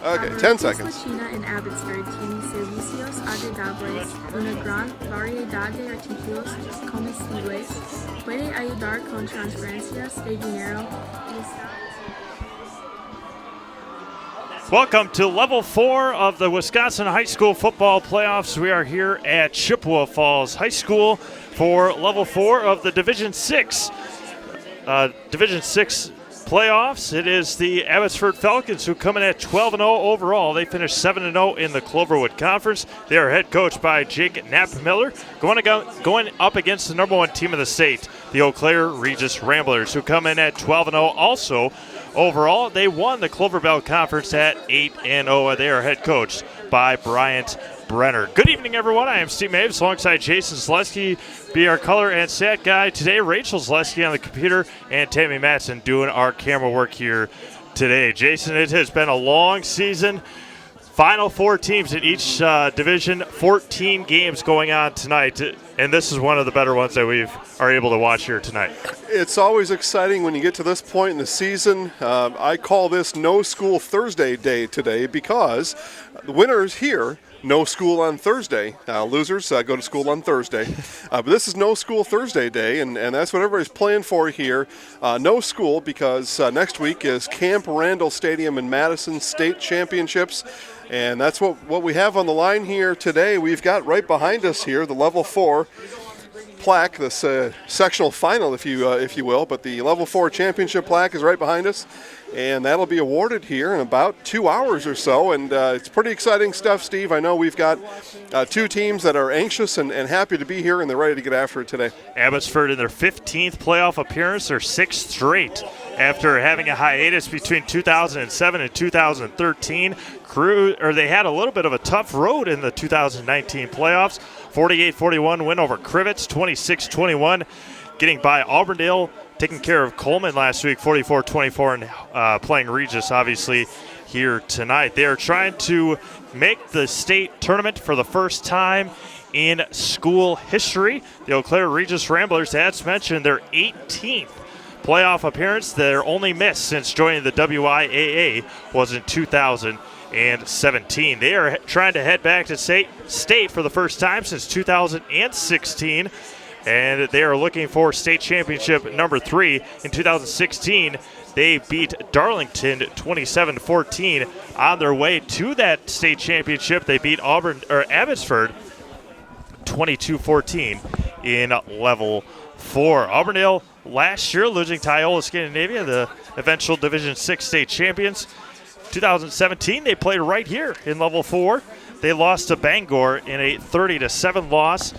Okay, 10 seconds. Latina in Abbotsford tiene servicios agradables, una gran variedad de artículos comestibles, puede ayudar con transferencias de dinero y está. Welcome to Level 4 of the Wisconsin High School Football Playoffs. We are here at Chippewa Falls High School for Level 4 of the Division 6 playoffs. It is the Abbotsford Falcons who come in at 12-0 overall. They finished 7-0 in the Cloverwood Conference. They are head coached by Jake Knapp-Miller, going up against the number one team of the state, the Eau Claire Regis Ramblers, who come in at 12-0 also. Overall, they won the Clover Bell Conference at 8-0. They are head coached by Bryant Brenner. Good evening, everyone. I am Steve Maves alongside Jason Zaleski, be our color and stat guy. Today, Rachel Zaleski on the computer and Tammy Matson doing our camera work here today. Jason, it has been a long season. Final four teams in each division, 14 games going on tonight, and this is one of the better ones that we are able to watch here tonight. It's always exciting when you get to this point in the season. I call this No School Thursday Day today because the winners here, no school on Thursday. Losers go to school on Thursday. But this is No School Thursday Day, and that's what everybody's playing for here. No school because next week is Camp Randall Stadium in Madison State Championships. And that's what we have on the line here today. We've got right behind us here the Level 4 plaque, this sectional final, if you will. But the Level 4 championship plaque is right behind us, and that'll be awarded here in about 2 hours or so. And it's pretty exciting stuff, Steve. I know we've got two teams that are anxious and happy to be here, and they're ready to get after it today. Abbotsford in their 15th playoff appearance, their sixth straight. After having a hiatus between 2007 and 2013, they had a little bit of a tough road in the 2019 playoffs. 48-41 win over Crivets, 26-21, getting by Auburndale, taking care of Coleman last week, 44-24, and playing Regis, obviously, here tonight. They are trying to make the state tournament for the first time in school history. The Eau Claire Regis Ramblers, as mentioned, their 18th playoff appearance. Their only miss since joining the WIAA was in 2017. They are trying to head back to state for the first time since 2016, and they are looking for state championship number 3. In 2016, they beat Darlington 27-14. On their way to that state championship, they beat Abbotsford 22-14 in Level 4. Auburndale last year losing to Iola Scandinavia, the eventual Division 6 state champions. 2017, they played right here in Level 4. They lost to Bangor in a 30-7 loss.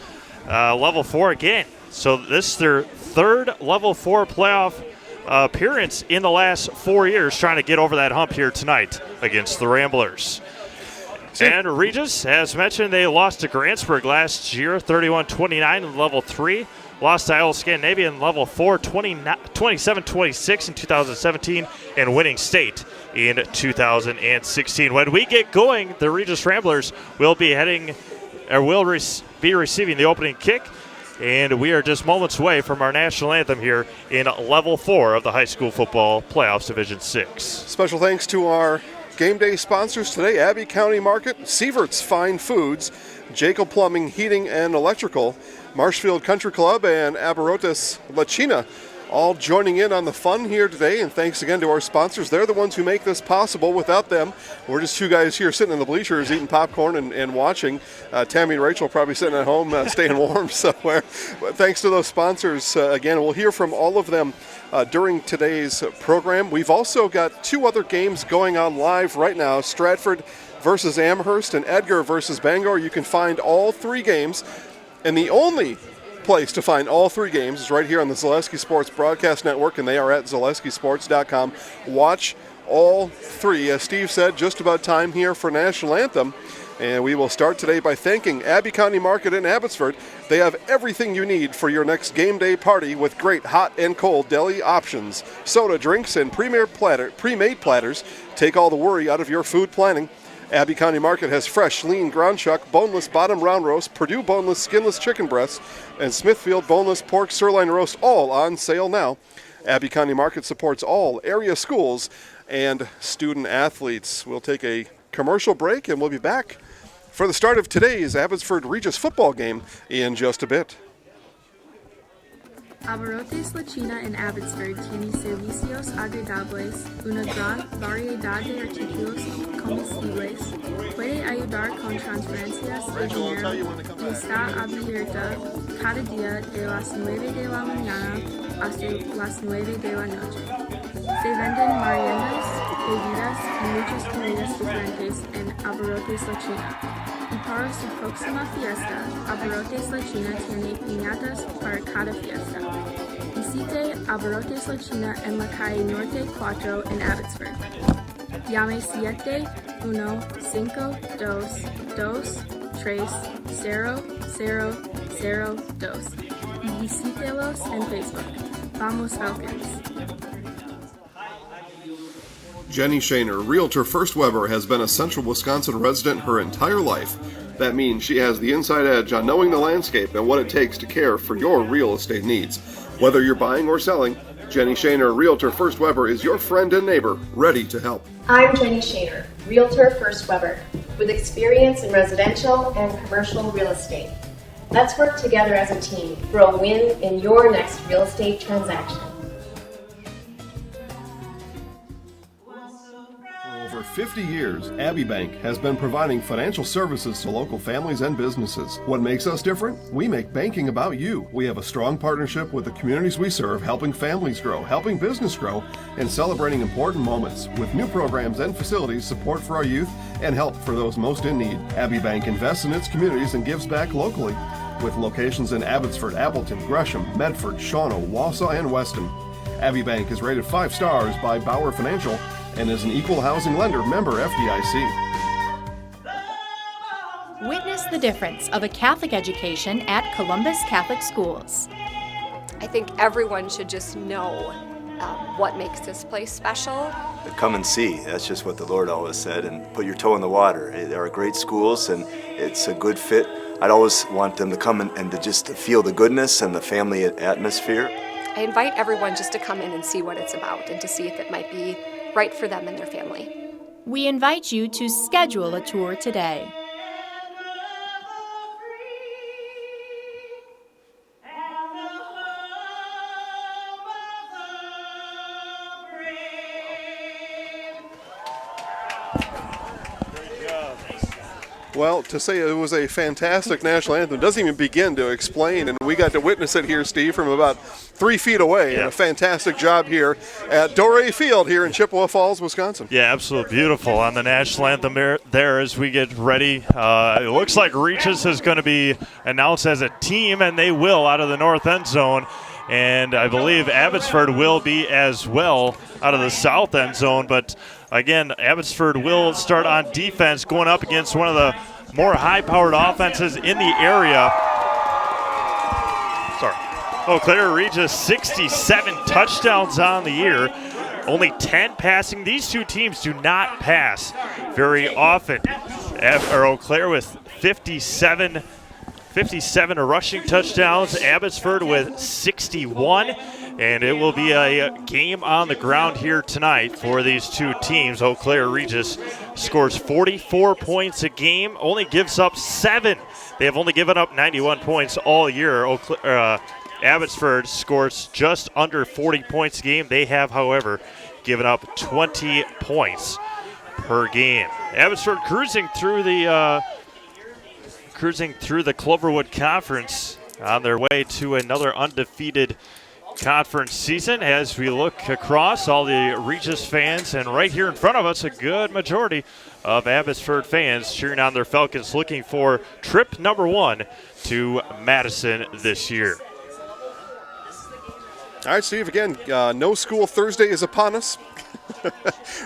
Level 4 again. So this is their third Level 4 playoff appearance in the last 4 years, trying to get over that hump here tonight against the Ramblers. And Regis, as mentioned, they lost to Grantsburg last year, 31-29 in Level 3. Lost to Iowa Scandinavia in Level 4, 27-26 in 2017, and winning state in 2016. When we get going, the Regis Ramblers will be receiving the opening kick, and we are just moments away from our national anthem here in Level 4 of the High School Football Playoffs Division 6. Special thanks to our game day sponsors today, Abbey County Market, Sievert's Fine Foods, Jacob Plumbing, Heating, and Electrical, Marshfield Country Club, and Aberrotis Latina, all joining in on the fun here today. And thanks again to our sponsors. They're the ones who make this possible. Without them, we're just two guys here sitting in the bleachers eating popcorn and watching. Tammy and Rachel probably sitting at home staying warm somewhere. But thanks to those sponsors. Again, we'll hear from all of them during today's program. We've also got two other games going on live right now. Stratford versus Amherst and Edgar versus Bangor. You can find all three games. And the only place to find all three games is right here on the Zaleski Sports Broadcast Network, and they are at ZaleskiSports.com. Watch all three. As Steve said, just about time here for National Anthem. And we will start today by thanking Abbey County Market in Abbotsford. They have everything you need for your next game day party with great hot and cold deli options, soda, drinks, and pre-made platters. Take all the worry out of your food planning. Abbey County Market has fresh, lean ground chuck, boneless bottom round roast, Purdue boneless skinless chicken breasts, and Smithfield boneless pork sirloin roast, all on sale now. Abbey County Market supports all area schools and student athletes. We'll take a commercial break and we'll be back for the start of today's Abbotsford Regis football game in just a bit. Abarrotes La China en Abbotsford tiene servicios agradables, una gran variedad de artículos comestibles, puede ayudar con transferencias de dinero y está abierta cada día de las 9 de la mañana hasta las 9 de la noche. Se venden meriendas, bebidas y muchas comidas diferentes en Abarrotes La China. Y para su próxima fiesta, Abarrotes La China tiene piñatas para cada fiesta. Visite Abarrotes La China en la calle Norte 4 en Abbotsford. Llame 712-232-0002 y visítelos en Facebook. Vamos Falcons! Jenny Shaner, Realtor First Weber, has been a Central Wisconsin resident her entire life. That means she has the inside edge on knowing the landscape and what it takes to care for your real estate needs. Whether you're buying or selling, Jenny Shaner, Realtor First Weber, is your friend and neighbor, ready to help. I'm Jenny Shaner, Realtor First Weber, with experience in residential and commercial real estate. Let's work together as a team for a win in your next real estate transaction. For over 50 years, Abbey Bank has been providing financial services to local families and businesses. What makes us different? We make banking about you. We have a strong partnership with the communities we serve, helping families grow, helping business grow, and celebrating important moments with new programs and facilities, support for our youth, and help for those most in need. Abbey Bank invests in its communities and gives back locally, with locations in Abbotsford, Appleton, Gresham, Medford, Shawano, Wausau, and Weston. Abbey Bank is rated 5 stars by Bauer Financial and is an equal housing lender, member FDIC. Witness the difference of a Catholic education at Columbus Catholic Schools. I think everyone should just know what makes this place special. Come and see. That's just what the Lord always said, and put your toe in the water. There are great schools, and it's a good fit. I'd always want them to come and to just feel the goodness and the family atmosphere. I invite everyone just to come in and see what it's about and to see if it might be right for them and their family. We invite you to schedule a tour today. Well, to say it was a fantastic national anthem doesn't even begin to explain, and we got to witness it here, Steve, from about 3 feet away. Yeah. And a fantastic job here at Doré Field here in Chippewa Falls, Wisconsin. Yeah, absolutely beautiful on the national anthem there as we get ready. It looks like Regis is going to be announced as a team, and they will out of the north end zone. And I believe Abbotsford will be as well out of the south end zone. But again, Abbotsford will start on defense going up against one of the more high-powered offenses in the area. Sorry. Eau Claire Regis, 67 touchdowns on the year. Only 10 passing. These two teams do not pass very often. Eau Claire with 57 rushing touchdowns, Abbotsford with 61, and it will be a game on the ground here tonight for these two teams. Eau Claire Regis scores 44 points a game, only gives up 7. They have only given up 91 points all year. Abbotsford scores just under 40 points a game. They have, however, given up 20 points per game. Abbotsford cruising through the Cloverwood Conference on their way to another undefeated conference season as we look across all the Regis fans, and right here in front of us a good majority of Abbotsford fans cheering on their Falcons, looking for trip number 1 to Madison this year. All right, Steve, again, No School Thursday is upon us.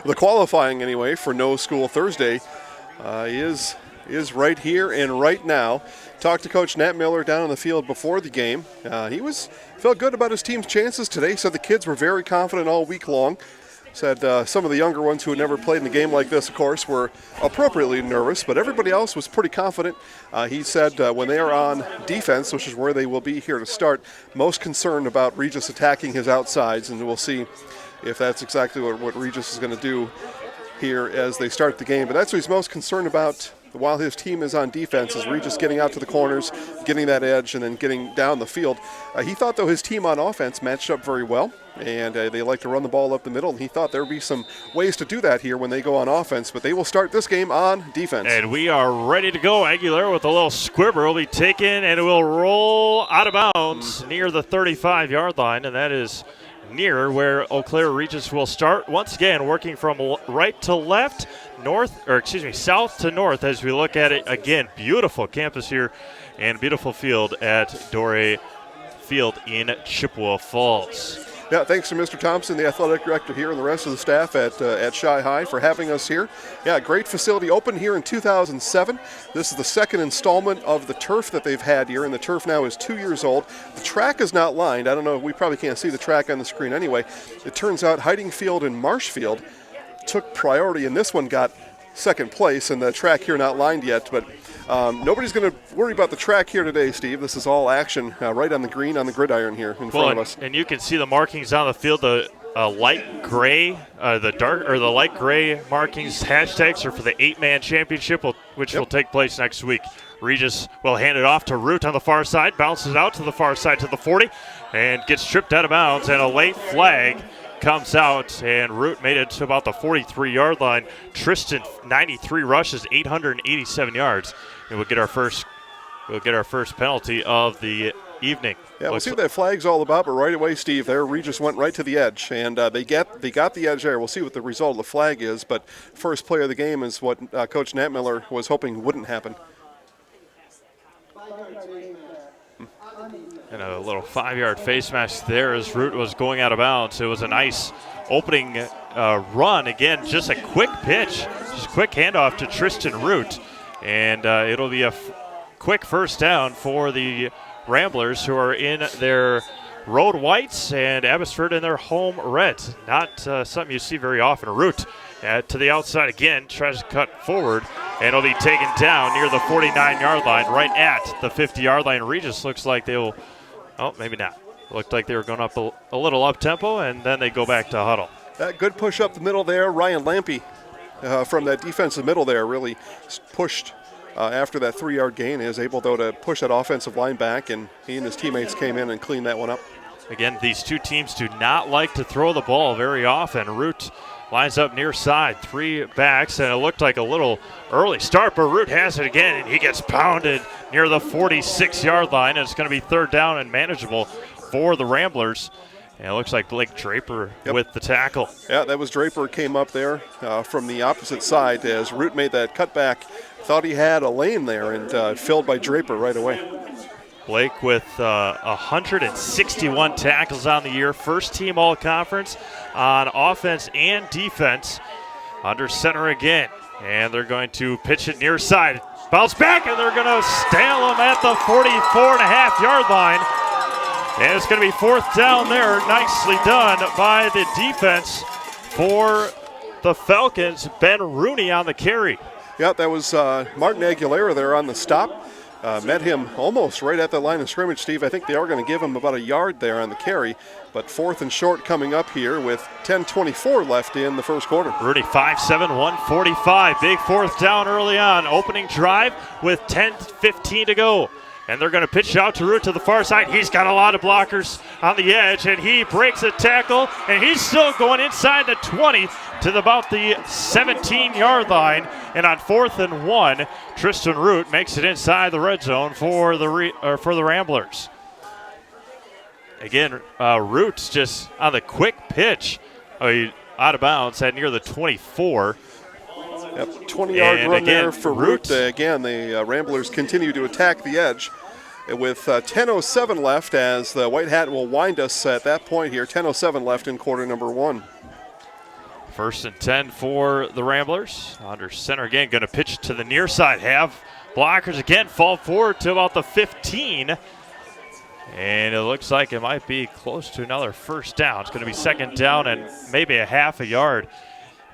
The qualifying, anyway, for No School Thursday is right here and right now. Talked to Coach Nat Miller down on the field before the game. He felt good about his team's chances today. Said the kids were very confident all week long. Said some of the younger ones who had never played in a game like this, of course, were appropriately nervous, but everybody else was pretty confident. He said when they are on defense, which is where they will be here to start, most concerned about Regis attacking his outsides, and we'll see if that's exactly what Regis is going to do here as they start the game. But that's what he's most concerned about while his team is on defense, is Regis getting out to the corners, getting that edge, and then getting down the field. He thought, though, his team on offense matched up very well, and they like to run the ball up the middle, and he thought there would be some ways to do that here when they go on offense, but they will start this game on defense. And we are ready to go. Aguilera with a little squibber will be taken, and it will roll out of bounds near the 35-yard line, and that is near where Eau Claire Regis will start. Once again, working from right to left, south to north as we look at it again. Beautiful campus here and beautiful field at Dore Field in Chippewa Falls. Yeah, thanks to Mr. Thompson, the athletic director here, and the rest of the staff at Chi High for having us here. Yeah, great facility. Opened here in 2007. This is the second installment of the turf that they've had here, and the turf now is 2 years old. The track is not lined. I don't know, we probably can't see the track on the screen anyway. It turns out Hiding Field and Marshfield took priority, and this one got second place, and the track here not lined yet, but nobody's going to worry about the track here today, Steve. This is all action right on the green, on the gridiron here in front of us. And you can see the markings on the field, the light gray, the light gray markings, hashtags are for the 8-man championship, which will take place next week. Regis will hand it off to Root on the far side, bounces out to the far side to the 40, and gets tripped out of bounds, and a late flag comes out, and Root made it to about the 43-yard line. Tristan, 93 rushes, 887 yards, and we'll get our first penalty of the evening. Yeah, we'll see what that flag's all about, but right away, Steve, there Regis went right to the edge, and they got the edge there. We'll see what the result of the flag is, but first play of the game is what Coach Nat Miller was hoping wouldn't happen. And a little 5-yard face mask there as Root was going out of bounds. It was a nice opening run. Again, just a quick pitch, just a quick handoff to Tristan Root. And it'll be a quick first down for the Ramblers, who are in their road whites and Abbotsford in their home reds. Not something you see very often. Root to the outside again, tries to cut forward, and it'll be taken down near the 49-yard line, right at the 50-yard line. Regis looks like they will, maybe not. Looked like they were going up a little up-tempo, and then they go back to huddle. That good push up the middle there. Ryan Lampy from that defensive middle there really pushed after that 3-yard gain. Is able, though, to push that offensive line back, and he and his teammates came in and cleaned that one up. Again, these two teams do not like to throw the ball very often. Root lines up near side, 3 backs, and it looked like a little early start, but Root has it again, and he gets pounded near the 46-yard line, and it's going to be third down and manageable for the Ramblers. And it looks like Blake Draper with the tackle. Yeah, that was Draper, came up there from the opposite side as Root made that cutback. Thought he had a lane there, and filled by Draper right away. Blake with 161 tackles on the year, first team all-conference on offense and defense. Under center again, and they're going to pitch it near side. Bounce back, and they're going to stale him at the 44.5-yard line. And it's going to be fourth down there. Nicely done by the defense for the Falcons. Ben Rooney on the carry. Yeah, that was Martin Aguilera there on the stop. Met him almost right at the line of scrimmage, Steve. I think they are going to give him about a yard there on the carry, but fourth and short coming up here with 10:24 left in the first quarter. Rudy 5'7", 145. Big fourth down early on. Opening drive with 10:15 to go. And they're going to pitch out to Root to the far side. He's got a lot of blockers on the edge, and he breaks a tackle, and he's still going inside the 20 to about the 17-yard line. And on 4th and 1, Tristan Root makes it inside the red zone for the Ramblers. Again, Root's just on the quick pitch, out of bounds at near the 24. Yep, 20-yard run there for Root. Again, the Ramblers continue to attack the edge with 10:07 left, as the White Hat will wind us at that point here. 10:07 left in quarter number 1. First and 10 for the Ramblers. Under center again, going to pitch to the near side. Have blockers again fall forward to about the 15. And it looks like it might be close to another first down. It's going to be second down and maybe a half a yard.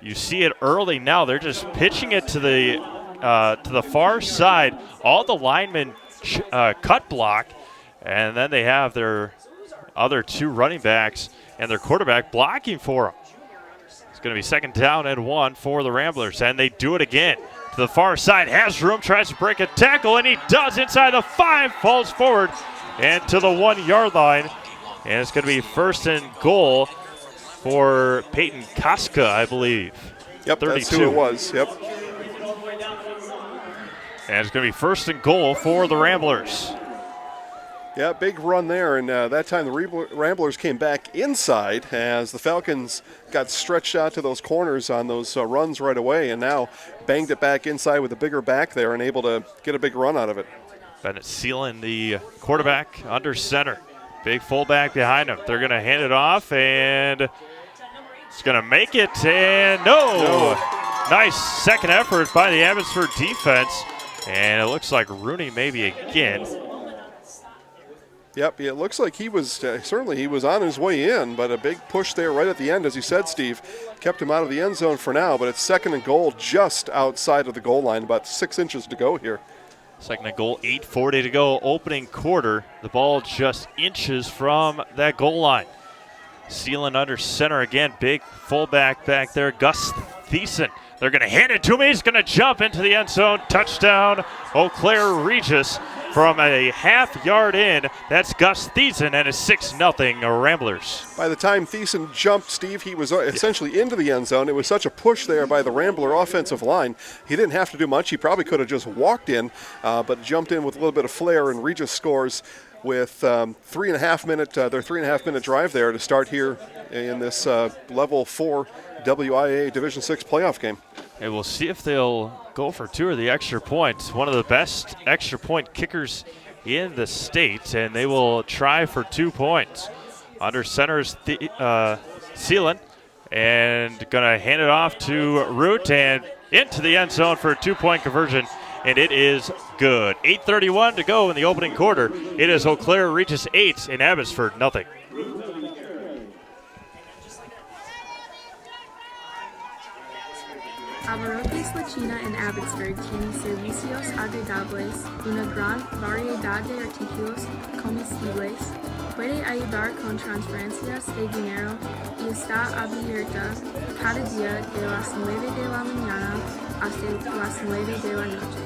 You see it early now. They're just pitching it to the far side. All the linemen cut block, and then they have their other 2 running backs and their quarterback blocking for them. going to be second down and 1 for the Ramblers, and they do it again. To the far side, has room, tries to break a tackle, and he does inside the 5, falls forward and to the 1-yard line. And it's going to be first and goal for Peyton Koska, I believe. Yep, 32. that's who it was. Yep. And it's going to be first and goal for the Ramblers. Yeah, big run there, and that time the Ramblers came back inside as the Falcons got stretched out to those corners on those runs right away, and now banged it back inside with a bigger back there and able to get a big run out of it. Bennett Sealand, the quarterback, under center. Big fullback behind him. They're going to hand it off, and it's going to make it, and no. Nice second effort by the Abbotsford defense, and it looks like Rooney maybe again. Yep, it looks like he was, certainly he was on his way in, but a big push there right at the end, as you said, Steve, kept him out of the end zone for now, but it's second and goal just outside of the goal line, about 6 inches to go here. Second and goal, 8:40 to go, opening quarter. The ball just inches from that goal line. Sealand under center again, big fullback back there, Gus Thiessen. They're going to hand it to him. He's going to jump into the end zone. Touchdown, Eau Claire Regis from a half-yard in. That's Gus Thiessen and his 6-0 Ramblers. By the time Thiessen jumped, Steve, he was essentially into the end zone. It was such a push there by the Rambler offensive line. He didn't have to do much. He probably could have just walked in, but jumped in with a little bit of flair, and Regis scores with their 3.5-minute drive there to start here in this level 4 WIAA Division 6 playoff game. Hey, we'll see if they'll go for 2 or the extra point. One of the best extra point kickers in the state, and they will try for 2 points. Under center is Sealand, and going to hand it off to Root and into the end zone for a 2-point conversion, and it is good. 8:31 to go in the opening quarter. It is Eau Claire Regis 8 and Abbotsford 0. Abarrotes La China en Abbotsford tiene servicios agradables, una gran variedad de artículos comestibles, puede ayudar con transferencias de dinero y está abierta cada día de las 9 de la mañana hasta las 9 de la noche.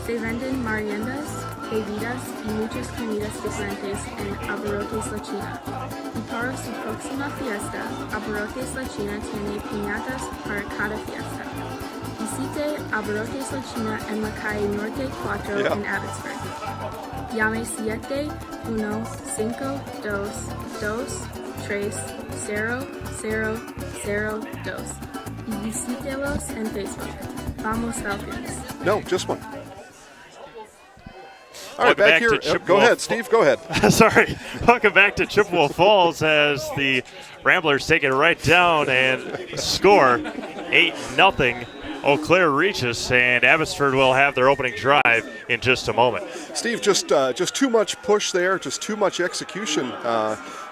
Se venden meriendas, bebidas y muchas comidas diferentes en Abarrotes La China. Y para su próxima fiesta, Abarrotes La China tiene piñatas para cada fiesta. Visite Abarrotes La China en la calle Norte 4 en Abbotsford. Llame 712-52-2-3-0-0-0-2 y visítelos en Facebook. Vamos Falcons. No, just one. All right, back here. Go ahead, Steve. Go ahead. Sorry. Welcome back to Chippewa Falls as the Ramblers take it right down and score 8-0. Eau Claire Regis, and Abbotsford will have their opening drive in just a moment. Steve, just too much push there, just too much execution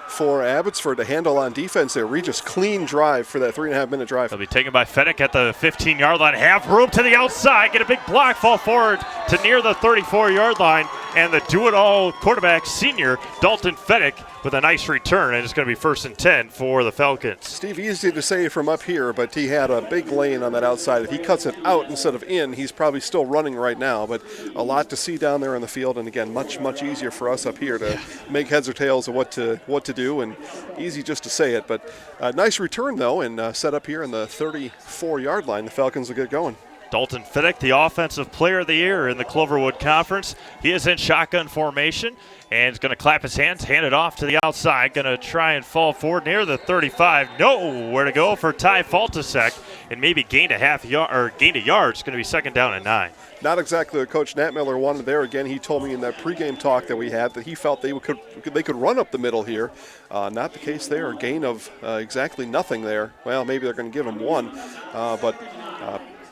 for Abbotsford to handle on defense there. Regis clean drive for that 3.5-minute drive. They'll be taken by Fedek at the 15-yard line. Have room to the outside, get a big block, fall forward to near the 34-yard line, and the do-it-all quarterback, senior Dalton Fedek, with a nice return, and it's going to be first and 10 for the Falcons. Steve, easy to say from up here, but he had a big lane on that outside. If he cuts it out instead of in, he's probably still running right now, but a lot to see down there in the field, and again, much, much easier for us up here to make heads or tails of what to do, and easy just to say it, but nice return, though, and set up here in the 34-yard line. The Falcons will get going. Dalton Fedek, the Offensive Player of the Year in the Cloverwood Conference. He is in shotgun formation and is going to clap his hands, hand it off to the outside. Going to try and fall forward near the 35. Nowhere to go for Ty Faltasek, and maybe gained a yard. It's going to be second down and 9. Not exactly what Coach Nat Miller wanted there. Again, he told me in that pregame talk that we had that he felt they could run up the middle here. Not the case there. A gain of exactly nothing there. Well, maybe they're going to give him one, but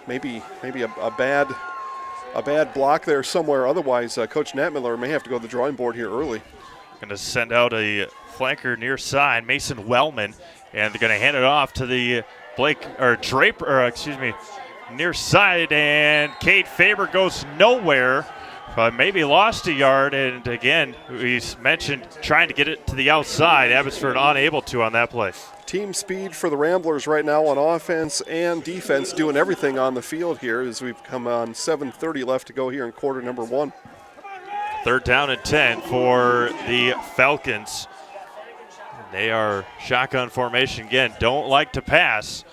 maybe a bad block there somewhere. Otherwise, Coach Nat Miller may have to go to the drawing board here early. Going to send out a flanker near side, Mason Wellman, and they're going to hand it off to the near side, and Cade Faber goes nowhere but maybe lost a yard. And again, we mentioned trying to get it to the outside. Abbotsford unable to on that play. Team speed for the Ramblers right now on offense and defense, doing everything on the field here as we've come on 7:30 left to go here in quarter number 1. 3rd down and 10 for the Falcons. They are shotgun formation again. Don't like to pass.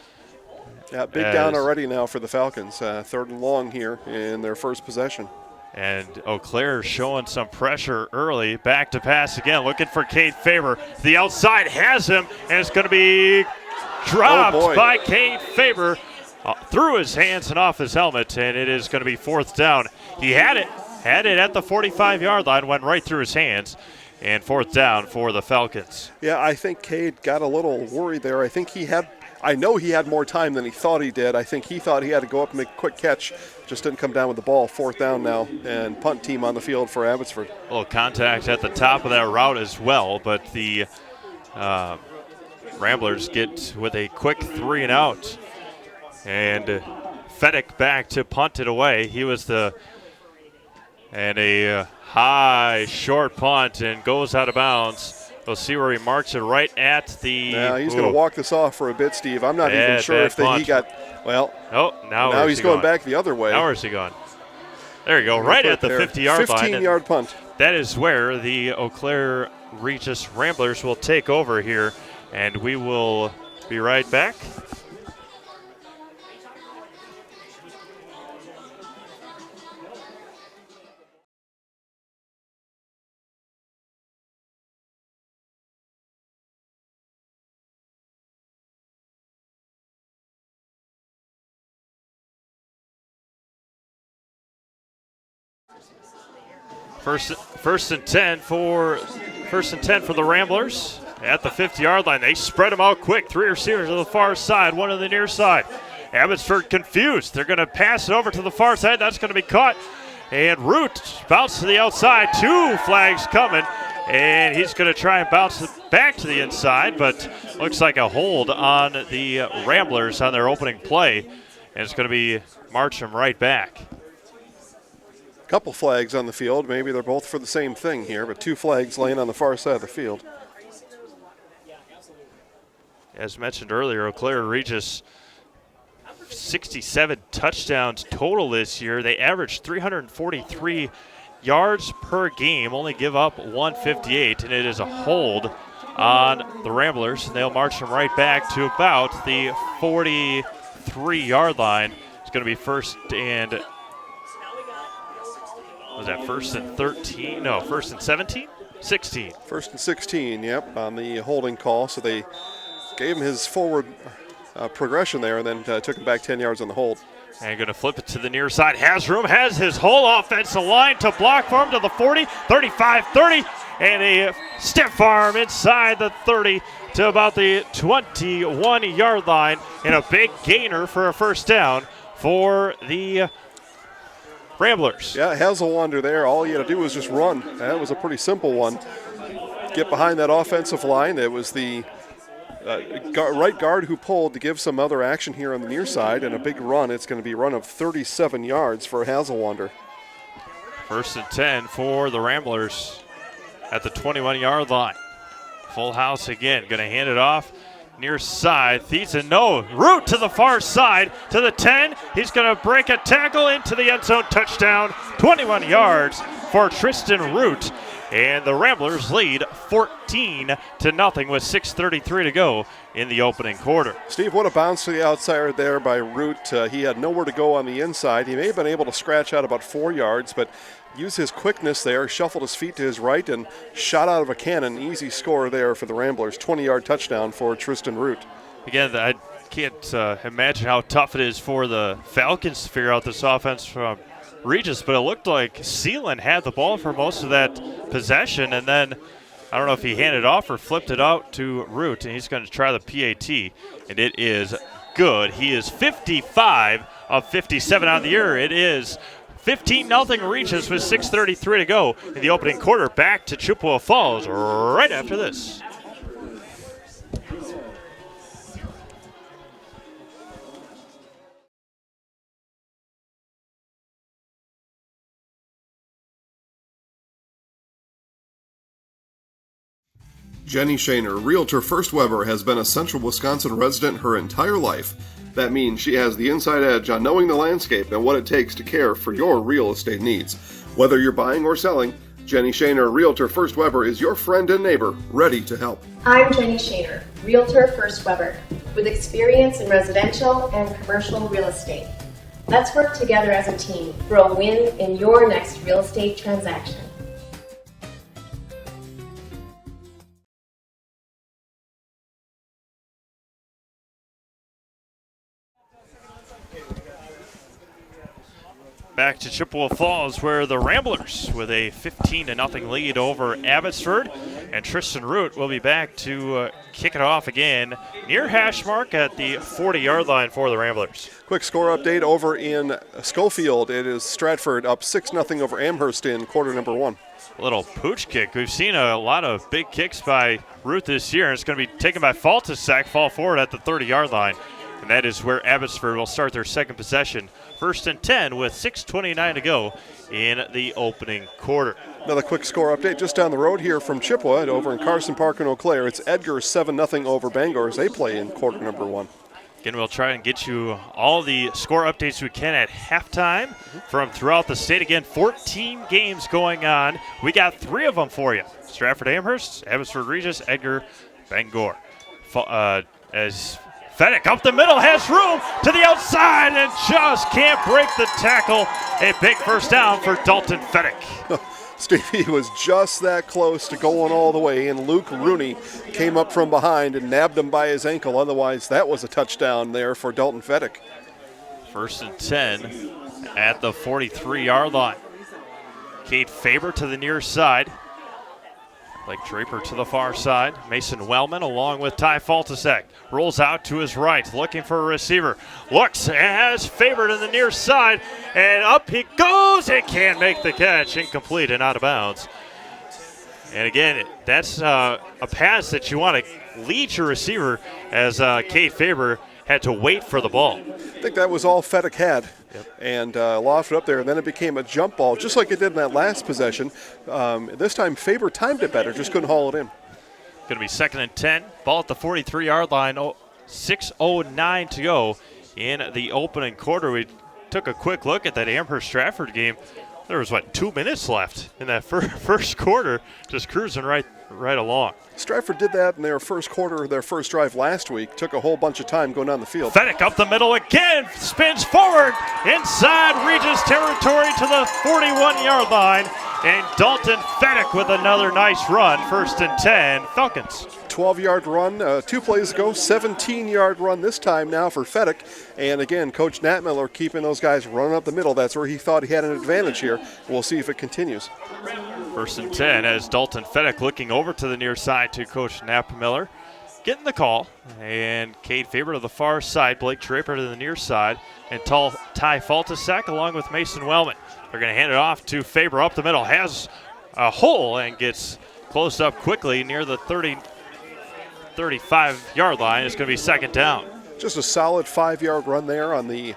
Yeah, big down already now for the Falcons. 3rd and long here in their first possession. And Eau Claire showing some pressure early. Back to pass again, looking for Cade Faber. The outside has him, and it's going to be dropped by Cade Faber through his hands and off his helmet, and it is going to be 4th down. He had it at the 45-yard line, went right through his hands, and 4th down for the Falcons. Yeah, I think Cade got a little worried there. I know he had more time than he thought he did. I think he thought he had to go up and make a quick catch. Just didn't come down with the ball. 4th down now, and punt team on the field for Abbotsford. A little contact at the top of that route as well, but the Ramblers get with a quick 3 and out. And Fedek back to punt it away. He was and a high short punt and goes out of bounds. We'll see where he marks it right at the. Yeah, he's going to walk this off for a bit, Steve. I'm not even sure if he got. Well, now he's going back the other way. Now where's he going? There you go, right at the 50-yard line. 15-yard punt. That is where the Eau Claire Regis Ramblers will take over here, and we will be right back. First and 10 for the Ramblers at the 50-yard line. They spread them out quick. 3 receivers to the far side, 1 on the near side. Abbotsford confused. They're going to pass it over to the far side. That's going to be caught. And Root bounce to the outside. 2 flags coming. And he's going to try and bounce it back to the inside, but looks like a hold on the Ramblers on their opening play. And it's going to be march them right back. Couple flags on the field. Maybe they're both for the same thing here, but 2 flags laying on the far side of the field. As mentioned earlier, Eau Claire Regis 67 touchdowns total this year. They average 343 yards per game, only give up 158, and it is a hold on the Ramblers. And they'll march them right back to about the 43-yard line. It's going to be first and 13? No, first and 17? 16. First and 16, yep, on the holding call. So they gave him his forward progression there and then took him back 10 yards on the hold. And going to flip it to the near side. Has room, has his whole offensive line to block for him to the 40, 35, 30, and a stiff arm inside the 30 to about the 21-yard line, and a big gainer for a first down for the Ramblers. Yeah, Hazelwander there. All you had to do was just run. That was a pretty simple one. Get behind that offensive line. It was the right guard who pulled to give some other action here on the near side, and a big run. It's going to be a run of 37 yards for Hazelwander. First and 10 for the Ramblers at the 21-yard line. Full house again. Going to hand it off. Near side, Thiessen, no, Root to the far side, to the 10. He's going to break a tackle into the end zone, touchdown, 21 yards for Tristan Root. And the Ramblers lead 14-0 with 6:33 to go in the opening quarter. Steve, what a bounce to the outside there by Root. He had nowhere to go on the inside. He may have been able to scratch out about 4 yards, but used his quickness there, shuffled his feet to his right, and shot out of a cannon. Easy score there for the Ramblers. 20-yard touchdown for Tristan Root. Again, I can't imagine how tough it is for the Falcons to figure out this offense from Regis, but it looked like Seelan had the ball for most of that possession, and then I don't know if he handed it off or flipped it out to Root, and he's going to try the PAT, and it is good. He is 55 of 57 on the year. It is 15-0 Regis with 6:33 to go in the opening quarter. Back to Chippewa Falls right after this. Jenny Shaner, Realtor First Weber, has been a Central Wisconsin resident her entire life. That means she has the inside edge on knowing the landscape and what it takes to care for your real estate needs. Whether you're buying or selling, Jenny Shaner, Realtor First Weber, is your friend and neighbor, ready to help. I'm Jenny Shaner, Realtor First Weber, with experience in residential and commercial real estate. Let's work together as a team for a win in your next real estate transaction. Back to Chippewa Falls, where the Ramblers with a 15-0 lead over Abbotsford, and Tristan Root will be back to kick it off again near hash mark at the 40-yard line for the Ramblers. Quick score update over in Schofield. It is Stratford up 6-0 over Amherst in quarter number 1. A little pooch kick. We've seen a lot of big kicks by Root this year, and it's going to be taken by Faltisac, fall forward at the 30-yard line. And that is where Abbotsford will start their second possession. 1st and 10 with 6:29 to go in the opening quarter. Another quick score update just down the road here from Chippewa over in Carson Park and Eau Claire. It's Edgar 7-0 over Bangor as they play in quarter number 1. Again, we'll try and get you all the score updates we can at halftime from throughout the state. Again, 14 games going on. We got 3 of them for you. Stratford Amherst, Abbotsford Regis, Edgar, Bangor. As Fennick up the middle, has room to the outside and just can't break the tackle. A big first down for Dalton Fennick. Stevie was just that close to going all the way, and Luke Rooney came up from behind and nabbed him by his ankle. Otherwise, that was a touchdown there for Dalton Fennick. 1st and 10 at the 43-yard line. Kate Faber to the near side. Blake Draper to the far side. Mason Wellman along with Ty Faltisac. Rolls out to his right, looking for a receiver. Looks, has Faber to the near side, and up he goes. It can't make the catch. Incomplete and out of bounds. And again, that's a pass that you want to lead your receiver, as Kate Faber had to wait for the ball. I think that was all Fennick had. Yep. And lofted up there, and then it became a jump ball, just like it did in that last possession. This time, Faber timed it better, just couldn't haul it in. Going to be 2nd and 10. Ball at the 43-yard line. 6:09 to go in the opening quarter. We took a quick look at that Amherst-Stratford game. There was, 2 minutes left in that first quarter, just cruising right along. Stratford did that in their first quarter, their first drive last week. Took a whole bunch of time going down the field. Fennick up the middle again, spins forward inside Regis territory to the 41-yard line. And Dalton Fennick with another nice run. 1st and 10, Falcons. 12-yard run 2 plays ago, 17-yard run this time now for Fennick. And again, Coach Nat Miller keeping those guys running up the middle. That's where he thought he had an advantage here. We'll see if it continues. 1st and 10 as Dalton Fennick looking over to the near side to Coach Nat Miller. Getting the call. And Cade Faber to the far side, Blake Draper to the near side, and Ty Faltisac along with Mason Wellman. They're going to hand it off to Faber up the middle. Has a hole and gets closed up quickly near the 35-yard line. It's going to be 2nd down. Just a solid 5-yard run there on the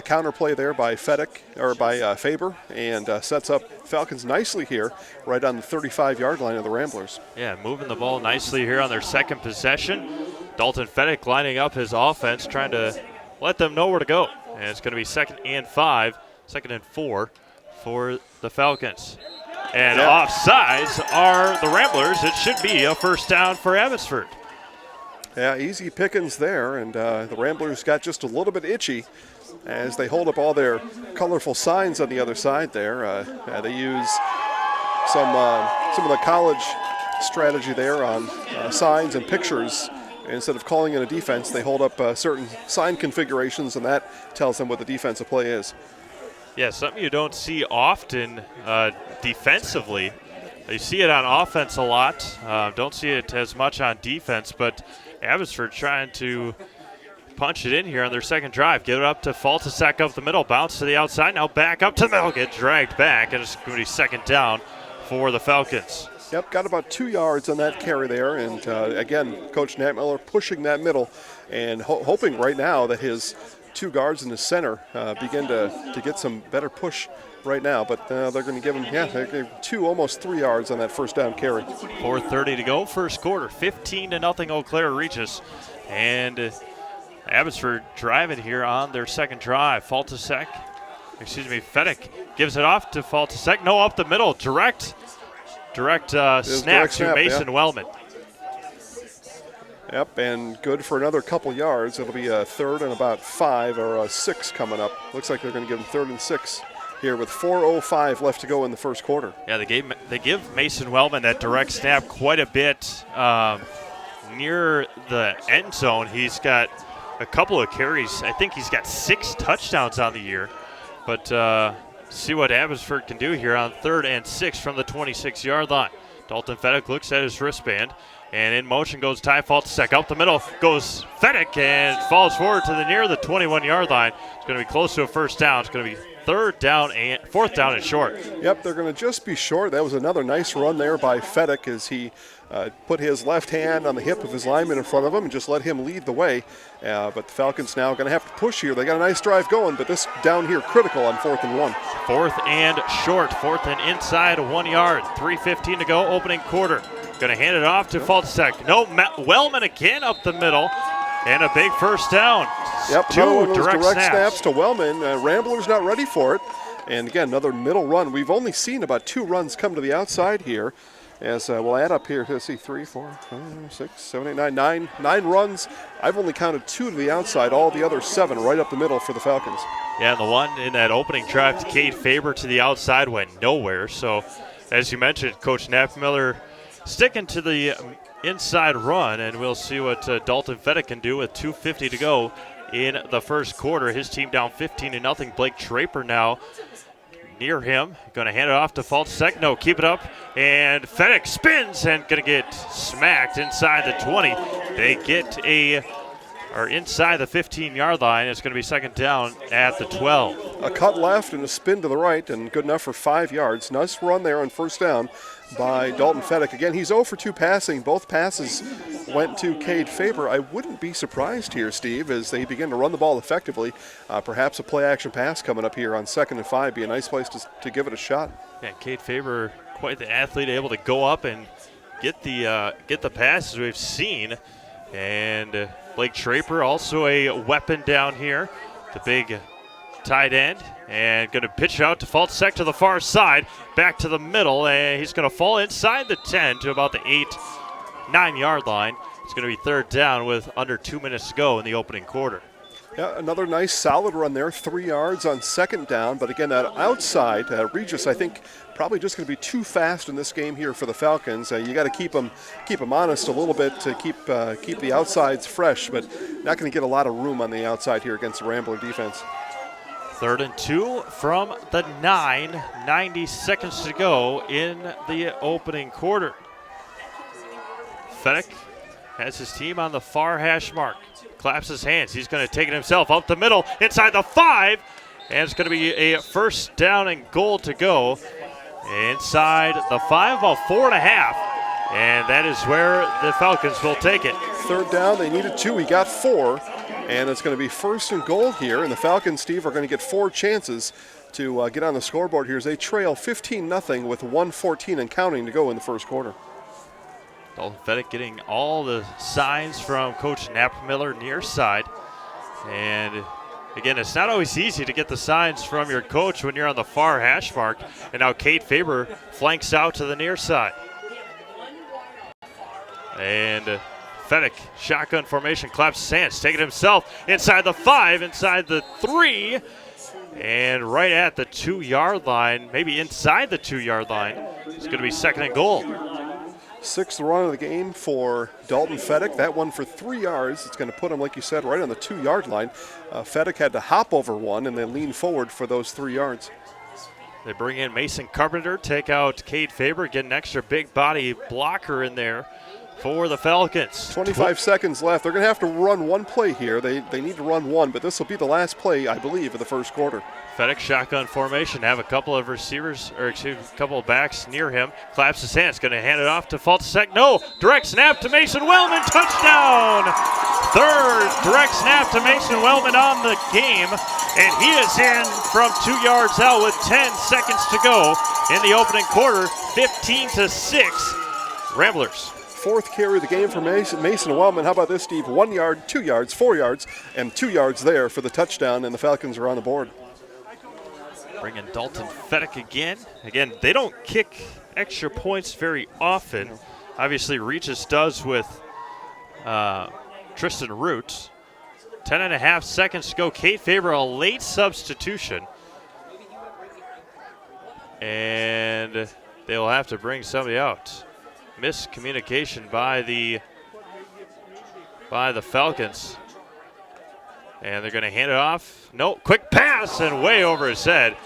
counter play there by Faber, and sets up Falcons nicely here right on the 35-yard line of the Ramblers. Yeah, moving the ball nicely here on their second possession. Dalton Fennick lining up his offense, trying to let them know where to go. And it's going to be 2nd and 5, 2nd and 4 for the Falcons. And offsides are the Ramblers. It should be a first down for Abbotsford. Yeah, easy pickings there, and the Ramblers got just a little bit itchy as they hold up all their colorful signs on the other side there. They use some of the college strategy there on signs and pictures. Instead of calling it a defense, they hold up certain sign configurations, and that tells them what the defensive play is. Yeah, something you don't see often defensively. You see it on offense a lot. Don't see it as much on defense, but Abbotsford trying to punch it in here on their second drive. Get it up to Faltisac up the middle. Bounce to the outside. Now back up to the middle. Get dragged back, and it's going to be 2nd down for the Falcons. Yep, got about 2 yards on that carry there. And again, Coach Nat Miller pushing that middle and hoping right now that his two guards in the center begin to get some better push right now, but they're going to give him, they gave 2, almost 3 yards on that first down carry. 4:30 to go, first quarter, 15-0 Eau Claire Regis. And Abbotsford driving here on their second drive. Fedek gives it off to Faltasek. No, up the middle, direct snap to Mason Wellman. Yep, and good for another couple yards. It'll be a 3rd and about 5 or a 6 coming up. Looks like they're going to give him 3rd and 6 here with 4:05 left to go in the first quarter. Yeah, they give Mason Wellman that direct snap quite a bit near the end zone. He's got a couple of carries. I think he's got 6 touchdowns on the year. But see what Abbotsford can do here on 3rd and 6 from the 26-yard line. Dalton Fedek looks at his wristband. And in motion goes Ty Faltasek. Up the middle goes Fedek and falls forward to near the 21-yard line. It's going to be close to a first down. It's going to be 4th down and short. Yep, they're going to just be short. That was another nice run there by Fedek as he put his left hand on the hip of his lineman in front of him and just let him lead the way. But the Falcons now going to have to push here. They got a nice drive going, but this down here critical on 4th and 1. 4th and short, 4th and inside, 1 yard. 3:15 to go, opening quarter. Going to hand it off to Faltasek. No, Wellman again up the middle. And a big first down. Yep, 2 direct snaps to Wellman. Rambler's not ready for it. And again, another middle run. We've only seen about 2 runs come to the outside here. As we'll add up here, let's see, 3, 4, 5, 6, 7, 8, 9 runs. I've only counted 2 to the outside, all the other 7 right up the middle for the Falcons. Yeah, and the one in that opening drive to Cade Faber to the outside went nowhere. So, as you mentioned, Coach Knappmiller sticking to the inside run, and we'll see what Dalton Fedek can do with 2:50 to go in the first quarter. His team down 15-0. Blake Draper now near him. Going to hand it off to Faltasek. No, keep it up. And Fedek spins and going to get smacked inside the 20. They get inside the 15-yard line. It's going to be second down at the 12. A cut left and a spin to the right, and good enough for 5 yards. Nice run there on first down by Dalton Fedek. Again, he's 0 for 2 passing. Both passes went to Cade Faber. I wouldn't be surprised here, Steve, as they begin to run the ball effectively. Perhaps a play-action pass coming up here on 2nd and 5. Be a nice place to give it a shot. Yeah, Cade Faber, quite the athlete, able to go up and get the passes we've seen. And Blake Draper, also a weapon down here, the big tight end, and going to pitch out to Faltasek to the far side, back to the middle, and he's going to fall inside the 10 to about the 8-9 line. It's going to be 3rd down with under 2 minutes to go in the opening quarter. Yeah, another nice solid run there, 3 yards on 2nd down, but again, that outside, Regis, I think, probably just going to be too fast in this game here for the Falcons. You got to keep them honest a little bit to keep the outsides fresh, but not going to get a lot of room on the outside here against the Rambler defense. 3rd and 2 from the 9, 90 seconds to go in the opening quarter. Fedek has his team on the far hash mark. Claps his hands. He's going to take it himself up the middle, inside the 5, and it's going to be a first down and goal to go. Inside the 5, about 4.5, and that is where the Falcons will take it. 3rd down, they needed 2, he got 4, and it's going to be 1st and goal here, and the Falcons, Steve, are going to get 4 chances to get on the scoreboard here as they trail 15-0 with 1:14 and counting to go in the first quarter. Dalton Fedek getting all the signs from Coach Knappmiller near side, and again, it's not always easy to get the signs from your coach when you're on the far hash mark. And now Cade Faber flanks out to the near side. And Fedek, shotgun formation, claps his hands, taking himself inside the 5, inside the 3, and right at the 2-yard line, maybe inside the 2-yard line. It's going to be 2nd and goal. 6th run of the game for Dalton Fedek. That one for 3 yards. It's going to put him, like you said, right on the 2-yard line. Fedek had to hop over one and then lean forward for those 3 yards. They bring in Mason Carpenter, take out Cade Faber, get an extra big body blocker in there for the Falcons. 25 seconds left. They're going to have to run one play here. They need to run one, but this will be the last play, I believe, of the first quarter. Fedek shotgun formation, have a couple of receivers, or excuse me, a couple of backs near him. Claps his hands, going to hand it off to Faltasek. No, direct snap to Mason Wellman, touchdown! third direct snap to Mason Wellman on the game, and he is in from 2 yards out with 10 seconds to go in the opening quarter. 15-6, Ramblers. Fourth carry of the game for Mason Wellman. How about this, Steve? 1 yard, 2 yards, 4 yards, and 2 yards there for the touchdown, and the Falcons are on the board. Bringing Dalton Fettick again. Again, they don't kick extra points very often. Obviously, Regis does with Tristan Root. 10.5 seconds to go. Kate Faber, a late substitution. And they'll have to bring somebody out. Miscommunication by the Falcons. And they're going to hand it off. No, quick pass and way over his head.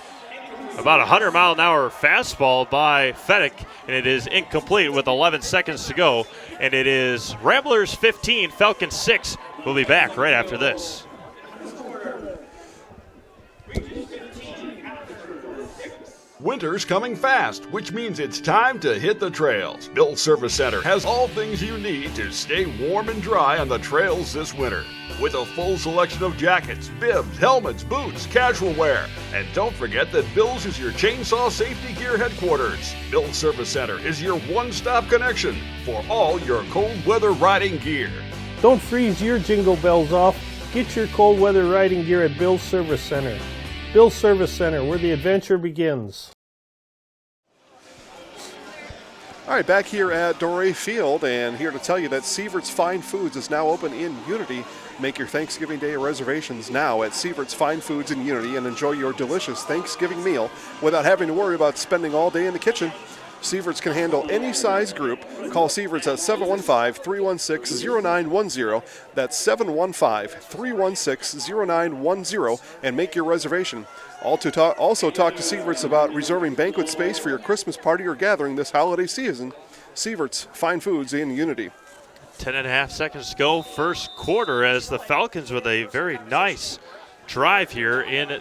About 100-mile-an-hour fastball by Fettick, and it is incomplete with 11 seconds to go. And it is Ramblers 15, Falcons 6. We'll be back right after this. Winter's coming fast, which means it's time to hit the trails. Bill's Service Center has all things you need to stay warm and dry on the trails this winter. With a full selection of jackets, bibs, helmets, boots, casual wear. And don't forget that Bill's is your chainsaw safety gear headquarters. Bill's Service Center is your one-stop connection for all your cold weather riding gear. Don't freeze your jingle bells off. Get your cold weather riding gear at Bill's Service Center. Bill's Service Center, where the adventure begins. All right, back here at Doré Field, and here to tell you that Sievert's Fine Foods is now open in Unity. Make your Thanksgiving Day reservations now at Sievert's Fine Foods in Unity and enjoy your delicious Thanksgiving meal without having to worry about spending all day in the kitchen. Sievert's can handle any size group. Call Sievert's at 715-316-0910. That's 715-316-0910 and make your reservation. Also talk to Sievert's about reserving banquet space for your Christmas party or gathering this holiday season. Sievert's Fine Foods in Unity. 10.5 seconds to go, first quarter, as the Falcons with a very nice drive here in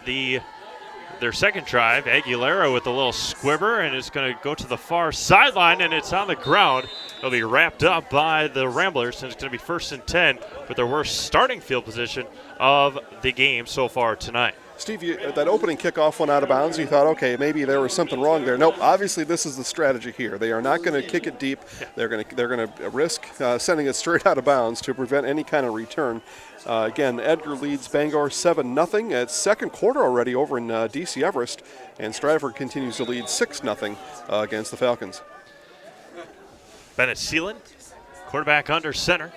their second drive. Aguilera with a little squibber, and it's going to go to the far sideline, and it's on the ground. It'll be wrapped up by the Ramblers, and it's going to be 1st and 10 with their worst starting field position of the game so far tonight. Steve, that opening kickoff went out of bounds. You thought, okay, maybe there was something wrong there. Nope, obviously this is the strategy here. They are not going to kick it deep. They're going to risk sending it straight out of bounds to prevent any kind of return. Again, Edgar leads Bangor 7-0. It's second quarter already over in DC Everest, and Stratford continues to lead 6-0 against the Falcons. Bennett Seelan, quarterback under center.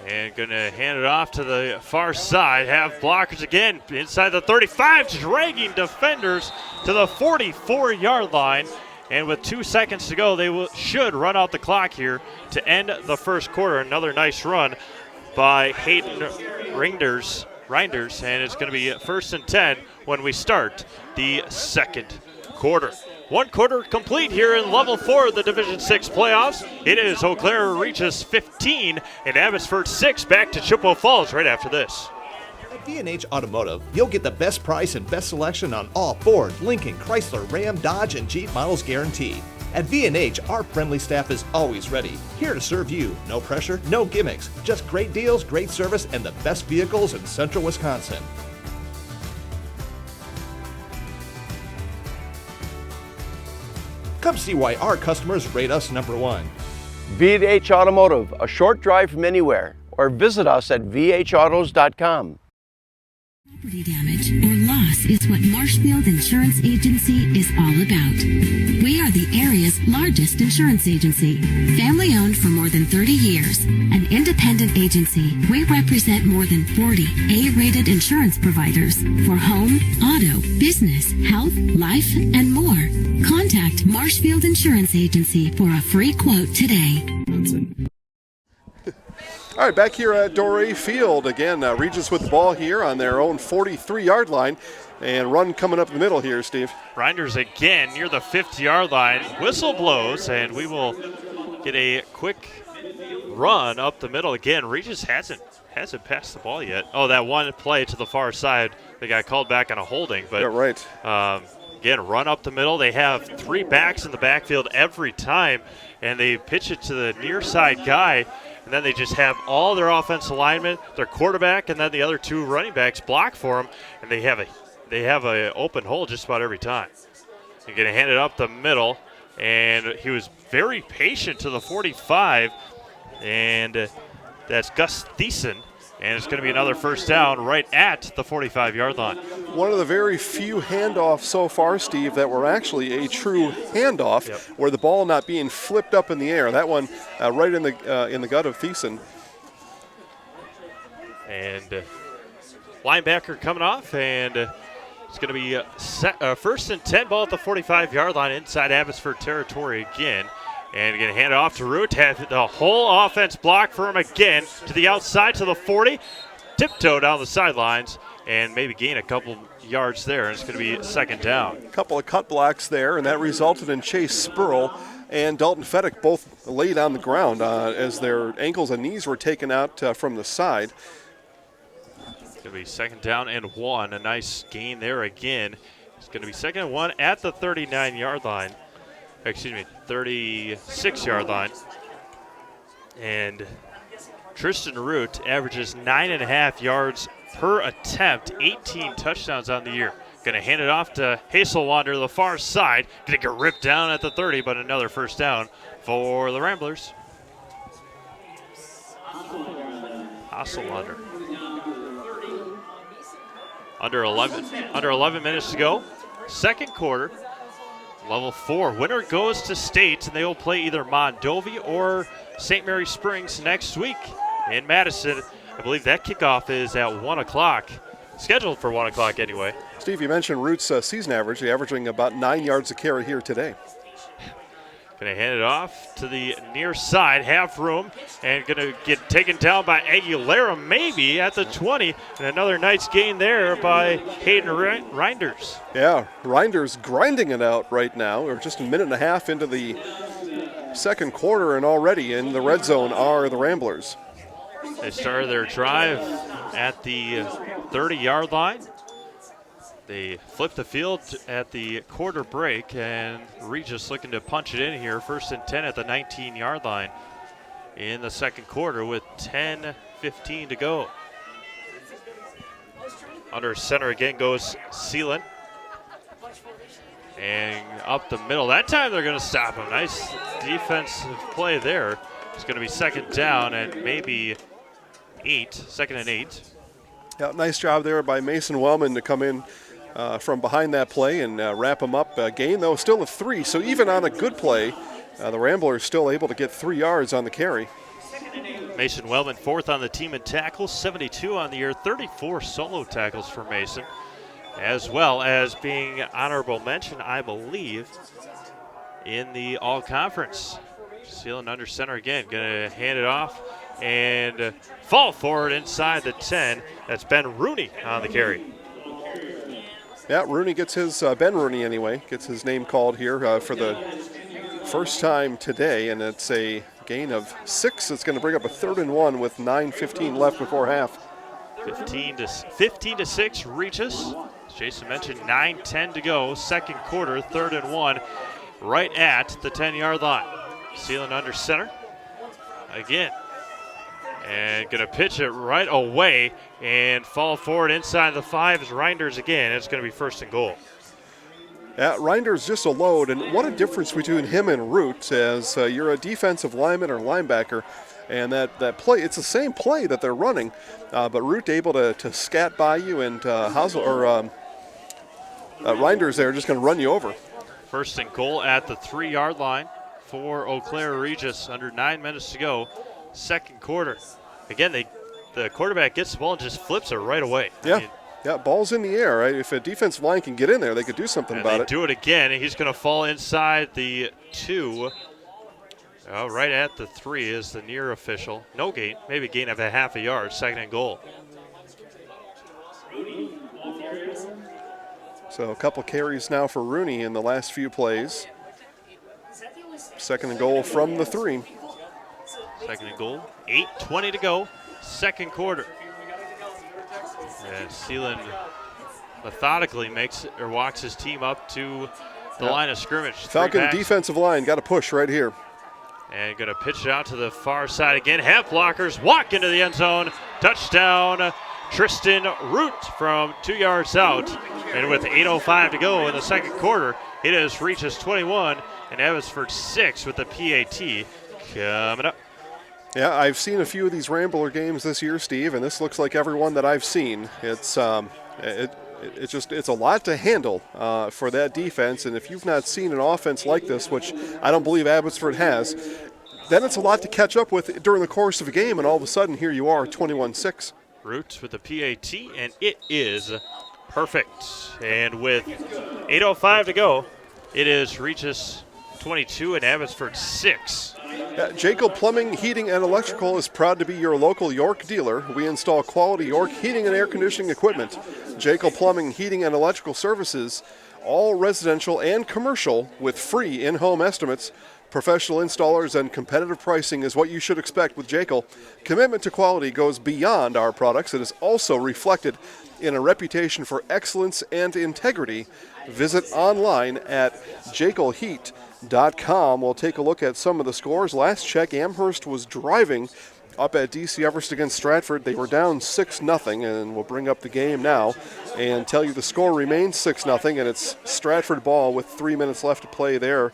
And going to hand it off to the far side. Have blockers again inside the 35, dragging defenders to the 44-yard line. And with 2 seconds to go, they should run out the clock here to end the first quarter. Another nice run by Hayden Reinders, and it's going to be 1st and 10 when we start the second quarter. One quarter complete here in Level 4 of the Division 6 playoffs. It is Eau Claire Regis 15 and Abbotsford 6. Back to Chippewa Falls right after this. At V&H Automotive, you'll get the best price and best selection on all Ford, Lincoln, Chrysler, Ram, Dodge, and Jeep models guaranteed. At V&H, our friendly staff is always ready, here to serve you. No pressure, no gimmicks, just great deals, great service, and the best vehicles in central Wisconsin. Come see why our customers rate us #1. V&H Automotive, a short drive from anywhere, or visit us at vhautos.com. Property damage or loss is what Marshfield Insurance Agency is all about. We are the area's largest insurance agency, family owned for more than 30 years. An independent agency, we represent more than 40 A-rated insurance providers for home, auto, business, health, life, and more. Contact Marshfield Insurance Agency for a free quote today. All right, back here at Doré Field. Again, Regis with the ball here on their own 43-yard line. And run coming up the middle here, Steve. Reinders again near the 50-yard line. Whistle blows, and we will get a quick run up the middle again. Regis hasn't passed the ball yet. Oh, that one play to the far side, they got called back on a holding. But yeah, right. Again, run up the middle. They have 3 backs in the backfield every time, and they pitch it to the near side guy. And and then they just have all their offensive linemen, their quarterback, and then the other 2 running backs block for them, and they have a open hole just about every time. You're going to hand it up the middle, and he was very patient to the 45, and that's Gus Thiessen. And it's going to be another first down right at the 45-yard line. One of the very few handoffs so far, Steve, that were actually a true handoff, where the ball not being flipped up in the air. That one right in the gut of Thiessen. And linebacker coming off, and it's going to be first and 10 ball at the 45-yard line inside Abbotsford territory again. And going to hand it off to Root. Have the whole offense block for him again to the outside to the 40. Tiptoe down the sidelines and maybe gain a couple yards there. And it's going to be second down. A couple of cut blocks there, and that resulted in Chase Spurl and Dalton Feddick both laid on the ground as their ankles and knees were taken out from the side. It's going to be second down and 1. A nice gain there again. It's going to be second and 1 at the 39-yard line. 36-yard line. And Tristan Root averages 9.5 yards per attempt, 18 touchdowns on the year. Going to hand it off to Haselwander to the far side. Going to get ripped down at the 30, but another first down for the Ramblers. Haselwander. Under 11 minutes to go. Second quarter. Level 4. Winner goes to state, and they will play either Mondovi or St. Mary Springs next week in Madison. I believe that kickoff is at 1 o'clock. Scheduled for 1 o'clock anyway. Steve, you mentioned Root's season average. They're averaging about 9 yards a carry here today. Going to hand it off to the near side, half room, and going to get taken down by Aguilera maybe at the 20. And another nice gain there by Hayden Reinders. Yeah, Reinders grinding it out right now. We're just a minute and a half into the second quarter, and already in the red zone are the Ramblers. They started their drive at the 30-yard line. They flipped the field at the quarter break, and Regis looking to punch it in here. First and 10 at the 19-yard line in the second quarter with 10:15 to go. Under center again goes Sealand. And up the middle. That time they're going to stop him. Nice defensive play there. It's going to be second down and maybe 8. Second and 8. Yeah, nice job there by Mason Wellman to come in from behind that play and wrap him up. Gain, though, still a 3. So even on a good play, the Ramblers still able to get 3 yards on the carry. Mason Wellman, 4th on the team in tackles, 72 on the year, 34 solo tackles for Mason, as well as being honorable mention, I believe, in the all-conference. Sealing under center again, going to hand it off and fall forward inside the 10. That's Ben Rooney on the carry. Yeah, Rooney gets his, Ben Rooney anyway, gets his name called here for the first time today, and it's a gain of 6. It's going to bring up a 3rd and 1 with 9:15 left before half. 15 to 6, Regis. As Jason mentioned, 9:10 to go, second quarter, 3rd and 1, right at the 10-yard line. Sealing under center again. And going to pitch it right away and fall forward inside the 5 is Reinders again. It's going to be first and goal. Yeah, Reinders just a load, and what a difference between him and Root as you're a defensive lineman or linebacker, and that play, it's the same play that they're running, but Root able to scat by you, and Reinders there just going to run you over. First and goal at the 3-yard line for Eau Claire Regis. Under 9 minutes to go, second quarter. Again, the quarterback gets the ball and just flips it right away. Yeah. Yeah, ball's in the air, right? If a defensive line can get in there, they could do something about it. Do it again, and he's going to fall inside the 2. Oh, right at the 3 is the near official. No gain, maybe gain of a half a yard, second and goal. So a couple carries now for Rooney in the last few plays. Second and goal from the 3. Second and goal, 8:20 to go, second quarter. And Sealand methodically walks his team up to the line of scrimmage. Falcon defensive line got to push right here. And going to pitch it out to the far side again. Half blockers walk into the end zone. Touchdown, Tristan Root from 2 yards out. And with 8:05 to go in the second quarter, it is Regis 21 and Abbotsford 6 with the PAT coming up. Yeah, I've seen a few of these Rambler games this year, Steve, and this looks like every one that I've seen. It's it's a lot to handle for that defense, and if you've not seen an offense like this, which I don't believe Abbotsford has, then it's a lot to catch up with during the course of a game, and all of a sudden here you are, 21-6. Root with the PAT, and it is perfect. And with 8:05 to go, it is Regis 22 and Abbotsford 6. Jacob Plumbing, Heating, and Electrical is proud to be your local York dealer. We install quality York heating and air conditioning equipment. Jacob Plumbing, Heating, and Electrical Services, all residential and commercial with free in-home estimates. Professional installers and competitive pricing is what you should expect with Jacob. Commitment to quality goes beyond our products. It is also reflected in a reputation for excellence and integrity. Visit online at jekyllheat.com. We'll take a look at some of the scores. Last check, Amherst was driving up at DC Everest against Stratford. They were down 6-0, and we'll bring up the game now and tell you the score remains 6-0, and it's Stratford ball with 3 minutes left to play there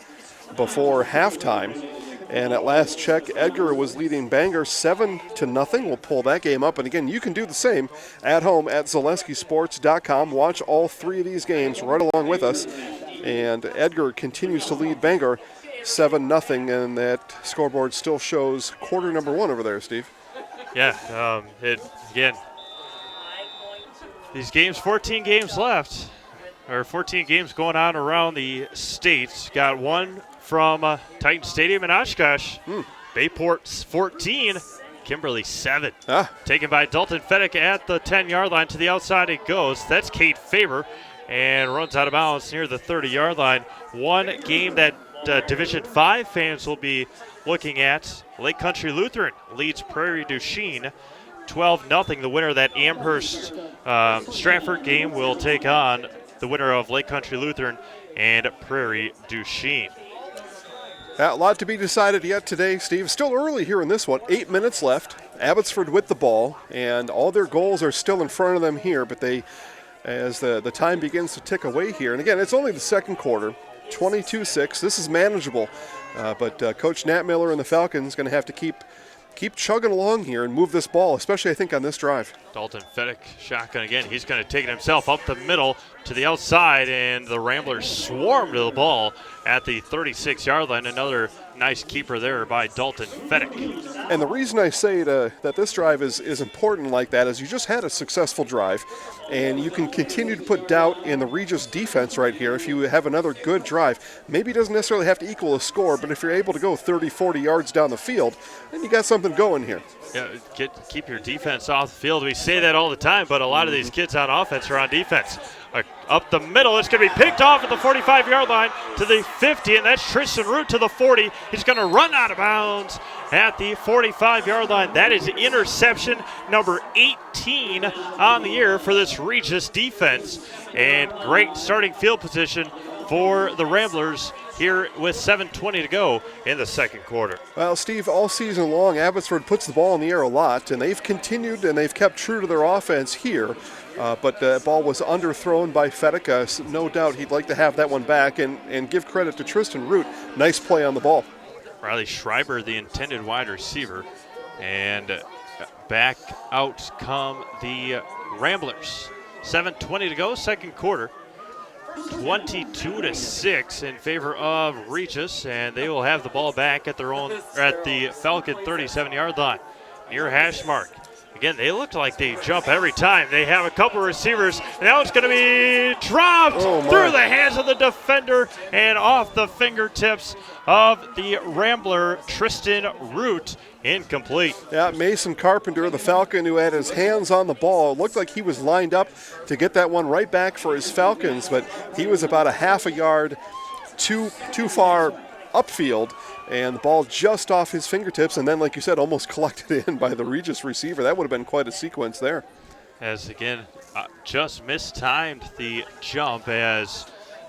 before halftime. And at last check, Edgar was leading Bangor 7-0. We'll pull that game up. And again, you can do the same at home at ZaleskiSports.com. Watch all three of these games right along with us. And Edgar continues to lead Bangor 7-0. And that scoreboard still shows quarter number one over there, Steve. Yeah, again, these games, 14 games left, or 14 games going on around the state. Got one from Titan Stadium in Oshkosh. Bayport 14, Kimberly 7. Taken by Dalton Fedek at the 10-yard line. To the outside it goes. That's Kate Faber, and runs out of bounds near the 30-yard line. One game that Division 5 fans will be looking at. Lake Country Lutheran leads Prairie du Chien 12-0. The winner of that Amherst Stratford game will take on the winner of Lake Country Lutheran and Prairie du Chien. A lot to be decided yet today, Steve. Still early here in this one. 8 minutes left. Abbotsford with the ball, and all their goals are still in front of them here, but as the time begins to tick away here, and again, it's only the second quarter, 22-6. This is manageable, but Coach Nat Miller and the Falcons going to have to keep chugging along here and move this ball, especially, I think, on this drive. Dalton Fedek, shotgun again. He's going to take it himself up the middle to the outside, and the Ramblers swarm to the ball at the 36-yard line. Another nice keeper there by Dalton Fedek. And the reason I say that this drive is important like that is you just had a successful drive, and you can continue to put doubt in the Regis defense right here if you have another good drive. Maybe it doesn't necessarily have to equal a score, but if you're able to go 30, 40 yards down the field, then you got something going here. Yeah, keep your defense off the field. We say that all the time, but a lot of these kids on offense are on defense. Up the middle, it's going to be picked off at the 45-yard line to the 50, and that's Tristan Root to the 40. He's going to run out of bounds at the 45-yard line. That is interception number 18 on the year for this Regis defense. And great starting field position for the Ramblers here with 7:20 to go in the second quarter. Well, Steve, all season long, Abbotsford puts the ball in the air a lot, and they've continued and they've kept true to their offense here. But the ball was underthrown by Fedek. So no doubt he'd like to have that one back, and give credit to Tristan Root. Nice play on the ball. Riley Schreiber, the intended wide receiver. And back out come the Ramblers. 7:20 to go, second quarter. 22-6 in favor of Regis, and they will have the ball back at the Falcon 37-yard line near hash mark. Again, they look like they jump every time. They have a couple receivers. Now it's going to be dropped through the hands of the defender and off the fingertips of the Rambler, Tristan Root. Incomplete. Yeah, Mason Carpenter, the Falcon, who had his hands on the ball. It looked like he was lined up to get that one right back for his Falcons, but he was about a half a yard too far upfield, and the ball just off his fingertips, and then, like you said, almost collected in by the Regis receiver. That would have been quite a sequence there. As, again, just mistimed the jump as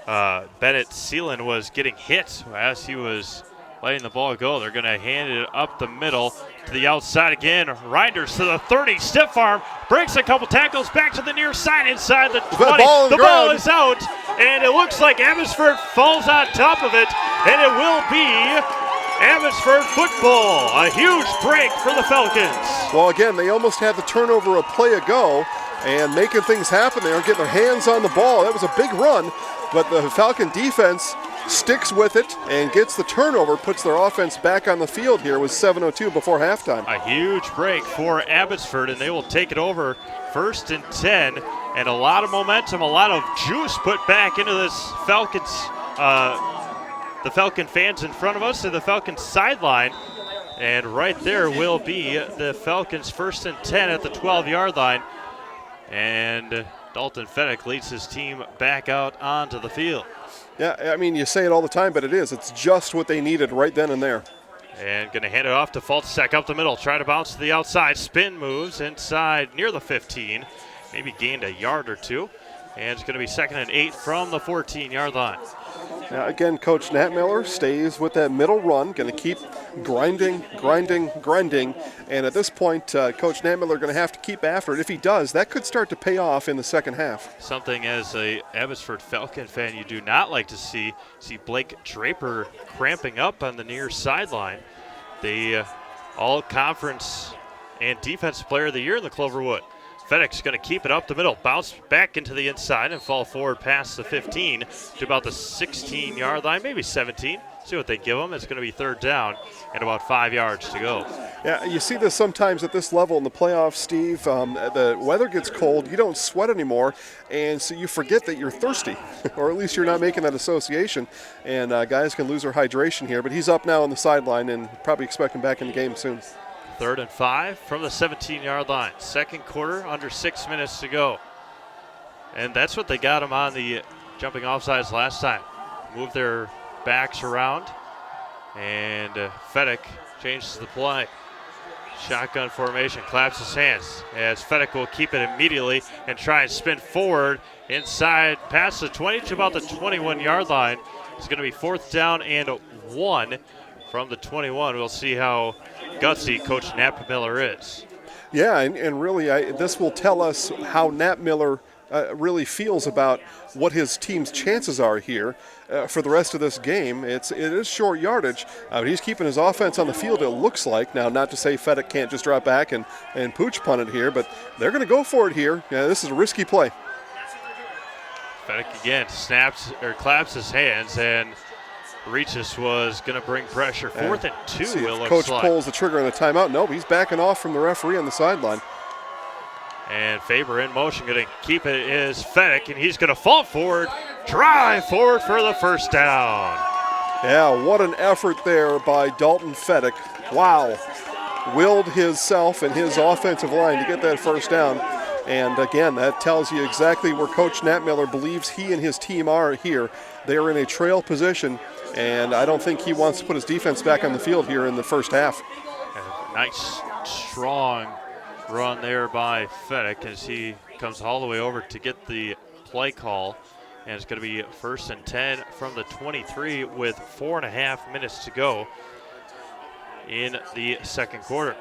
Bennett Seelan was getting hit as he was letting the ball go. They're going to hand it up the middle to the outside again. Reinders to the 30, stiff arm, breaks a couple tackles, back to the near side, inside the 20. The ball is out, and it looks like Abbotsford falls on top of it, and it will be Abbotsford football. A huge break for the Falcons. Well, again, they almost had the turnover a play ago, and making things happen there, getting their hands on the ball. That was a big run, but the Falcon defense sticks with it and gets the turnover, puts their offense back on the field here with 7:02 before halftime. A huge break for Abbotsford, and they will take it over 1st and 10, and a lot of momentum, a lot of juice put back into this Falcons, the Falcon fans in front of us to the Falcons sideline, and right there will be the Falcons 1st and 10 at the 12-yard line, and Dalton Fedek leads his team back out onto the field. Yeah, I mean, you say it all the time, but it is. It's just what they needed right then and there. And going to hand it off to Faltsack up the middle. Try to bounce to the outside. Spin moves inside near the 15. Maybe gained a yard or two. And it's going to be 2nd and 8 from the 14-yard line. Now, again, Coach Nat Miller stays with that middle run, going to keep grinding. And at this point, Coach Nat Miller going to have to keep after it. If he does, that could start to pay off in the second half. Something as a Abbotsford Falcon fan you do not like to see Blake Draper cramping up on the near sideline. The all-conference and defensive player of the year in the Cloverwood. Fedek's going to keep it up the middle, bounce back into the inside and fall forward past the 15 to about the 16-yard line, maybe 17. See what they give them. It's going to be 3rd down and about 5 yards to go. Yeah, you see this sometimes at this level in the playoffs, Steve. The weather gets cold, you don't sweat anymore, and so you forget that you're thirsty, or at least you're not making that association, and guys can lose their hydration here, but he's up now on the sideline and probably expect him back in the game soon. 3rd and 5 from the 17-yard line. Second quarter, under 6 minutes to go. And that's what they got them on the jumping offsides last time. Move their backs around, and Fedek changes the play. Shotgun formation, claps his hands as Fedek will keep it immediately and try and spin forward inside past the 20 to about the 21-yard line. It's going to be 4th down and 1 from the 21. We'll see how gutsy Coach Nat Miller is. Yeah, and really this will tell us how Nat Miller really feels about what his team's chances are here for the rest of this game. It is short yardage. He's keeping his offense on the field, it looks like. Now, not to say Fedek can't just drop back and pooch punt it here, but they're going to go for it here. Yeah, this is a risky play. Fedek again snaps or claps his hands, and Regis was going to bring pressure. 4th and 2, see it looks Coach like. pulls the trigger on the timeout. Nope, he's backing off from the referee on the sideline. And Faber in motion, going to keep it is Fedek, and he's going to fall forward, drive forward for the 1st down. Yeah, what an effort there by Dalton Fedek. Wow. Willed himself and his offensive line to get that 1st down. And again, that tells you exactly where Coach Nat Miller believes he and his team are here. They are in a trail position, and I don't think he wants to put his defense back on the field here in the first half. A nice, strong run there by Fedek as he comes all the way over to get the play call. And it's going to be 1st and 10 from the 23 with 4.5 minutes to go in the second quarter.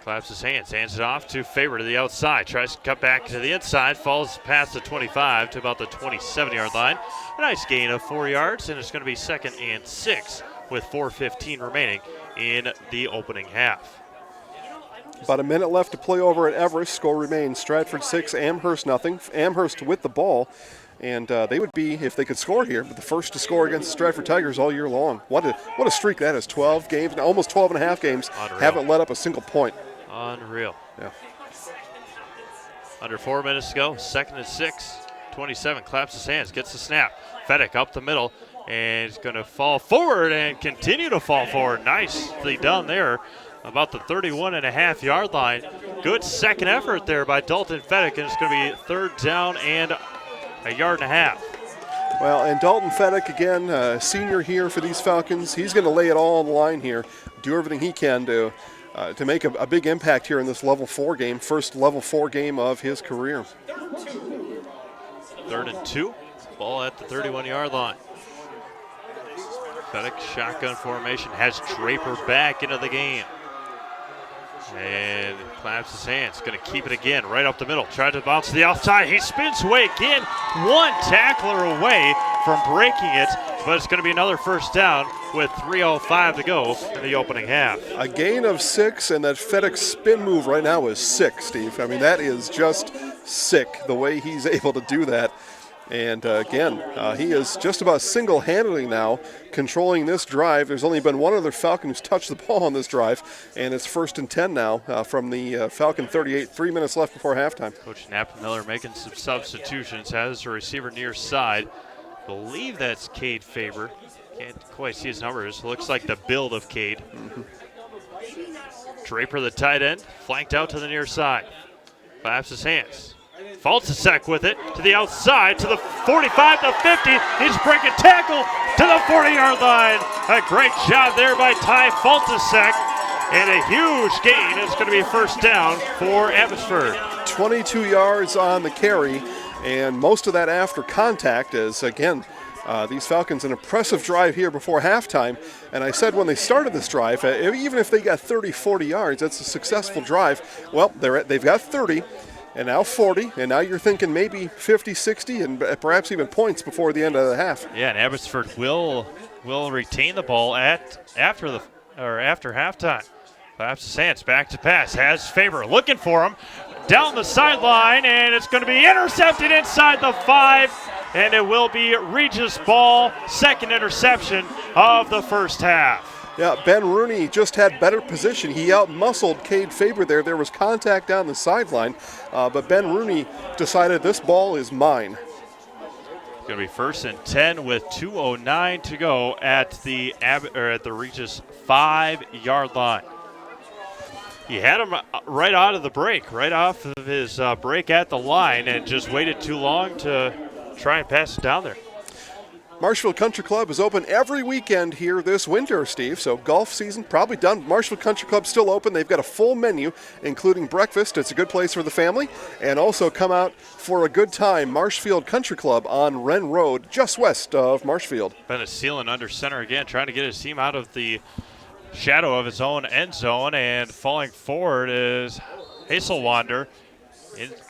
Claps his hands it off to Faber to the outside. Tries to cut back to the inside, falls past the 25 to about the 27-yard line. A nice gain of 4 yards, and it's going to be 2nd and 6 with 4:15 remaining in the opening half. About a minute left to play over at Everest. Score remains Stratford 6, Amherst nothing. Amherst with the ball, and they would be, if they could score here, the first to score against the Stratford Tigers all year long. What a streak that is. 12 games, now almost 12 and a half games. Unreal. Haven't let up a single point. Unreal. Yeah. Under 4 minutes to go, 2nd and 6. 27 claps his hands, gets the snap. Fedek up the middle, and he's going to fall forward and continue to fall forward. Nicely done there, about the 31.5-yard line. Good second effort there by Dalton Fedek, and it's going to be 3rd down and 1.5 yards. Well, and Dalton Fedek, again, senior here for these Falcons. He's going to lay it all on the line here, do everything he can to make a big impact here in this level 4 game, first level 4 game of his career. 3rd and 2, ball at the 31-yard line. FedEx shotgun formation has Draper back into the game. And claps his hands, going to keep it again right up the middle. Tried to bounce to the outside. He spins away again. One tackler away from breaking it, but it's going to be another first down with 3:05 to go in the opening half. A gain of 6, and that FedEx spin move right now is sick, Steve. I mean, that is just sick, the way he's able to do that. And again, he is just about single-handedly now controlling this drive. There's only been one other Falcon who's touched the ball on this drive, and it's 1st and 10 now from the Falcon 38, 3 minutes left before halftime. Coach Knapp-Miller making some substitutions, has a receiver near side. Believe that's Cade Faber. Can't quite see his numbers. Looks like the build of Cade. Draper, the tight end, flanked out to the near side. Claps his hands. Faltasek with it to the outside, to the 45, to 50. He's breaking tackle to the 40-yard line. A great job there by Ty Faltasek. And a huge gain. It's going to be a first down for Abbotsford. 22 yards on the carry, and most of that after contact is, again, these Falcons an impressive drive here before halftime. And I said when they started this drive, even if they got 30, 40 yards, that's a successful drive. Well, they've got 30. And now 40, and now you're thinking maybe 50, 60, and perhaps even points before the end of the half. Yeah, and Abbotsford will retain the ball after halftime. Claps his hands, back to pass, has Faber looking for him, down the sideline, and it's going to be intercepted inside the 5, and it will be Regis ball, second interception of the first half. Yeah, Ben Rooney just had better position. He out-muscled Cade Faber there. There was contact down the sideline, but Ben Rooney decided this ball is mine. It's going to be 1st and 10 with 2:09 to go at the Regis 5-yard line. He had him right out of the break, right off of his break at the line, and just waited too long to try and pass it down there. Marshfield Country Club is open every weekend here this winter, Steve, so golf season probably done. Marshfield Country Club still open. They've got a full menu, including breakfast. It's a good place for the family. And also come out for a good time. Marshfield Country Club on Wren Road, just west of Marshfield. Bennett Sealand under center again, trying to get his team out of the shadow of his own end zone, and falling forward is Hazelwander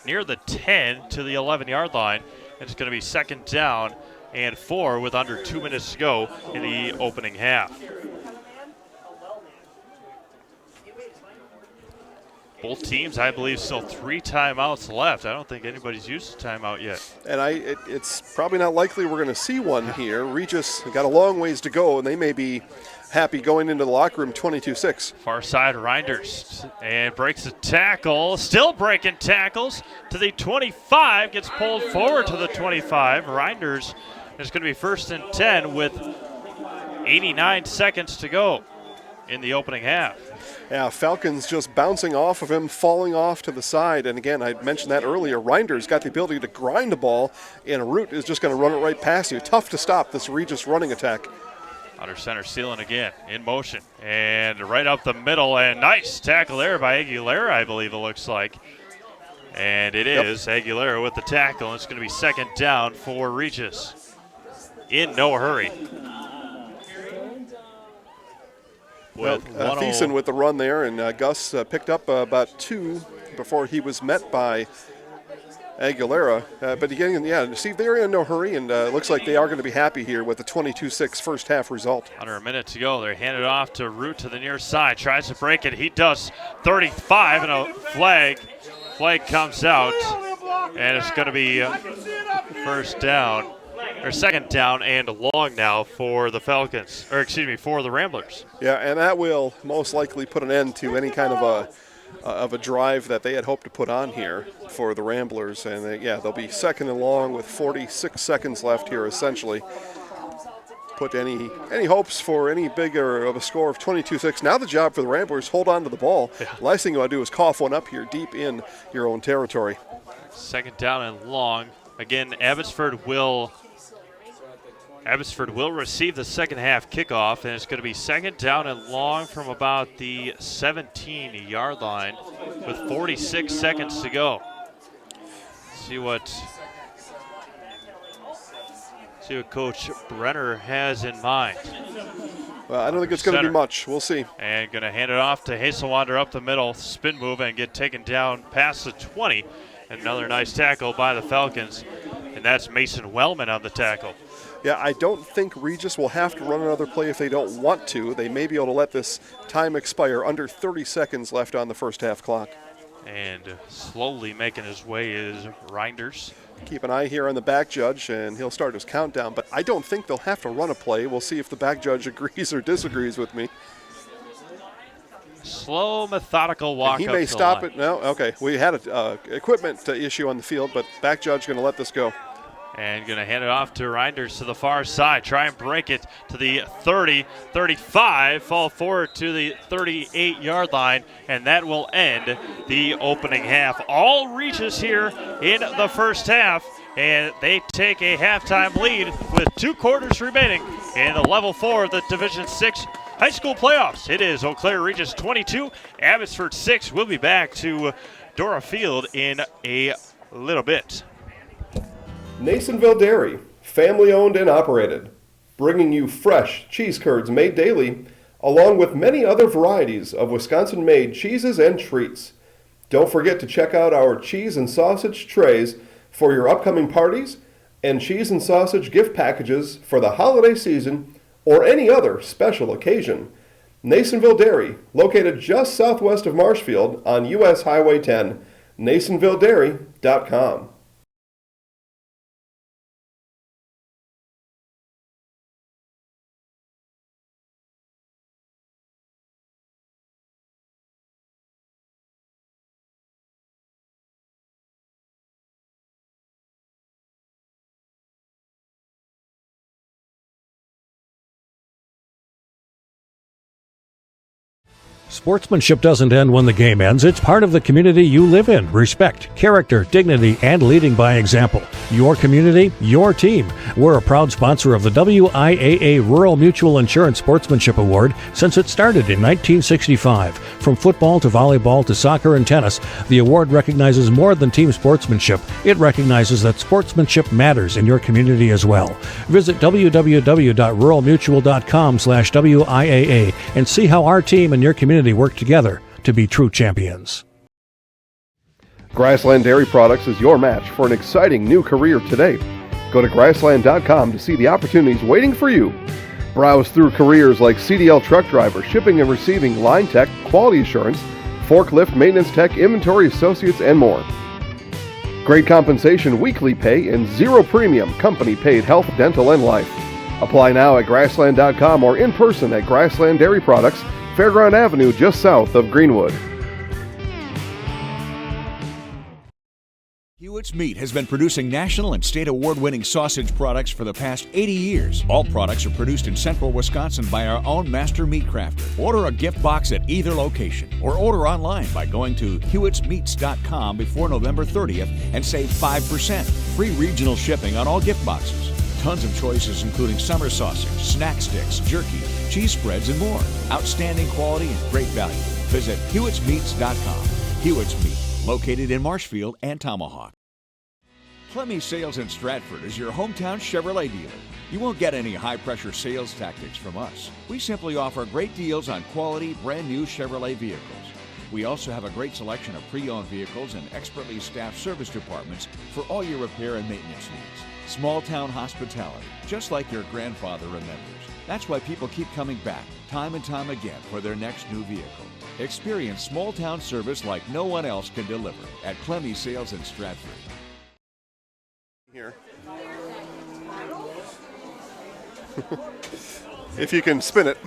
near the 10 to the 11-yard line. It's going to be 2nd down and 4 with under 2 minutes to go in the opening half. Both teams, I believe, still 3 timeouts left. I don't think anybody's used a timeout yet. And it's probably not likely we're going to see one here. Regis got a long ways to go, and they may be happy going into the locker room 22-6. Far side, Reinders, and breaks a tackle. Still breaking tackles to the 25. Gets pulled forward to the 25. Reinders is going to be 1st and 10 with 89 seconds to go in the opening half. Yeah, Falcons just bouncing off of him, falling off to the side. And again, I mentioned that earlier. Reinders got the ability to grind the ball, and a route is just going to run it right past you. Tough to stop this Regis running attack. Under center, Sealand again in motion, and right up the middle, and nice tackle there by Aguilera, I believe it looks like. And it is Aguilera with the tackle, and it's going to be 2nd down for Regis. In no hurry. Thiessen with the run there, and Gus picked up about 2 before he was met by Aguilera. But again, yeah, Steve, they're in no hurry, and looks like they are going to be happy here with the 22-6 first half result. Under a minute to go. They're handed off to Root to the near side. Tries to break it. He does. 35, and a flag. Flag comes out, and it's going to be 1st down. Or 2nd down and long now for the Falcons, or excuse me, for the Ramblers. Yeah, and that will most likely put an end to any kind of a drive that they had hoped to put on here for the Ramblers. And they'll be 2nd and long with 46 seconds left here, essentially. Put any hopes for any bigger of a score of 22-6. Now the job for the Ramblers, hold on to the ball. Yeah. Last thing you want to do is cough one up here deep in your own territory. 2nd down and long. Again, Abbotsford will receive the second half kickoff, and it's going to be 2nd down and long from about the 17-yard line with 46 seconds to go. See See what Coach Brenner has in mind. Well, I don't think it's going to be much. We'll see. And going to hand it off to Hazelwander up the middle, spin move, and get taken down past the 20. Another nice tackle by the Falcons, and that's Mason Wellman on the tackle. Yeah, I don't think Regis will have to run another play if they don't want to. They may be able to let this time expire. Under 30 seconds left on the first half clock. And slowly making his way is Reinders. Keep an eye here on the back judge, and he'll start his countdown, but I don't think they'll have to run a play. We'll see if the back judge agrees or disagrees with me. Slow, methodical walk. And he may stop it. No, okay. We had an equipment issue on the field, but back judge going to let this go. And going to hand it off to Reinders to the far side. Try and break it to the 30, 35. Fall forward to the 38-yard line. And that will end the opening half. All Regis here in the first half. And they take a halftime lead with 2 quarters remaining in the level 4 of the Division 6 high school playoffs. It is Eau Claire Regis 22, Abbotsford 6. We'll be back to Dora Field in a little bit. Nasonville Dairy, family owned and operated, bringing you fresh cheese curds made daily, along with many other varieties of Wisconsin-made cheeses and treats. Don't forget to check out our cheese and sausage trays for your upcoming parties and cheese and sausage gift packages for the holiday season or any other special occasion. Nasonville Dairy, located just southwest of Marshfield on U.S. Highway 10, NasonvilleDairy.com. Sportsmanship doesn't end when the game ends. It's part of the community you live in. Respect, character, dignity, and leading by example. Your community, your team. We're a proud sponsor of the WIAA Rural Mutual Insurance Sportsmanship Award since it started in 1965. From football to volleyball to soccer and tennis, the award recognizes more than team sportsmanship. It recognizes that sportsmanship matters in your community as well. Visit www.ruralmutual.com/WIAA and see how our team and your community work together to be true champions. Grassland Dairy Products is your match for an exciting new career today. Go to grassland.com to see the opportunities waiting for you. Browse through careers like CDL truck driver, shipping and receiving, line tech, quality assurance, forklift, maintenance tech, inventory associates, and more. Great compensation, weekly pay, and zero premium company paid health, dental, and life. Apply now at grassland.com or in person at Grassland Dairy Products, Fairground Avenue, just south of Greenwood. Hewitt's Meat has been producing national and state award-winning sausage products for the past 80 years. All products are produced in central Wisconsin by our own master meat crafter. Order a gift box at either location or order online by going to hewittsmeats.com before November 30th and save 5%. Free regional shipping on all gift boxes. Tons of choices including summer sausage, snack sticks, jerky, cheese spreads, and more. Outstanding quality and great value. Visit hewittsmeats.com. Hewitt's Meat, located in Marshfield and Tomahawk. Clemmy Sales in Stratford is your hometown Chevrolet dealer. You won't get any high-pressure sales tactics from us. We simply offer great deals on quality, brand-new Chevrolet vehicles. We also have a great selection of pre-owned vehicles and expertly staffed service departments for all your repair and maintenance needs. Small-town hospitality, just like your grandfather remembers. That's why people keep coming back, time and time again, for their next new vehicle. Experience small-town service like no one else can deliver at Clemmy Sales in Stratford. Here. If you can spin it.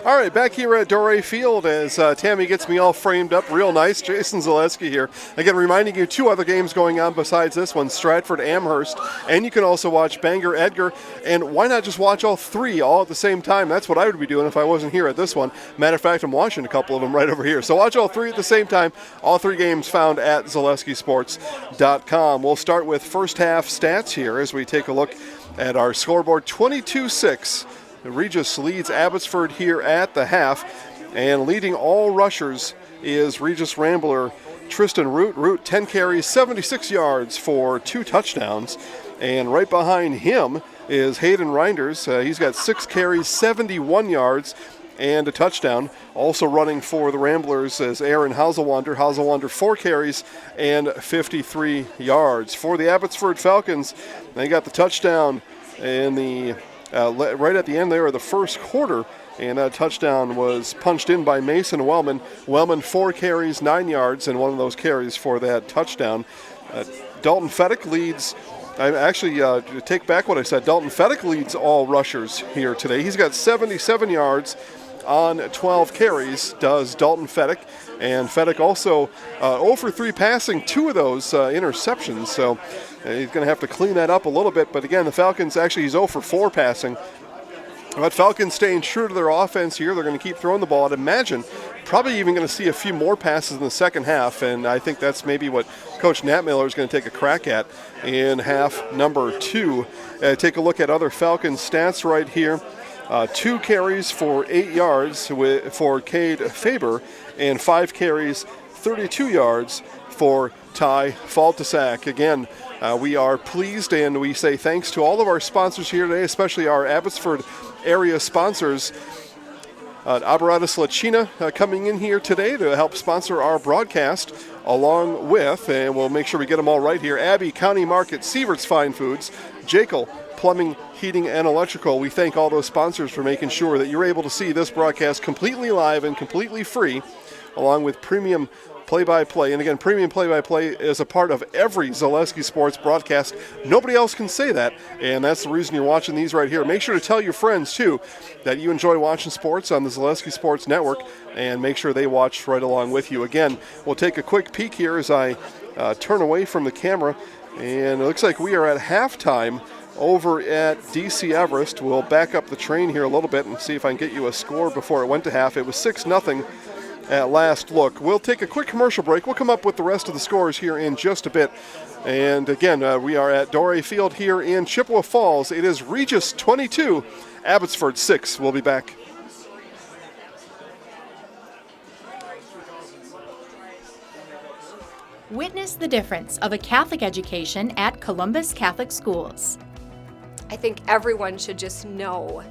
All right, back here at Dore Field as Tammy gets me all framed up real nice. Jason Zaleski here. Again, reminding you 2 other games going on besides this one, Stratford Amherst, and you can also watch Bangor Edgar. And why not just watch all 3 all at the same time? That's what I would be doing if I wasn't here at this one. Matter of fact, I'm watching a couple of them right over here. So watch all 3 at the same time. All 3 games found at ZaleskiSports.com. We'll start with first half stats here as we take a look at our scoreboard. 22-6. Regis leads Abbotsford here at the half, and leading all rushers is Regis Rambler Tristan Root. Root 10 carries, 76 yards for 2 touchdowns, and right behind him is Hayden Reinders. He's got 6 carries, 71 yards, and a touchdown. Also running for the Ramblers is Aaron Hauselwander. Hauselwander 4 carries and 53 yards. For the Abbotsford Falcons, they got the touchdown in the right at the end there of the first quarter, and that touchdown was punched in by Mason Wellman. Wellman 4 carries, 9 yards, and one of those carries for that touchdown. Dalton Fedek leads. I actually take back what I said. Dalton Fedek leads all rushers here today. He's got 77 yards on 12 carries, does Dalton Fedek. And Fedek also 0 for 3 passing, 2 of those interceptions. So he's going to have to clean that up a little bit. But again, the Falcons, actually he's 0 for 4 passing. But Falcons staying true to their offense here. They're going to keep throwing the ball. I'd imagine probably even going to see a few more passes in the second half. And I think that's maybe what Coach Nat Miller is going to take a crack at in half number 2. Take a look at other Falcons stats right here. 2 carries for 8 yards for Cade Faber, and 5 carries, 32 yards for Ty Faltasak. Again, we are pleased, and we say thanks to all of our sponsors here today, especially our Abbotsford area sponsors. Apparatus La China coming in here today to help sponsor our broadcast, along with, and we'll make sure we get them all right here, Abbey County Market, Sievert's Fine Foods, Jekyll Plumbing, Heating, and Electrical. We thank all those sponsors for making sure that you're able to see this broadcast completely live and completely free, along with premium play-by-play. And again, premium play-by-play is a part of every Zaleski Sports broadcast. Nobody else can say that, and that's the reason you're watching these right here. Make sure to tell your friends, too, that you enjoy watching sports on the Zaleski Sports Network, and make sure they watch right along with you. Again, we'll take a quick peek here as I turn away from the camera, and it looks like we are at halftime over at DC Everest. We'll back up the train here a little bit and see if I can get you a score before it went to half. It was 6-0 at last look. We'll take a quick commercial break. We'll come up with the rest of the scores here in just a bit. And again, we are at Doré Field here in Chippewa Falls. It is Regis 22, Abbotsford 6. We'll be back. Witness the difference of a Catholic education at Columbus Catholic Schools. I think everyone should just know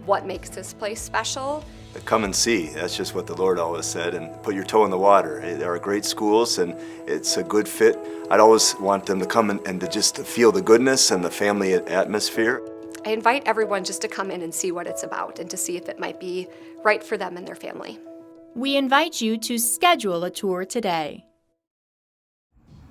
what makes this place special. Come and see. That's just what the Lord always said, and put your toe in the water. There are great schools, and it's a good fit. I'd always want them to come and to just feel the goodness and the family atmosphere. I invite everyone just to come in and see what it's about and to see if it might be right for them and their family. We invite you to schedule a tour today.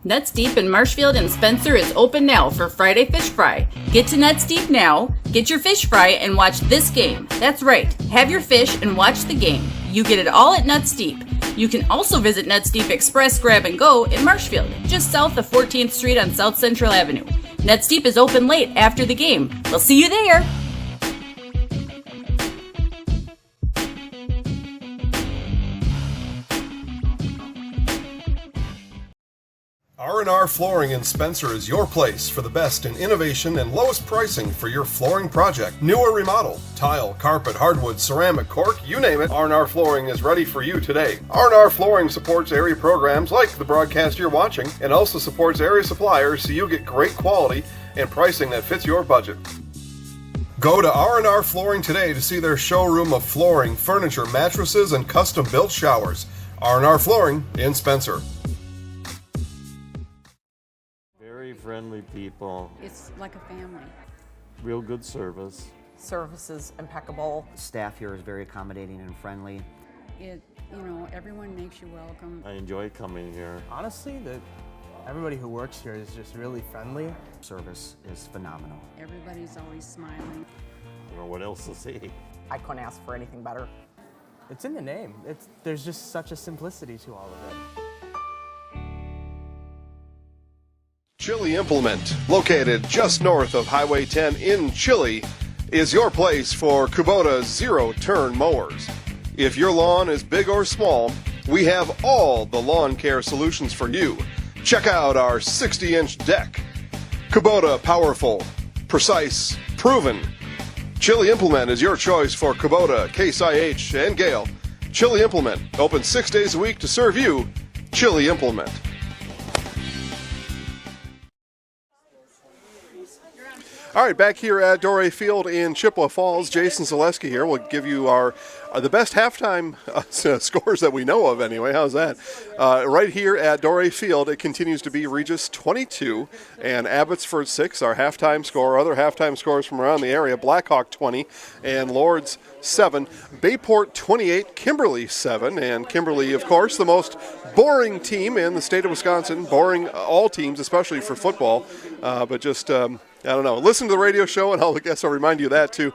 Nuts Deep in Marshfield and Spencer is open now for Friday Fish Fry. Get to Nuts Deep now, get your fish fry, and watch this game. That's right, have your fish and watch the game. You get it all at Nuts Deep. You can also visit Nuts Deep Express Grab and Go in Marshfield, just south of 14th Street on South Central Avenue. Nuts Deep is open late after the game. We'll see you there. R&R Flooring in Spencer is your place for the best in innovation and lowest pricing for your flooring project. New or remodel, tile, carpet, hardwood, ceramic, cork, you name it, R&R Flooring is ready for you today. R&R Flooring supports area programs like the broadcast you're watching, and also supports area suppliers so you get great quality and pricing that fits your budget. Go to R&R Flooring today to see their showroom of flooring, furniture, mattresses, and custom-built showers. R&R Flooring in Spencer. Friendly people. It's like a family. Real good service. Service is impeccable. The staff here is very accommodating and friendly. Everyone makes you welcome. I enjoy coming here. Honestly, everybody who works here is just really friendly. Service is phenomenal. Everybody's always smiling. I don't know what else to say. I couldn't ask for anything better. It's in the name. There's just such a simplicity to all of it. Chili Implement, located just north of Highway 10 in Chile, is your place for Kubota zero-turn mowers. If your lawn is big or small, we have all the lawn care solutions for you. Check out our 60-inch deck. Kubota powerful, precise, proven. Chili Implement is your choice for Kubota, Case IH, and Gale. Chili Implement, open 6 days a week to serve you. Chili Implement. All right, back here at Doré Field in Chippewa Falls, Jason Zaleski here. We'll give you our the best halftime scores that we know of anyway. How's that? Right here at Doré Field, it continues to be Regis 22 and Abbotsford 6, our halftime score. Other halftime scores from around the area, Blackhawk 20 and Lords 7. Bayport 28, Kimberly 7. And Kimberly, of course, the most boring team in the state of Wisconsin. Boring all teams, especially for football. But just... I don't know. Listen to the radio show, and I guess I'll remind you of that, too.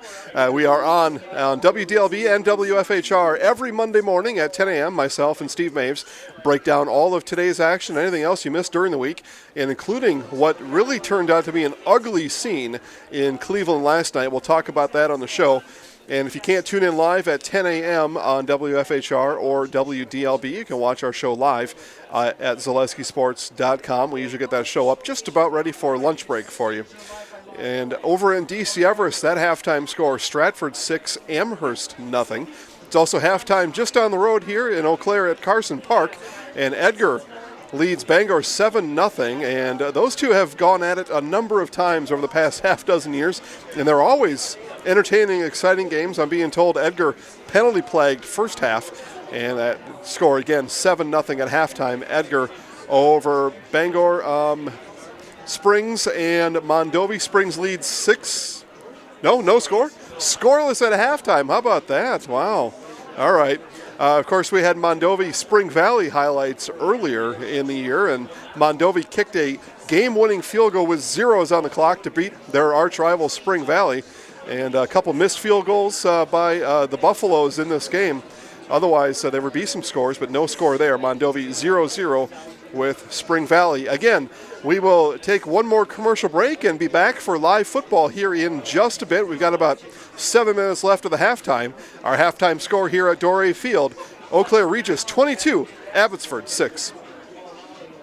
We are on WDLB and WFHR every Monday morning at 10 a.m. Myself and Steve Maves break down all of today's action, anything else you missed during the week, and including what really turned out to be an ugly scene in Cleveland last night. We'll talk about that on the show. And if you can't tune in live at 10 a.m. on WFHR or WDLB, you can watch our show live at ZaleskiSports.com. We usually get that show up just about ready for lunch break for you. And over in D.C. Everest, that halftime score, Stratford 6, Amherst nothing. It's also halftime just down the road here in Eau Claire at Carson Park. And Edgar leads Bangor 7-0, and those two have gone at it a number of times over the past half dozen years, and they're always entertaining, exciting games. I'm being told Edgar penalty-plagued first half, and that score again, 7-0 at halftime. Edgar over Bangor Springs and Mondovi. Springs leads 6. No score? Scoreless at halftime. How about that? Wow. All right. Of course, we had Mondovi Spring Valley highlights earlier in the year, and Mondovi kicked a game-winning field goal with zeros on the clock to beat their arch rival Spring Valley, and a couple missed field goals by the Buffaloes in this game. Otherwise, there would be some scores, but no score there. Mondovi 0-0 with Spring Valley. Again, we will take one more commercial break and be back for live football here in just a bit. We've got about 7 minutes left of the halftime. Our halftime score here at Doré Field, Eau Claire Regis 22, Abbotsford 6.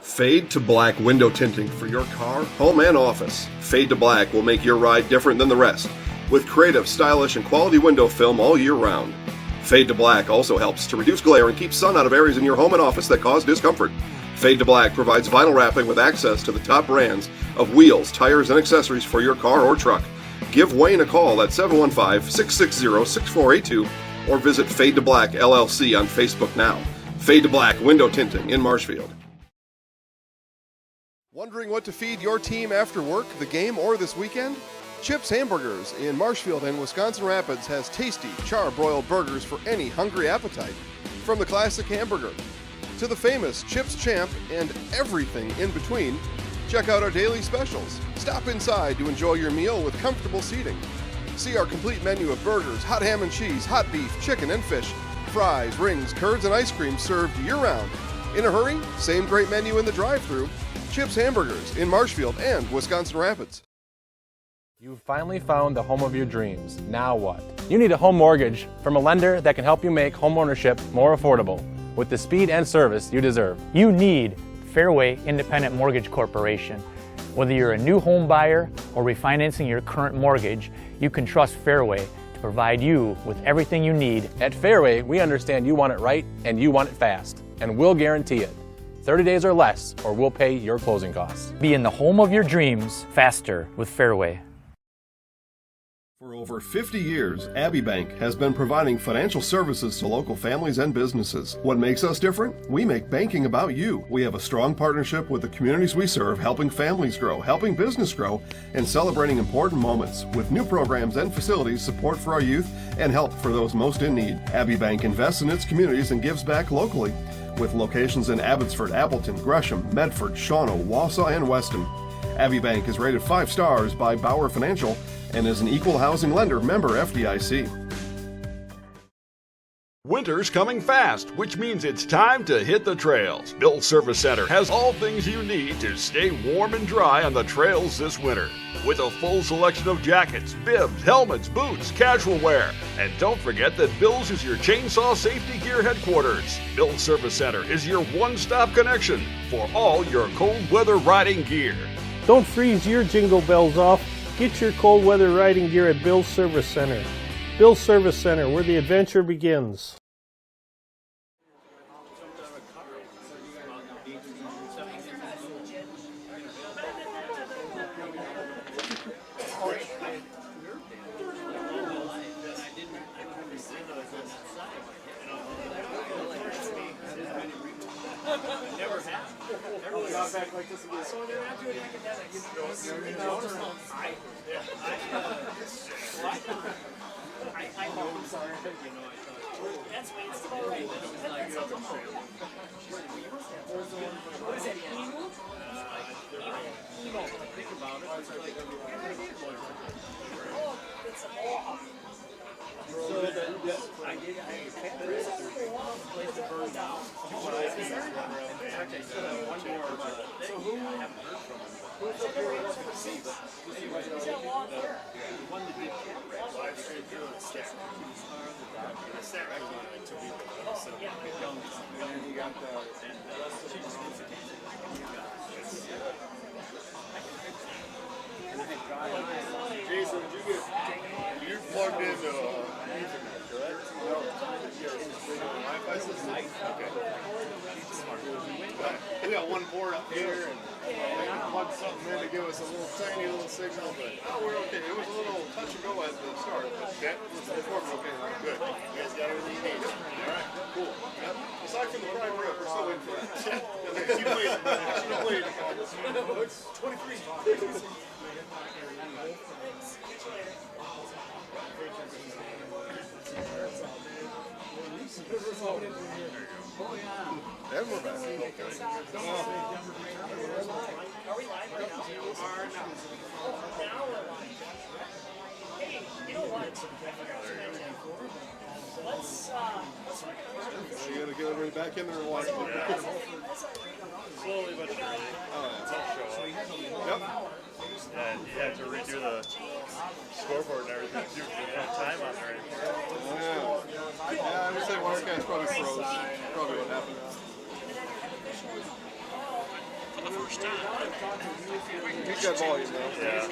Fade to Black window tinting for your car, home, and office. Fade to Black will make your ride different than the rest, with creative, stylish, and quality window film all year round. Fade to Black also helps to reduce glare and keep sun out of areas in your home and office that cause discomfort. Fade to Black provides vinyl wrapping with access to the top brands of wheels, tires, and accessories for your car or truck. Give Wayne a call at 715-660-6482 or visit Fade to Black LLC on Facebook now. Fade to Black window tinting in Marshfield. Wondering what to feed your team after work, the game, or this weekend? Chips Hamburgers in Marshfield and Wisconsin Rapids has tasty, char-broiled burgers for any hungry appetite. From the classic hamburger to the famous Chips Champ and everything in between, check out our daily specials. Stop inside to enjoy your meal with comfortable seating. See our complete menu of burgers, hot ham and cheese, hot beef, chicken and fish, fries, rings, curds, and ice cream served year-round. In a hurry? Same great menu in the drive-thru. Chips Hamburgers in Marshfield and Wisconsin Rapids. You've finally found the home of your dreams. Now what? You need a home mortgage from a lender that can help you make home ownership more affordable with the speed and service you deserve. You need Fairway Independent Mortgage Corporation. Whether you're a new home buyer or refinancing your current mortgage, you can trust Fairway to provide you with everything you need. At Fairway, we understand you want it right and you want it fast, and we'll guarantee it. 30 days or less, or we'll pay your closing costs. Be in the home of your dreams faster with Fairway. For over 50 years, Abbey Bank has been providing financial services to local families and businesses. What makes us different? We make banking about you. We have a strong partnership with the communities we serve, helping families grow, helping business grow, and celebrating important moments with new programs and facilities, support for our youth, and help for those most in need. Abbey Bank invests in its communities and gives back locally, with locations in Abbotsford, Appleton, Gresham, Medford, Shawano, Wausau, and Weston. Abbey Bank is rated 5 stars by Bauer Financial and is an equal housing lender, member FDIC. Winter's coming fast, which means it's time to hit the trails. Bill's Service Center has all things you need to stay warm and dry on the trails this winter. With a full selection of jackets, bibs, helmets, boots, casual wear. And don't forget that Bill's is your chainsaw safety gear headquarters. Bill's Service Center is your one-stop connection for all your cold weather riding gear. Don't freeze your jingle bells off. Get your cold weather riding gear at Bill's Service Center. Bill's Service Center, where the adventure begins. Jason, you plugged into Ethernet, correct? No. Wi-Fi system? Okay. We got one board up here, and they plugged something in to give us a tiny little signal, but we're okay. It was a little touch and go at the start, but that was before we okay. Good. You guys got everything you need. All right, cool. Yep. Aside from the prime rib, we're still waiting for that. You played it. You played it. It's 23. And we're back. You gotta get everybody back in there and watch. Slowly but surely. Yep. And you have to redo the scoreboard and everything too, because there's no time on there anymore. Yeah, I would say Wirecast probably froze. Probably what happened. For the first time. He's got volume though. Yeah.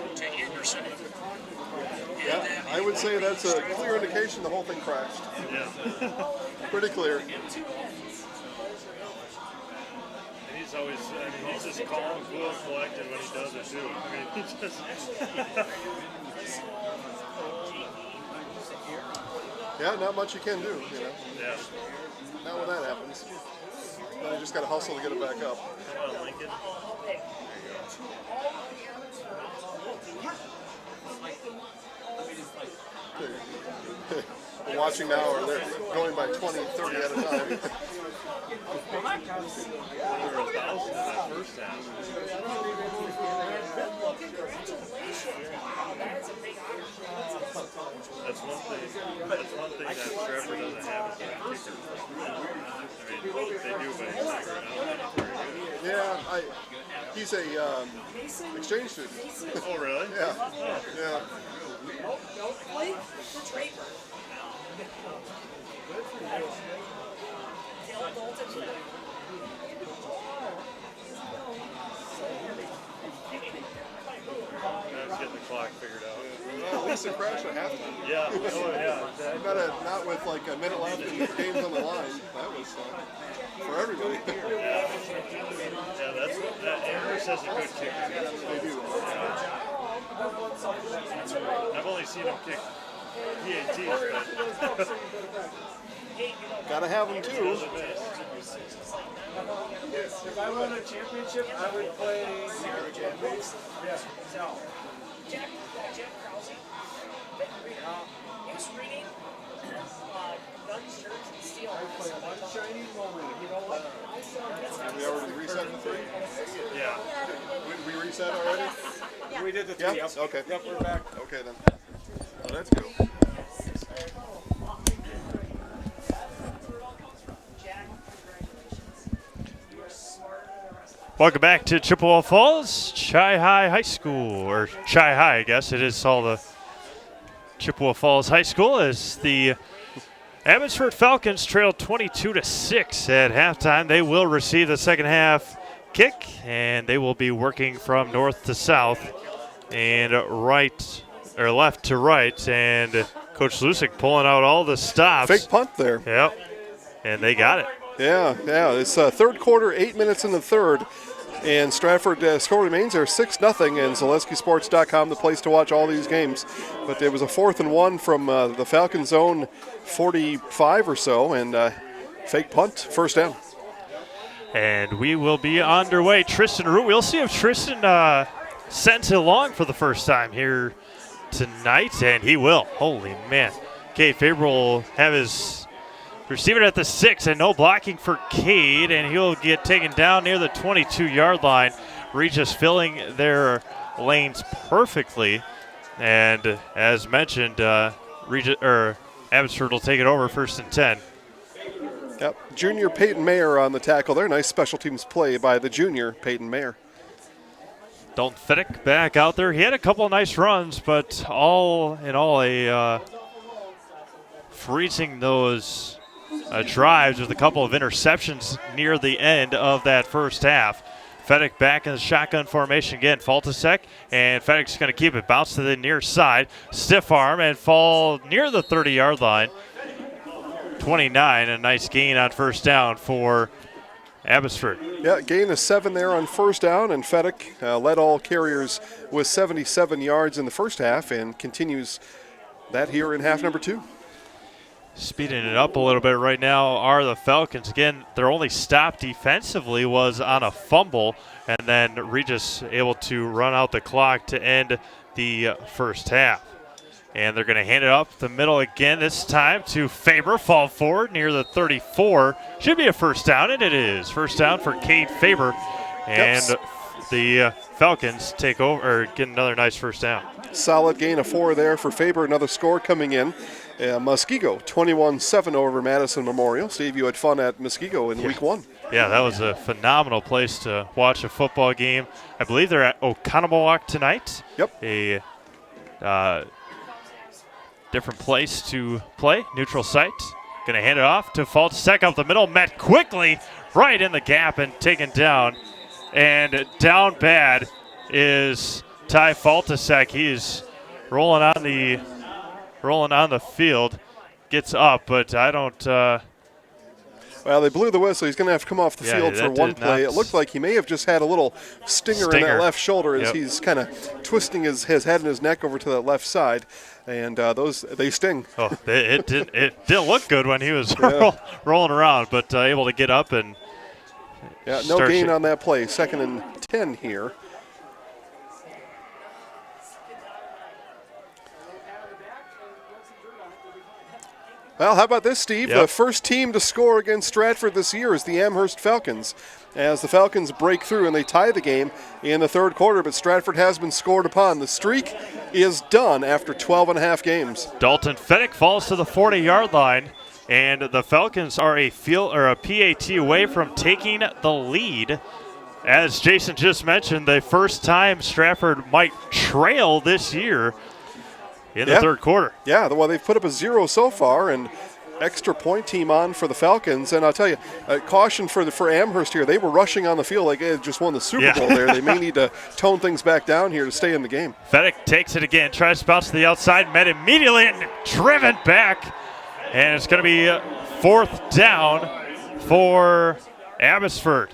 Yeah, I would say that's a clear indication the whole thing crashed. Yeah. Pretty clear. And he's always, he's just calm, cool, and collected when he does it too. He just... Yeah, not much you can do, Yeah. Not when that happens. Then you just got to hustle to get it back up. Come on, Lincoln. We're watching now, or they're going by 20, 30 at a time. That's one thing that Trevor doesn't have is that kicker. I mean, they do, but he's not very Yeah, he's a exchange student. Oh, really? Yeah. Yeah. Let's get the clock figured out. Well, at least it crashed at halftime. Yeah. Oh, yeah. Not with like a minute left and the game's on the line. That was for everybody. Yeah, that's what Amherst has a good kicker. They do. I've only seen him kick PATs, but gotta have them too. If I won a championship, I would play Jack Krause, you screening, guns, shirts, and steel. I play one shiny moment. You know what? We already reset the three? Yeah. We reset already? We did the three. Yep. Okay. Yep, we're back. Okay then. Well, that's good. welcome back to Chippewa Falls, Chi-Hi High School, or Chi-Hi, I guess. It is all the Chippewa Falls High School as the Abbotsford Falcons trail 22-6 at halftime. They will receive the second half kick, and they will be working from north to south and left to right, and Coach Lusick pulling out all the stops. Fake punt there. Yep, and they got it. Yeah. It's third quarter, 8 minutes in the third, and Stratford score remains there 6-0, and ZaleskiSports.com, the place to watch all these games. But there was a 4th and 1 from the Falcons' own 45 or so, and fake punt, first down. And we will be underway. Tristan Root, we'll see if Tristan sends it long for the first time here tonight, and he will. Holy man. Cade Faber will have his receiver at the 6, and no blocking for Cade, and he'll get taken down near the 22-yard line. Regis filling their lanes perfectly, and as mentioned, Abbotsford will take it over, 1st and 10. Yep, junior Peyton Mayer on the tackle there. Nice special teams play by the junior Peyton Mayer. Dalton Fedek back out there. He had a couple of nice runs, but all in all, freezing those drives with a couple of interceptions near the end of that first half. Fedek back in the shotgun formation again. Faltasek, and Fedek's going to keep it. Bounce to the near side. Stiff arm and fall near the 30-yard line. 29, a nice gain on first down for Abbotsford. Yeah, gain of 7 there on first down, and Fedek led all carriers with 77 yards in the first half and continues that here in half number 2. Speeding it up a little bit right now are the Falcons. Again, their only stop defensively was on a fumble, and then Regis able to run out the clock to end the first half. And they're going to hand it up the middle again, this time to Faber. Fall forward near the 34. Should be a first down, and it is. First down for Cade Faber. And the Falcons take over, or get another nice first down. Solid gain of 4 there for Faber. Another score coming in. Muskego 21-7 over Madison Memorial. Steve, you had fun at Muskego in week 1. Yeah, that was a phenomenal place to watch a football game. I believe they're at Oconomowoc tonight. Yep. A different place to play, neutral site. Going to hand it off to Faltasek up the middle, met quickly right in the gap and taken down. And down bad is Ty Faltasek. He's rolling on the field, gets up, but I don't. Well, they blew the whistle. He's going to have to come off the field for one play. It looked like he may have just had a little stinger in that left shoulder as he's kind of twisting his head and his neck over to that left side, and they sting. Oh, it didn't look good when he was rolling around, but able to get up and no gain on that play. 2nd and 10 here. Well, how about this, Steve? The first team to score against Stratford this year is the Amherst Falcons, as the Falcons break through and they tie the game in the third quarter, but Stratford has been scored upon. The streak is done after 12 and a half games. Dalton Fedek falls to the 40-yard line, and the Falcons are a PAT away from taking the lead. As Jason just mentioned, the first time Stratford might trail this year in the third quarter. Yeah, well, they've put up a 0 so far, and extra point team on for the Falcons. And I'll tell you, caution for Amherst here. They were rushing on the field like they had just won the Super Bowl there. They may need to tone things back down here to stay in the game. Fedek takes it again, tries to bounce to the outside, met immediately and driven back. And it's going to be 4th down for Abbotsford.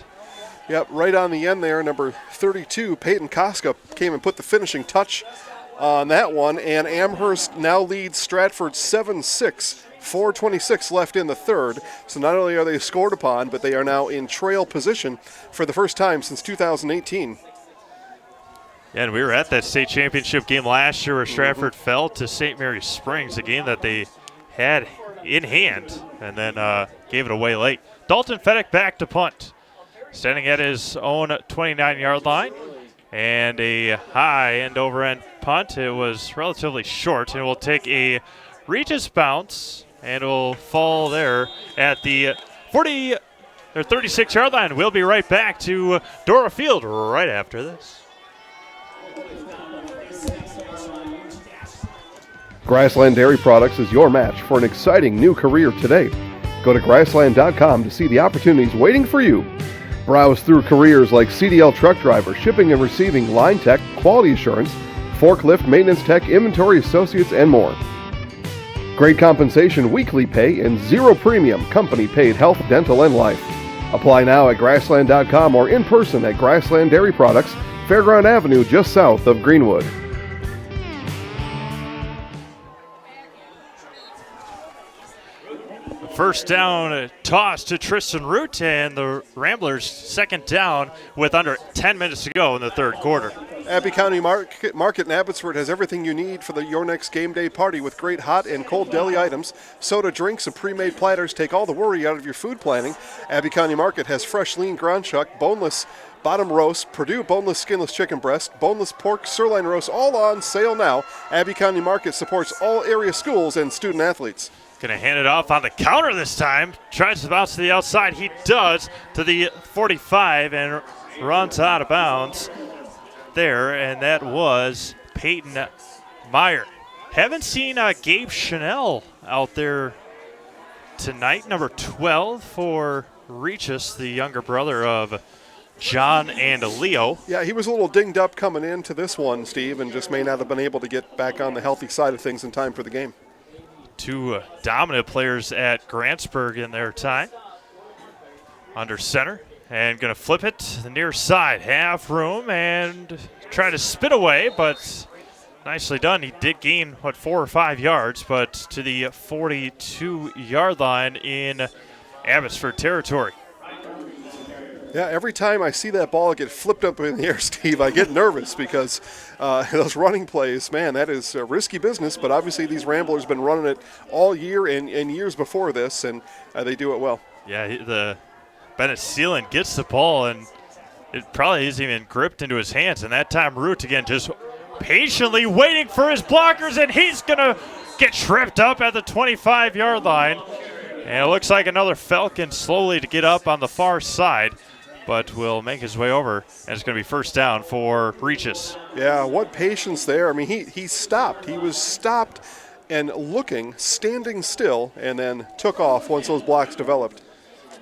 Yep, right on the end there, number 32, Peyton Koska, came and put the finishing touch on that one, and Amherst now leads Stratford 7-6, 4:26 left in the third. So not only are they scored upon, but they are now in trail position for the first time since 2018. Yeah, and we were at that state championship game last year where Stratford fell to St. Mary's Springs, a game that they had in hand and then gave it away late. Dalton Fedek back to punt, standing at his own 29-yard line. And a high end-over-end punt. It was relatively short, and it will take a Regis bounce, and it will fall there at the 36-yard line. We'll be right back to Dora Field right after this. Grassland Dairy Products is your match for an exciting new career today. Go to grassland.com to see the opportunities waiting for you. Browse through careers like CDL truck driver, shipping and receiving, line tech, quality assurance, forklift, maintenance tech, inventory associates, and more. Great compensation, weekly pay, and zero premium, company-paid health, dental, and life. Apply now at grassland.com or in person at Grassland Dairy Products, Fairground Avenue, just south of Greenwood. First down toss to Tristan Root, and the Ramblers second down with under 10 minutes to go in the third quarter. Abbey County Market in Abbotsford has everything you need for your next game day party with great hot and cold deli items, soda, drinks, and pre-made platters. Take all the worry out of your food planning. Abbey County Market has fresh, lean ground chuck, boneless bottom roast, Purdue boneless, skinless chicken breast, boneless pork, sirloin roast, all on sale now. Abbey County Market supports all area schools and student athletes. Going to hand it off on the counter this time. Tries to bounce to the outside. He does to the 45 and runs out of bounds there, and that was Peyton Meyer. Haven't seen Gabe Chanel out there tonight, number 12 for Regis, the younger brother of John and Leo. Yeah, he was a little dinged up coming into this one, Steve, and just may not have been able to get back on the healthy side of things in time for the game. Two dominant players at Grantsburg in their time. Under center, and going to flip it to the near side. Half room, and try to spin away, but nicely done. He did gain, 4 or 5 yards, but to the 42-yard line in Abbotsford territory. Yeah, every time I see that ball get flipped up in the air, Steve, I get nervous because those running plays, man, that is risky business. But obviously these Ramblers have been running it all year and years before this, and they do it well. Yeah, the Bennett Seelan gets the ball, and it probably isn't even gripped into his hands. And that time Root, again, just patiently waiting for his blockers, and he's going to get tripped up at the 25-yard line. And it looks like another Falcon slowly to get up on the far side, but will make his way over, and it's going to be first down for Regis. Yeah, what patience there. I mean, he stopped. He was stopped and looking, standing still, and then took off once those blocks developed.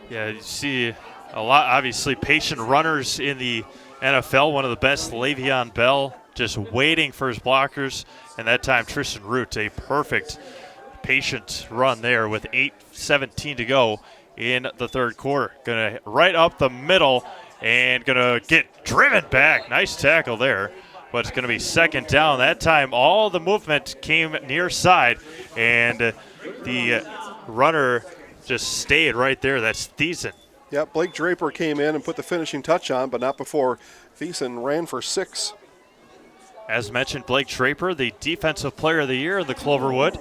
Yeah, you see a lot, obviously, patient runners in the NFL. One of the best, Le'Veon Bell, just waiting for his blockers, and that time Tristan Root, a perfect patient run there with 8:17 to go in the third quarter. Going to right up the middle and going to get driven back. Nice tackle there, but it's going to be second down. That time all the movement came near side, and the runner just stayed right there. That's Thiessen. Yep, Blake Draper came in and put the finishing touch on, but not before Thiessen ran for 6. As mentioned, Blake Draper, the defensive player of the year in the Cloverwood,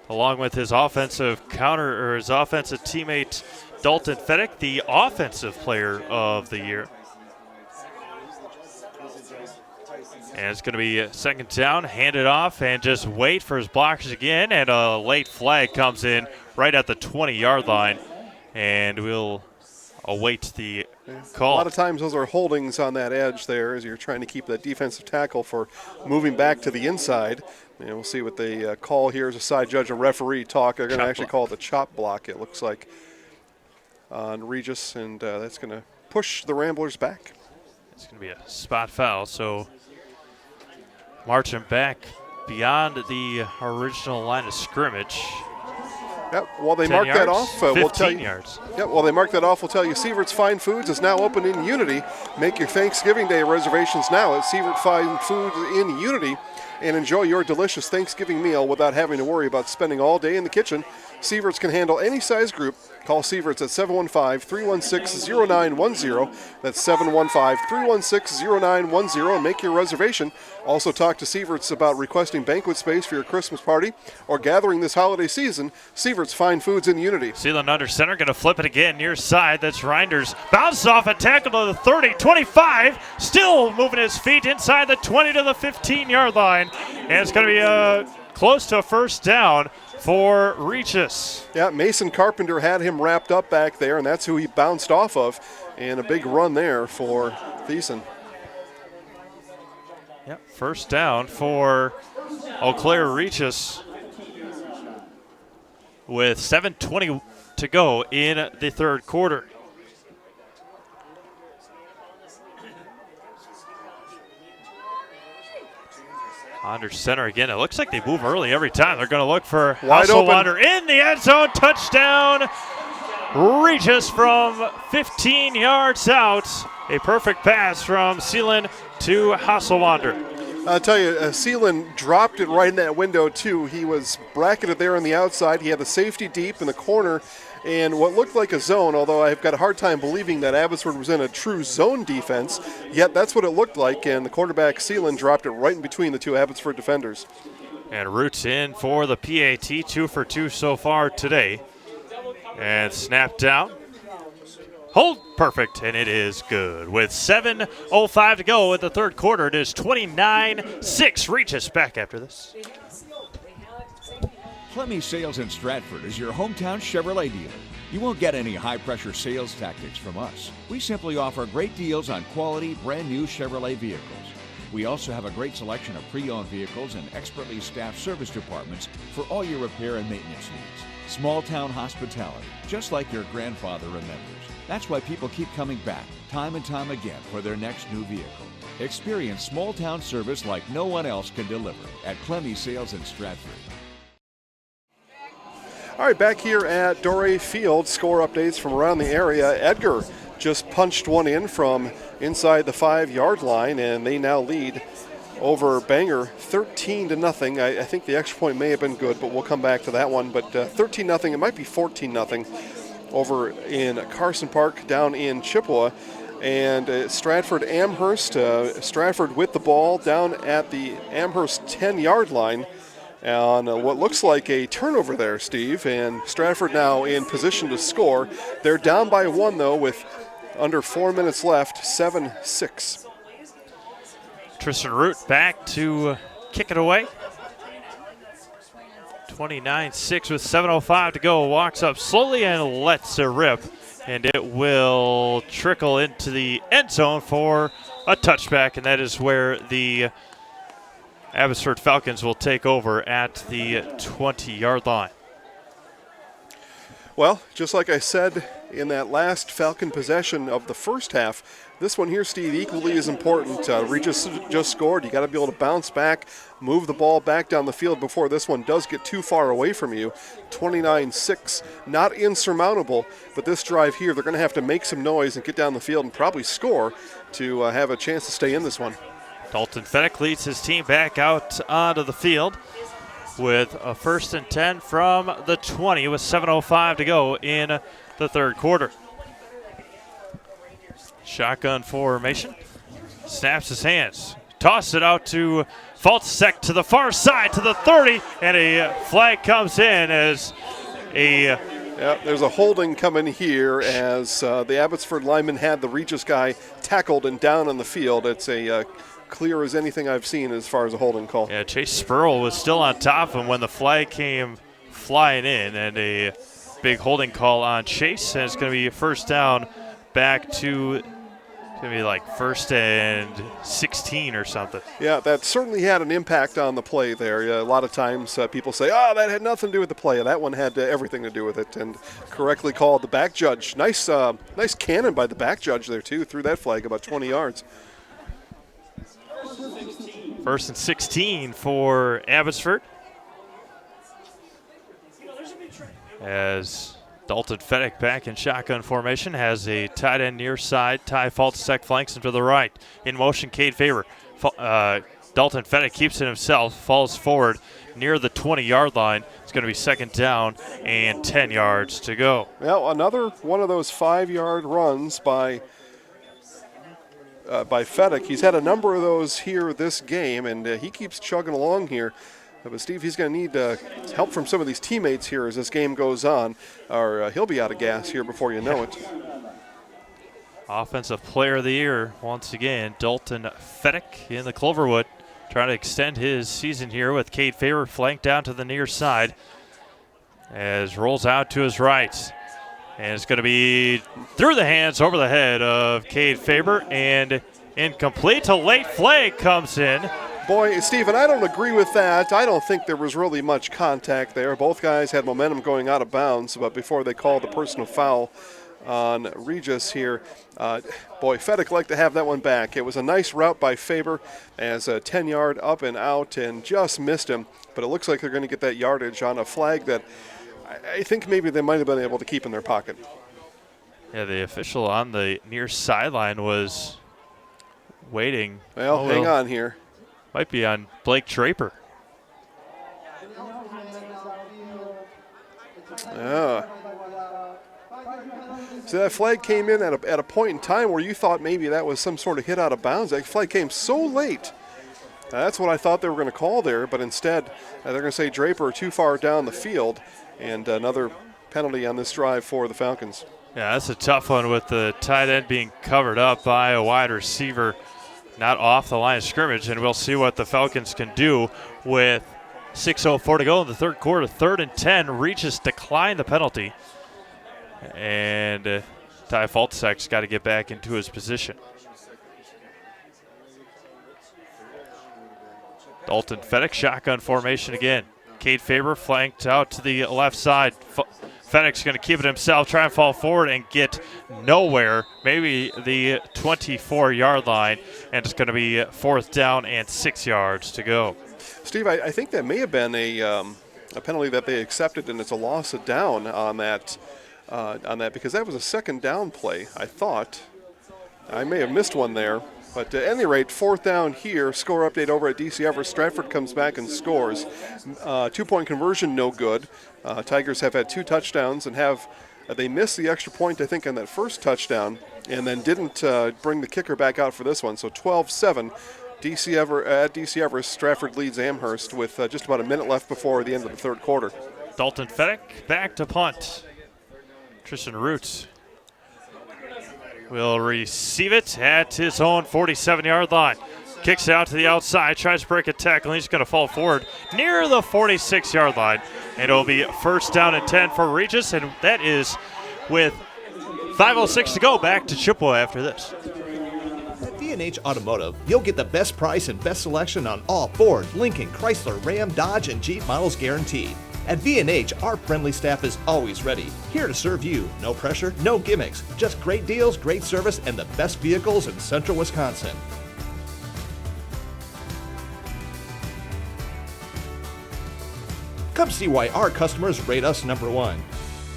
along with his offensive teammate Dalton Fedek, the offensive player of the year. And it's going to be second down, hand it off, and just wait for his blockers again, and a late flag comes in right at the 20-yard line, and we'll await the call. A lot of times those are holdings on that edge there as you're trying to keep that defensive tackle for moving back to the inside. And we'll see what they call here as a side judge and referee talk. They're going to actually call it the chop block, it looks like, on Regis, and that's going to push the Ramblers back. It's going to be a spot foul, so marching back beyond the original line of scrimmage. Yep, while they 10 mark yards, that off, we'll tell you. 15 yards. Yep, while they mark that off, we'll tell you Sievert's Fine Foods is now open in Unity. Make your Thanksgiving Day reservations now at Sievert Fine Foods in Unity and enjoy your delicious Thanksgiving meal without having to worry about spending all day in the kitchen. Sievert's can handle any size group. Call Sievert's at 715-316-0910. That's 715-316-0910 and make your reservation. Also talk to Sievert's about requesting banquet space for your Christmas party or gathering this holiday season. Sievert's Fine Foods in Unity. Sealand under center, going to flip it again near side. That's Reinders. Bounces off a tackle to the 30, 25. Still moving his feet inside the 20 to the 15-yard line. And it's going to be close to a first down for Regis. Yeah, Mason Carpenter had him wrapped up back there, and that's who he bounced off of. And a big run there for Thiessen. Yep, first down for Eau Claire Regis with 7:20 to go in the third quarter. Under center again. It looks like they move early every time. They're going to look for Wide Hasselwander in the end zone. Touchdown. Regis from 15 yards out. A perfect pass from Seelan to Hasselwander. I'll tell you, Seelan dropped it right in that window, too. He was bracketed there on the outside. He had the safety deep in the corner and what looked like a zone, although I've got a hard time believing that Abbotsford was in a true zone defense, yet that's what it looked like, and the quarterback Seelan dropped it right in between the two Abbotsford defenders. And Roots in for the PAT, 2 for 2 so far today. And snap down. Hold perfect, and it is good. With 7:05 to go in the third quarter, it is 29-6. Regis back after this. Clemmy Sales in Stratford is your hometown Chevrolet dealer. You won't get any high-pressure sales tactics from us. We simply offer great deals on quality, brand-new Chevrolet vehicles. We also have a great selection of pre-owned vehicles and expertly staffed service departments for all your repair and maintenance needs. Small-town hospitality, just like your grandfather remembers. That's why people keep coming back, time and time again, for their next new vehicle. Experience small-town service like no one else can deliver at Clemmy Sales in Stratford. All right, back here at Doré Field, score updates from around the area. Edgar just punched one in from inside the 5-yard line, and they now lead over Bangor 13-0. I think the extra point may have been good, but we'll come back to that one. But 13-0, it might be 14-0 over in Carson Park down in Chippewa. And Stratford Amherst, Stratford with the ball down at the Amherst 10-yard line on what looks like a turnover there, Steve. And Stratford now in position to score. They're down by 1, though, with under 4 minutes left, 7-6. Tristan Root back to kick it away. 29-6 with 7:05 to go. Walks up slowly and lets it rip. And it will trickle into the end zone for a touchback. And that is where the Abbotsford Falcons will take over at the 20-yard line. Well, just like I said in that last Falcon possession of the first half, this one here, Steve, equally is important. Regis just scored. You got to be able to bounce back, move the ball back down the field before this one does get too far away from you. 29-6, not insurmountable, but this drive here, they're going to have to make some noise and get down the field and probably score to have a chance to stay in this one. Dalton Fennick leads his team back out onto the field with a 1st and 10 from the 20 with 7:05 to go in the third quarter. Shotgun formation. Snaps his hands. Tosses it out to Faltzek to the far side to the 30, and a flag comes in as a... Yep, there's a holding coming here as the Abbotsford lineman had the Regis guy tackled and down on the field. It's a clear as anything I've seen as far as a holding call. Yeah, Chase Spurl was still on top of him when the flag came flying in, and a big holding call on Chase, and it's going to be a first down back to, it's going to be like 1st and 16 or something. Yeah, that certainly had an impact on the play there. A lot of times people say, oh, that had nothing to do with the play. That one had everything to do with it, and correctly called the back judge. Nice cannon by the back judge there, too. Threw that flag about 20 yards. 1st and 16 for Abbotsford. As Dalton Fennick back in shotgun formation has a tight end near side. Ty Faltzek flanks him to the right. In motion, Cade Faber. Dalton Fennick keeps it himself, falls forward near the 20-yard line. It's going to be 2nd down and 10 yards to go. Well, another one of those 5-yard runs by Fennick. He's had a number of those here this game, and he keeps chugging along here. But, Steve, he's going to need help from some of these teammates here as this game goes on, or he'll be out of gas here before you know it. Offensive Player of the Year, once again, Dalton Fennick in the Cloverwood, trying to extend his season here with Cade Faber flanked down to the near side as rolls out to his right. And it's going to be through the hands, over the head of Cade Faber, and incomplete. A late flag comes in. Boy, Stephen, I don't agree with that. I don't think there was really much contact there. Both guys had momentum going out of bounds, but before they called the personal foul on Regis here. Boy, Fedek liked to have that one back. It was a nice route by Faber as a 10-yard up and out and just missed him. But it looks like they're going to get that yardage on a flag that I think maybe they might have been able to keep in their pocket. Yeah, the official on the near sideline was waiting. Well, hang on here. Might be on Blake Draper. Yeah. So that flag came in at a point in time where you thought maybe that was some sort of hit out of bounds. That flag came so late. That's what I thought they were going to call there, but instead they're going to say Draper too far down the field, and another penalty on this drive for the Falcons. Yeah, that's a tough one with the tight end being covered up by a wide receiver, not off the line of scrimmage, and we'll see what the Falcons can do with 6:04 to go in the third quarter. 3rd and 10. Regis declined the penalty, and Ty Faltzek's got to get back into his position. Dalton Fedek, shotgun formation again. Cade Faber flanked out to the left side. Fedek's going to keep it himself, try and fall forward and get nowhere. Maybe the 24-yard line, and it's going to be 4th down and 6 yards to go. Steve, I think that may have been a penalty that they accepted, and it's a loss of down on that because that was a 2nd down play, I thought. I may have missed one there. But at any rate, 4th down here, score update over at DC Everest. Stratford comes back and scores. 2-point conversion, no good. Tigers have had 2 touchdowns and they missed the extra point, I think, on that first touchdown, and then didn't bring the kicker back out for this one. So 12-7, at DC Everest, Stratford leads Amherst with just about a minute left before the end of the 3rd quarter. Dalton Fedek back to punt. Tristan Roots will receive it at his own 47-yard line. Kicks it out to the outside, tries to break a tackle, and he's going to fall forward near the 46-yard line. And it'll be 1st down and 10 for Regis, and that is with 5:06 to go. Back to Chippewa after this. At V&H Automotive, you'll get the best price and best selection on all Ford, Lincoln, Chrysler, Ram, Dodge, and Jeep models guaranteed. At V&H, our friendly staff is always ready, here to serve you. No pressure, no gimmicks, just great deals, great service, and the best vehicles in central Wisconsin. Come see why our customers rate us #1.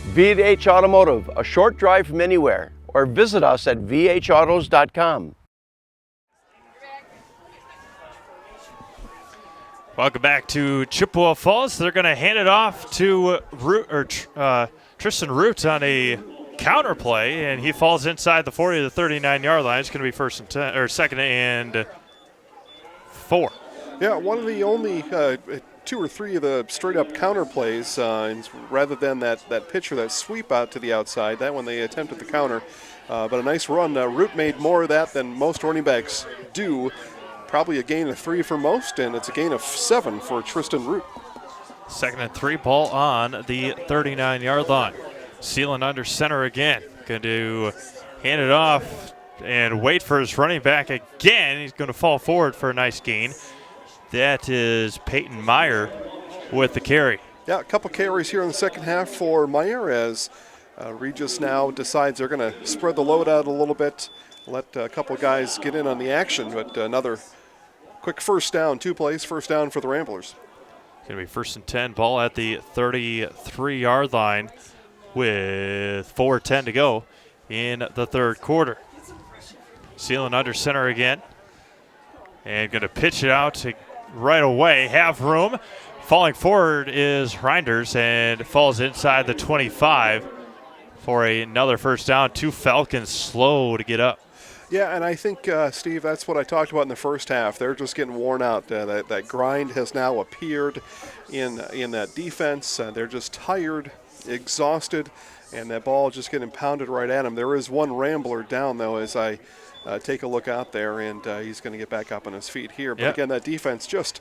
V&H Automotive, a short drive from anywhere, or visit us at vhautos.com. Welcome back to Chippewa Falls. They're going to hand it off to Tristan Root on a counter play, and he falls inside the 40 to the 39-yard line. It's going to be 2nd and 4. Yeah, one of the only 2 or 3 of the straight-up counter plays, rather than that pitch or that sweep out to the outside. That one they attempted the counter, but a nice run. Root made more of that than most running backs do. Probably a gain of 3 for most, and it's a gain of 7 for Tristan Root. 2nd and 3, ball on the 39-yard line. Sealing under center again. Going to hand it off and wait for his running back again. He's going to fall forward for a nice gain. That is Peyton Meyer with the carry. Yeah, a couple carries here in the second half for Meyer as Regis now decides they're going to spread the load out a little bit, let a couple guys get in on the action, but another quick 1st down, 2 plays, 1st down for the Ramblers. Going to be 1st and 10, ball at the 33-yard line with 4:10 to go in the 3rd quarter. Sealing under center again, and going to pitch it out right away. Have room. Falling forward is Reinders and falls inside the 25 for another 1st down. 2 Falcons slow to get up. Yeah, and I think, Steve, that's what I talked about in the first half. They're just getting worn out. That grind has now appeared in that defense. They're just tired, exhausted, and that ball just getting pounded right at them. There is one Rambler down, though, as I take a look out there, and he's going to get back up on his feet here. But again, that defense just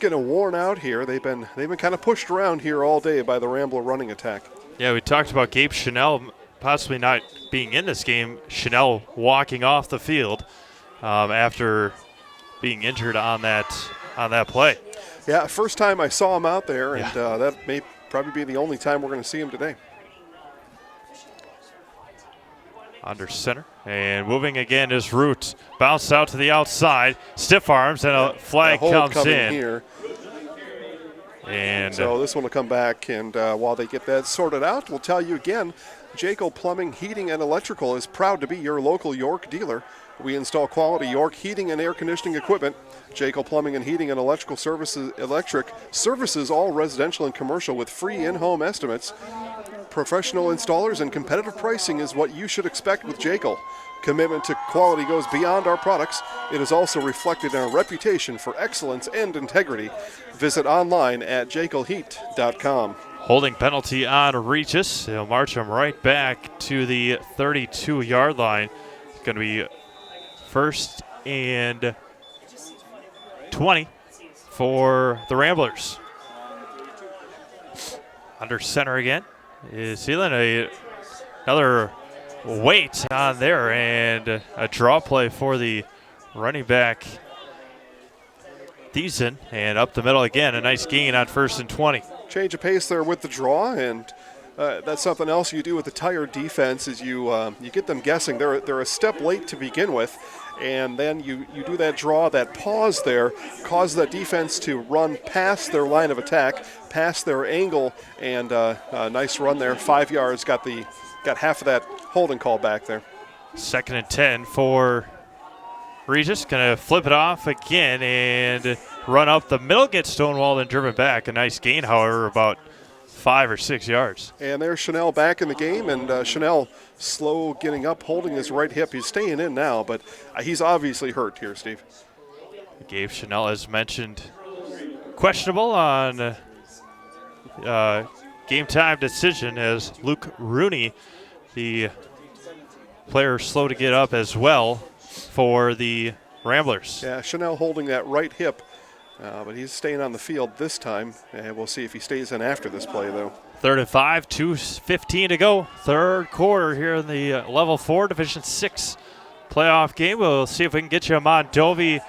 getting worn out here. They've been kind of pushed around here all day by the Rambler running attack. Yeah, we talked about Gabe Chanel possibly not being in this game. Chanel walking off the field after being injured on that play. Yeah, first time I saw him out there, and that may probably be the only time we're going to see him today. Under center. And moving again is Root. Bounce out to the outside. Stiff arms, and a flag comes in. Here. And so this one will come back, and while they get that sorted out, we'll tell you again, Jaco Plumbing, Heating, and Electrical is proud to be your local York dealer. We install quality York heating and air conditioning equipment. Jaco Plumbing and Heating and Electric services all residential and commercial with free in-home estimates. Professional installers and competitive pricing is what you should expect with Jaco. Commitment to quality goes beyond our products. It is also reflected in our reputation for excellence and integrity. Visit online at jacoheat.com. Holding penalty on Regis. He'll march him right back to the 32-yard line. It's going to be 1st and 20 for the Ramblers. Under center again is Sealand. Another weight on there, and a draw play for the running back Thiessen, and up the middle again, a nice gain on 1st and 20. Change of pace there with the draw, and that's something else you do with the tired defense is you get them guessing. They're a step late to begin with, and then you do that draw, that pause there, cause that defense to run past their line of attack, past their angle, and a nice run there. 5 yards, got half of that holding call back there. 2nd and 10 for Regis. Going to flip it off again and run up the middle, get stonewalled and driven back. A nice gain, however, about 5 or 6 yards. And there's Chanel back in the game, and Chanel slow getting up, holding his right hip. He's staying in now, but he's obviously hurt here, Steve. Gabe Chanel, as mentioned, questionable on game time decision, as Luke Rooney, the player, slow to get up as well for the Ramblers. Yeah, Chanel holding that right hip, but he's staying on the field this time, and we'll see if he stays in after this play, though. 3rd and 5, 2:15 to go. 3rd quarter here in the Level 4 Division 6 playoff game. We'll see if we can get you a Mondovi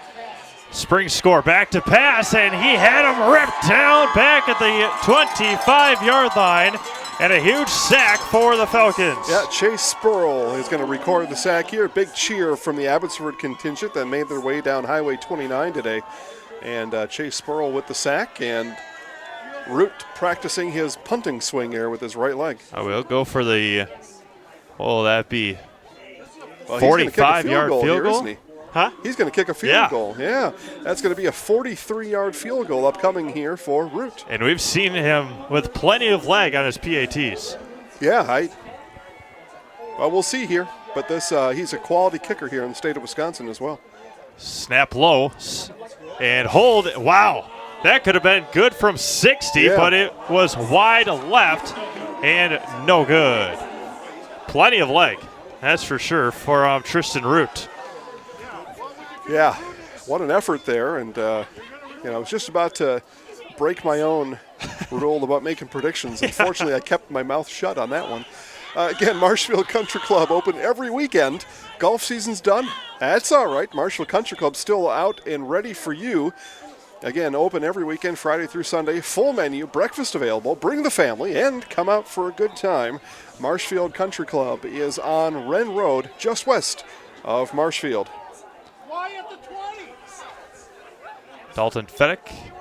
spring score. Back to pass, and he had him ripped down back at the 25-yard line, and a huge sack for the Falcons. Yeah, Chase Spurl is going to record the sack here. Big cheer from the Abbotsford contingent that made their way down Highway 29 today. And Chase Spurl with the sack, and Root practicing his punting swing there with his right leg. I will go for the, that be 45-yard field goal? Isn't he? Huh? He's going to kick a field goal. Yeah, that's going to be a 43-yard field goal upcoming here for Root. And we've seen him with plenty of leg on his PATs. Yeah, well, we'll see here. But he's a quality kicker here in the state of Wisconsin as well. Snap low and hold. Wow, that could have been good from 60, but it was wide left and no good. Plenty of leg, that's for sure, for Tristan Root. Yeah, what an effort there. And, I was just about to break my own rule about making predictions. Unfortunately, I kept my mouth shut on that one. Again, Marshfield Country Club open every weekend. Golf season's done. That's all right. Marshfield Country Club still out and ready for you. Again, open every weekend, Friday through Sunday. Full menu, breakfast available. Bring the family and come out for a good time. Marshfield Country Club is on Wren Road, just west of Marshfield. Dalton Fedek.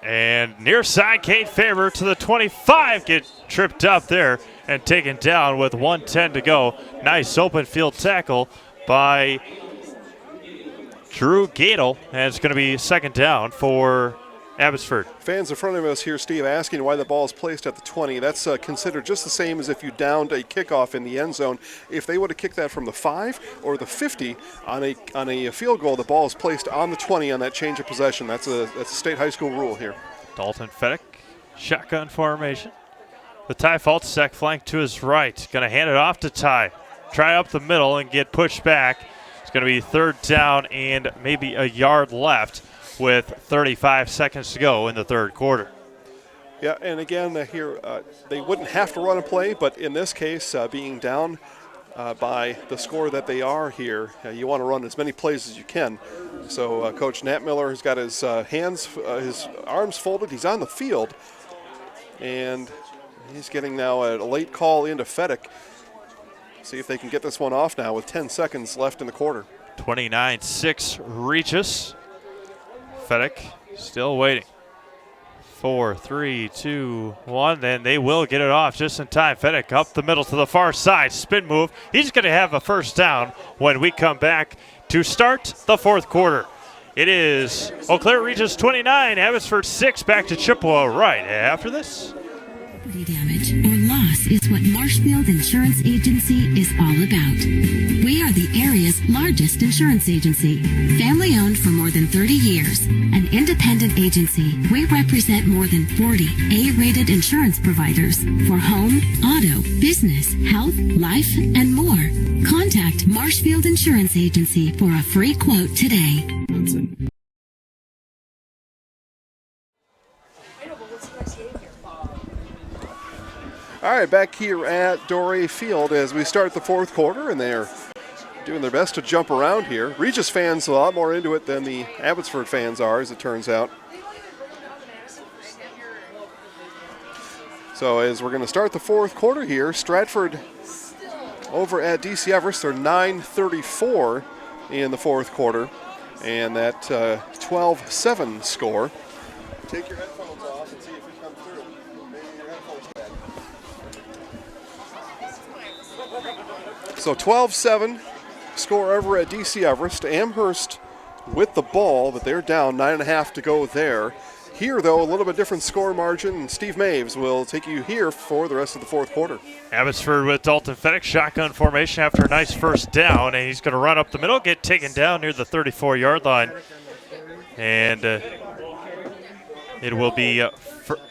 And near side, Kate Faber to the 25. Get tripped up there and taken down with 1:10 to go. Nice open field tackle by Drew Gadel. And it's going to be 2nd down for Abbotsford. Fans in front of us here, Steve, asking why the ball is placed at the 20. That's considered just the same as if you downed a kickoff in the end zone. If they would have kicked that from the 5 or the 50 on a field goal, the ball is placed on the 20 on that change of possession. That's a state high school rule here. Dalton Fedek, shotgun formation. The Ty Faltzak flank to his right. Going to hand it off to Ty. Try up the middle and get pushed back. It's going to be 3rd down and maybe a yard left with 35 seconds to go in the 3rd quarter. Yeah, and again, here they wouldn't have to run a play, but in this case, being down by the score that they are here, you want to run as many plays as you can. So Coach Nat Miller has got his his arms folded. He's on the field, and he's getting now a late call into Fedek. see if they can get this one off now with 10 seconds left in the quarter. 29-6 Regis. Fedek still waiting. 4, 3, 2, 1. Then they will get it off just in time. Fedek up the middle to the far side. Spin move. He's going to have a first down when we come back to start the fourth quarter. It is Eau Claire Regis 29, Abbotsford 6. Back to Chippewa right after this. Property damage or loss is what Marshfield Insurance Agency is all about. We are the area's largest insurance agency. Family owned for more than 30 years. An independent agency, we represent more than 40 A-rated insurance providers for home, auto, business, health, life, and more. Contact Marshfield Insurance Agency for a free quote today. All right, back here at Doré Field as we start the fourth quarter, and they're doing their best to jump around here. Regis fans are a lot more into it than the Abbotsford fans are, as it turns out. So as we're going to start the fourth quarter here, Stratford over at DC Everest, they're 9:34 in the fourth quarter, and that 12-7 score. Take your headphones off and see if it comes through. Maybe your headphones bad. So 12-7 score over at DC Everest. Amherst with the ball, but they're down 9.5 to go there. Here, though, a little bit different score margin. Steve Maves will take you here for the rest of the fourth quarter. Abbotsford with Dalton Fedek, shotgun formation after a nice first down, and he's going to run up the middle, get taken down near the 34-yard line. And it will be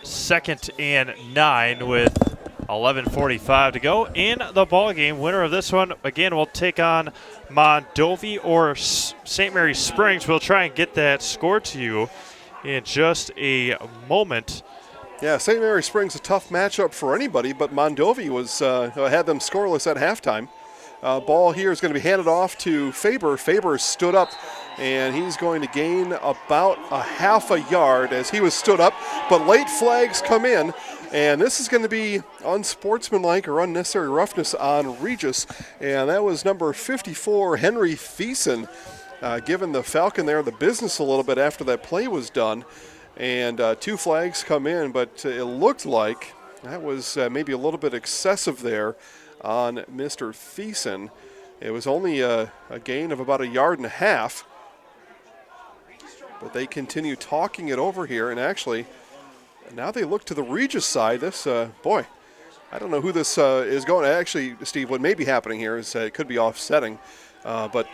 second and 9 with 11:45 to go in the ball game. Winner of this one, again, will take on Mondovi or St. Mary Springs. We'll try and get that score to you in just a moment. Yeah, St. Mary Springs a tough matchup for anybody, but Mondovi was had them scoreless at halftime. Ball here is going to be handed off to Faber. Faber stood up, and he's going to gain about a half a yard as he was stood up, but late flags come in, and this is going to be unsportsmanlike or unnecessary roughness on Regis, and that was number 54, Henry Thiessen, giving the Falcon there the business a little bit after that play was done. And 2 flags come in, but it looked like that was maybe a little bit excessive there on Mr. Thiessen. It was only a gain of about a yard and a half, but they continue talking it over here, and actually now they look to the Regis side. This, boy, I don't know who this is going to. Actually, Steve, what may be happening here is it could be offsetting, but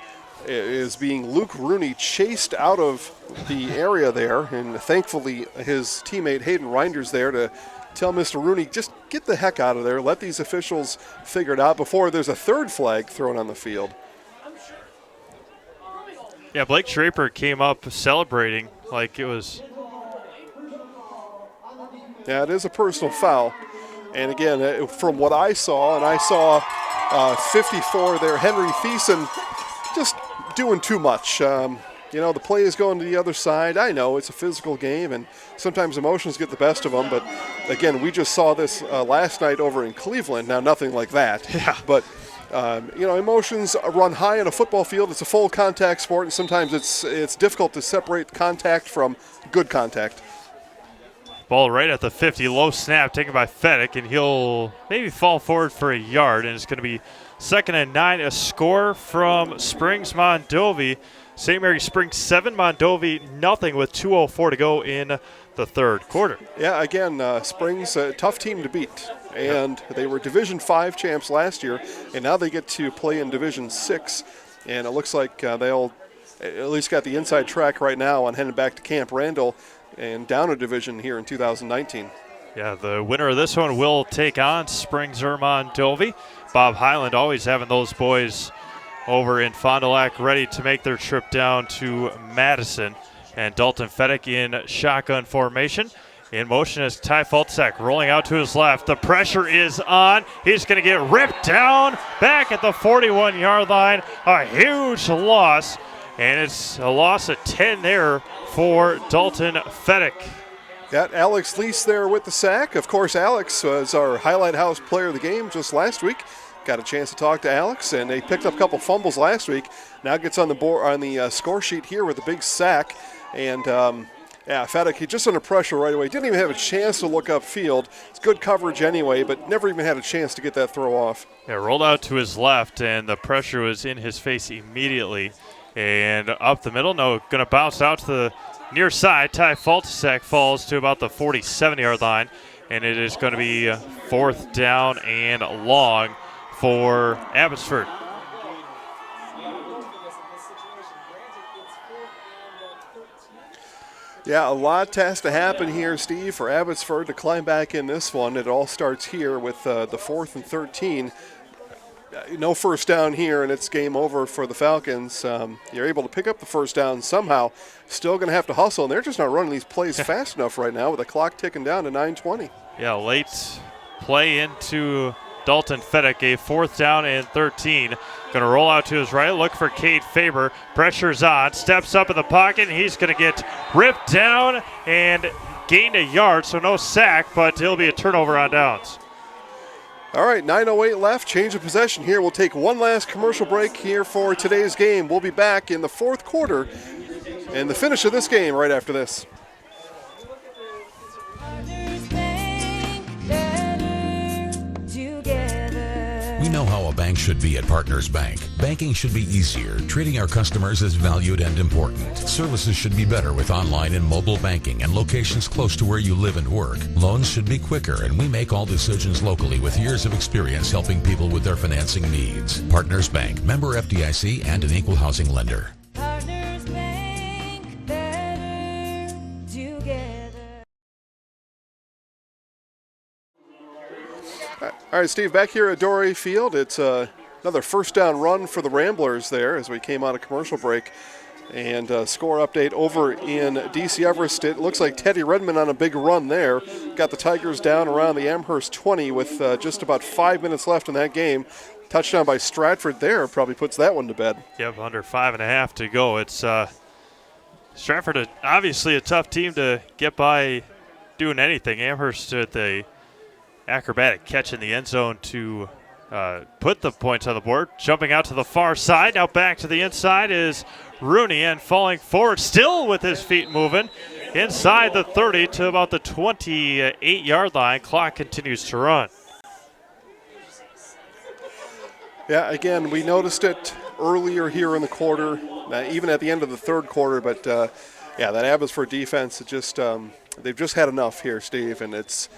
is being Luke Rooney chased out of the area there, and thankfully his teammate Hayden Reinders there to tell Mr. Rooney, just get the heck out of there, let these officials figure it out before there's a third flag thrown on the field. Yeah, Blake Schraper came up celebrating like it was. Yeah, it is a personal foul. And again, from what I saw, and I saw 54 there, Henry Thiessen just doing too much. You know, the play is going to the other side. I know it's a physical game, and sometimes emotions get the best of them. But, again, we just saw this last night over in Cleveland. Now, nothing like that. Yeah. But, you know, emotions run high on a football field. It's a full contact sport, and sometimes it's difficult to separate contact from good contact. Ball right at the 50, low snap taken by Fedek, and he'll maybe fall forward for a yard, and it's going to be second and 9, a score from Springs Mondovi. St. Mary Springs 7, Mondovi nothing with 2:04 to go in the third quarter. Yeah, again, Springs, a tough team to beat. And they were Division 5 champs last year, and now they get to play in Division 6. And it looks like they'll at least got the inside track right now on heading back to Camp Randall and down a division here in 2019. Yeah, the winner of this one will take on Springs or Mondovi. Bob Highland always having those boys over in Fond du Lac ready to make their trip down to Madison. And Dalton Fedek in shotgun formation. In motion is Ty Fultzak rolling out to his left. The pressure is on. He's going to get ripped down back at the 41-yard line. A huge loss, and it's a loss of 10 there for Dalton Fedek. Got Alex Lease there with the sack. Of course, Alex was our Highlight House player of the game just last week. got a chance to talk to Alex, and they picked up a couple fumbles last week. Now gets on the board on the score sheet here with a big sack, and Fedek, he just under pressure right away. Didn't even have a chance to look upfield. It's good coverage anyway, but never even had a chance to get that throw off. Yeah, rolled out to his left, and the pressure was in his face immediately. And up the middle, no, going to bounce out to the near side. Ty Faltasek falls to about the 47-yard line, and it is going to be 4th down and long for Abbotsford. Yeah, a lot has to happen here, Steve, for Abbotsford to climb back in this one. It all starts here with the 4th and 13. No first down here, and it's game over for the Falcons. You're able to pick up the first down somehow. Still going to have to hustle, and they're just not running these plays fast enough right now with the clock ticking down to 9:20. Yeah, late play into Dalton Fedek, a 4th down and 13. Going to roll out to his right, look for Cade Faber. Pressure's on, steps up in the pocket, and he's going to get ripped down and gained a yard, so no sack, but it'll be a turnover on downs. All right, 9:08 left, change of possession here. We'll take one last commercial break here for today's game. We'll be back in the 4th quarter and the finish of this game right after this. We know how a bank should be at Partners Bank. Banking should be easier. Treating our customers as valued and important. Services should be better with online and mobile banking and locations close to where you live and work. Loans should be quicker, and we make all decisions locally with years of experience helping people with their financing needs. Partners Bank, member FDIC, and an equal housing lender. Partners Bank, better together. All right, Steve, back here at Dorey Field, it's another first down run for the Ramblers there as we came out of commercial break. And score update over in DC Everest. It looks like Teddy Redmond on a big run there. Got the Tigers down around the Amherst 20 with just about 5 minutes left in that game. Touchdown by Stratford there probably puts that one to bed. Yep, under 5.5 to go. It's Stratford, obviously a tough team to get by doing anything. Amherst at the acrobatic catch in the end zone to put the points on the board. Jumping out to the far side. Now back to the inside is Rooney, and falling forward still with his feet moving. Inside the 30 to about the 28-yard line. Clock continues to run. Yeah, again, we noticed it earlier here in the quarter, even at the end of the third quarter. But, yeah, that Abbotsford defense, they've just had enough here, Steve, and it's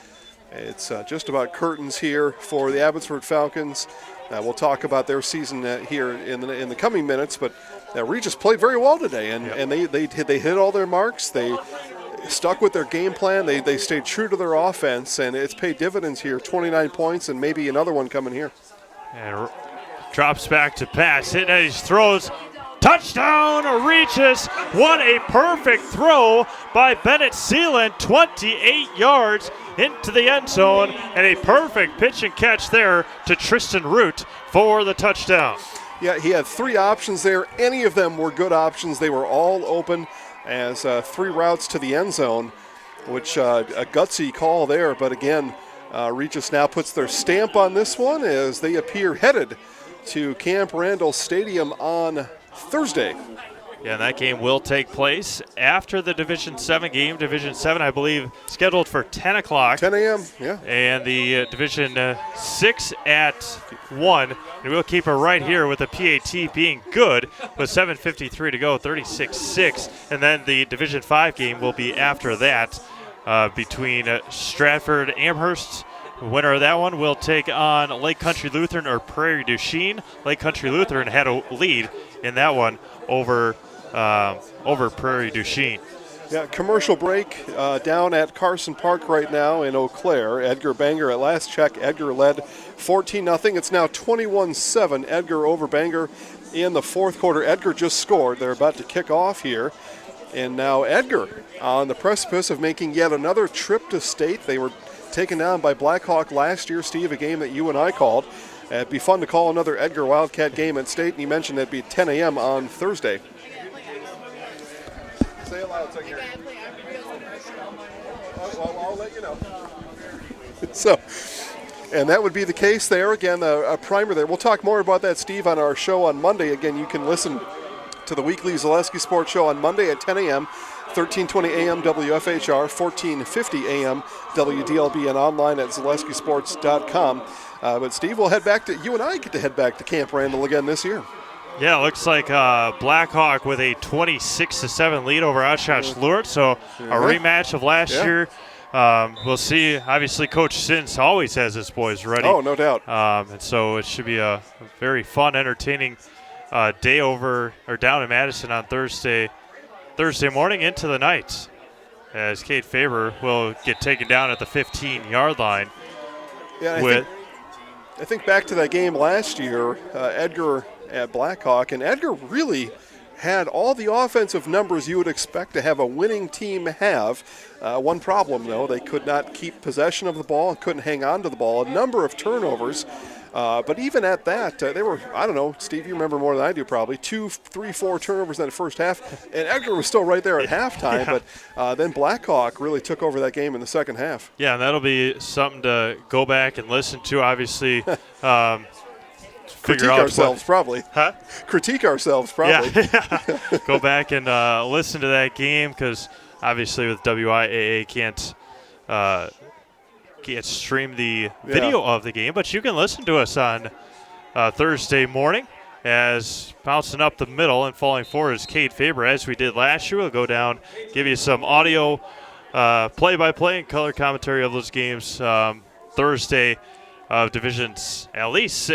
just about curtains here for the Abbotsford Falcons. We'll talk about their season here in the coming minutes, but Regis played very well today, and they hit all their marks. They stuck with their game plan. They stayed true to their offense, and it's paid dividends here. 29 points and maybe another one coming here. And drops back to pass. Hit as he throws. Touchdown, Regis. What a perfect throw by Bennett Seeland. 28 yards into the end zone, and a perfect pitch and catch there to Tristan Root for the touchdown. Yeah, he had 3 options there. Any of them were good options. They were all open as 3 routes to the end zone, which a gutsy call there. But again, Regis now puts their stamp on this one as they appear headed to Camp Randall Stadium on Thursday. Yeah, and that game will take place after the Division 7 game. Division 7, I believe, scheduled for 10 o'clock. 10 a.m., yeah. And the Division 6 at 1. And we'll keep it right here with the PAT being good with 7:53 to go, 36-6. And then the Division 5 game will be after that between Stratford Amherst. The winner of that one will take on Lake Country Lutheran or Prairie du Chien. Lake Country Lutheran had a lead in that one over Prairie du Chien. Yeah, commercial break down at Carson Park right now in Eau Claire. Edgar Bangor, at last check, Edgar led 14-0. It's now 21-7, Edgar over Bangor in the 4th quarter. Edgar just scored. They're about to kick off here. And now Edgar on the precipice of making yet another trip to state. They were taken down by Blackhawk last year, Steve, a game that you and I called. It'd be fun to call another Edgar Wildcat game at state, and you mentioned it'd be 10 a.m. on Thursday. Say it loud so I can hear you. I'll let you know. So, And that would be the case there. Again, a primer there. We'll talk more about that, Steve, on our show on Monday. Again, you can listen to the weekly Zaleski Sports Show on Monday at 10 a.m., 1320 a.m. WFHR, 1450 a.m. WDLB, and online at zaleskisports.com. But, Steve, we'll head back to – you and I get to head back to Camp Randall again this year. Yeah, it looks like Blackhawk with a 26-7 lead over Oshkosh Luard. So a rematch of last year. We'll see. Obviously, Coach Sins always has his boys ready. Oh, no doubt. And so it should be a very fun, entertaining day over or down in Madison on Thursday morning into the night, as Kate Faber will get taken down at the 15-yard line. Yeah, I think back to that game last year, Edgar at Blackhawk, and Edgar really had all the offensive numbers you would expect to have a winning team have. One problem, though, they could not keep possession of the ball and couldn't hang on to the ball. A number of turnovers. But even at that, they were, I don't know, Steve, you remember more than I do probably, 2, 3, 4 turnovers in the first half. And Edgar was still right there at halftime, but then Blackhawk really took over that game in the second half. Yeah, and that'll be something to go back and listen to, obviously. Critique ourselves, probably. Huh? Critique ourselves, probably. Yeah. Go back and listen to that game, because obviously with WIAA can't stream the video of the game, but you can listen to us on Thursday morning as bouncing up the middle and falling forward is Kate Faber, as we did last year. We'll go down, give you some audio play-by-play and color commentary of those games Thursday of divisions at least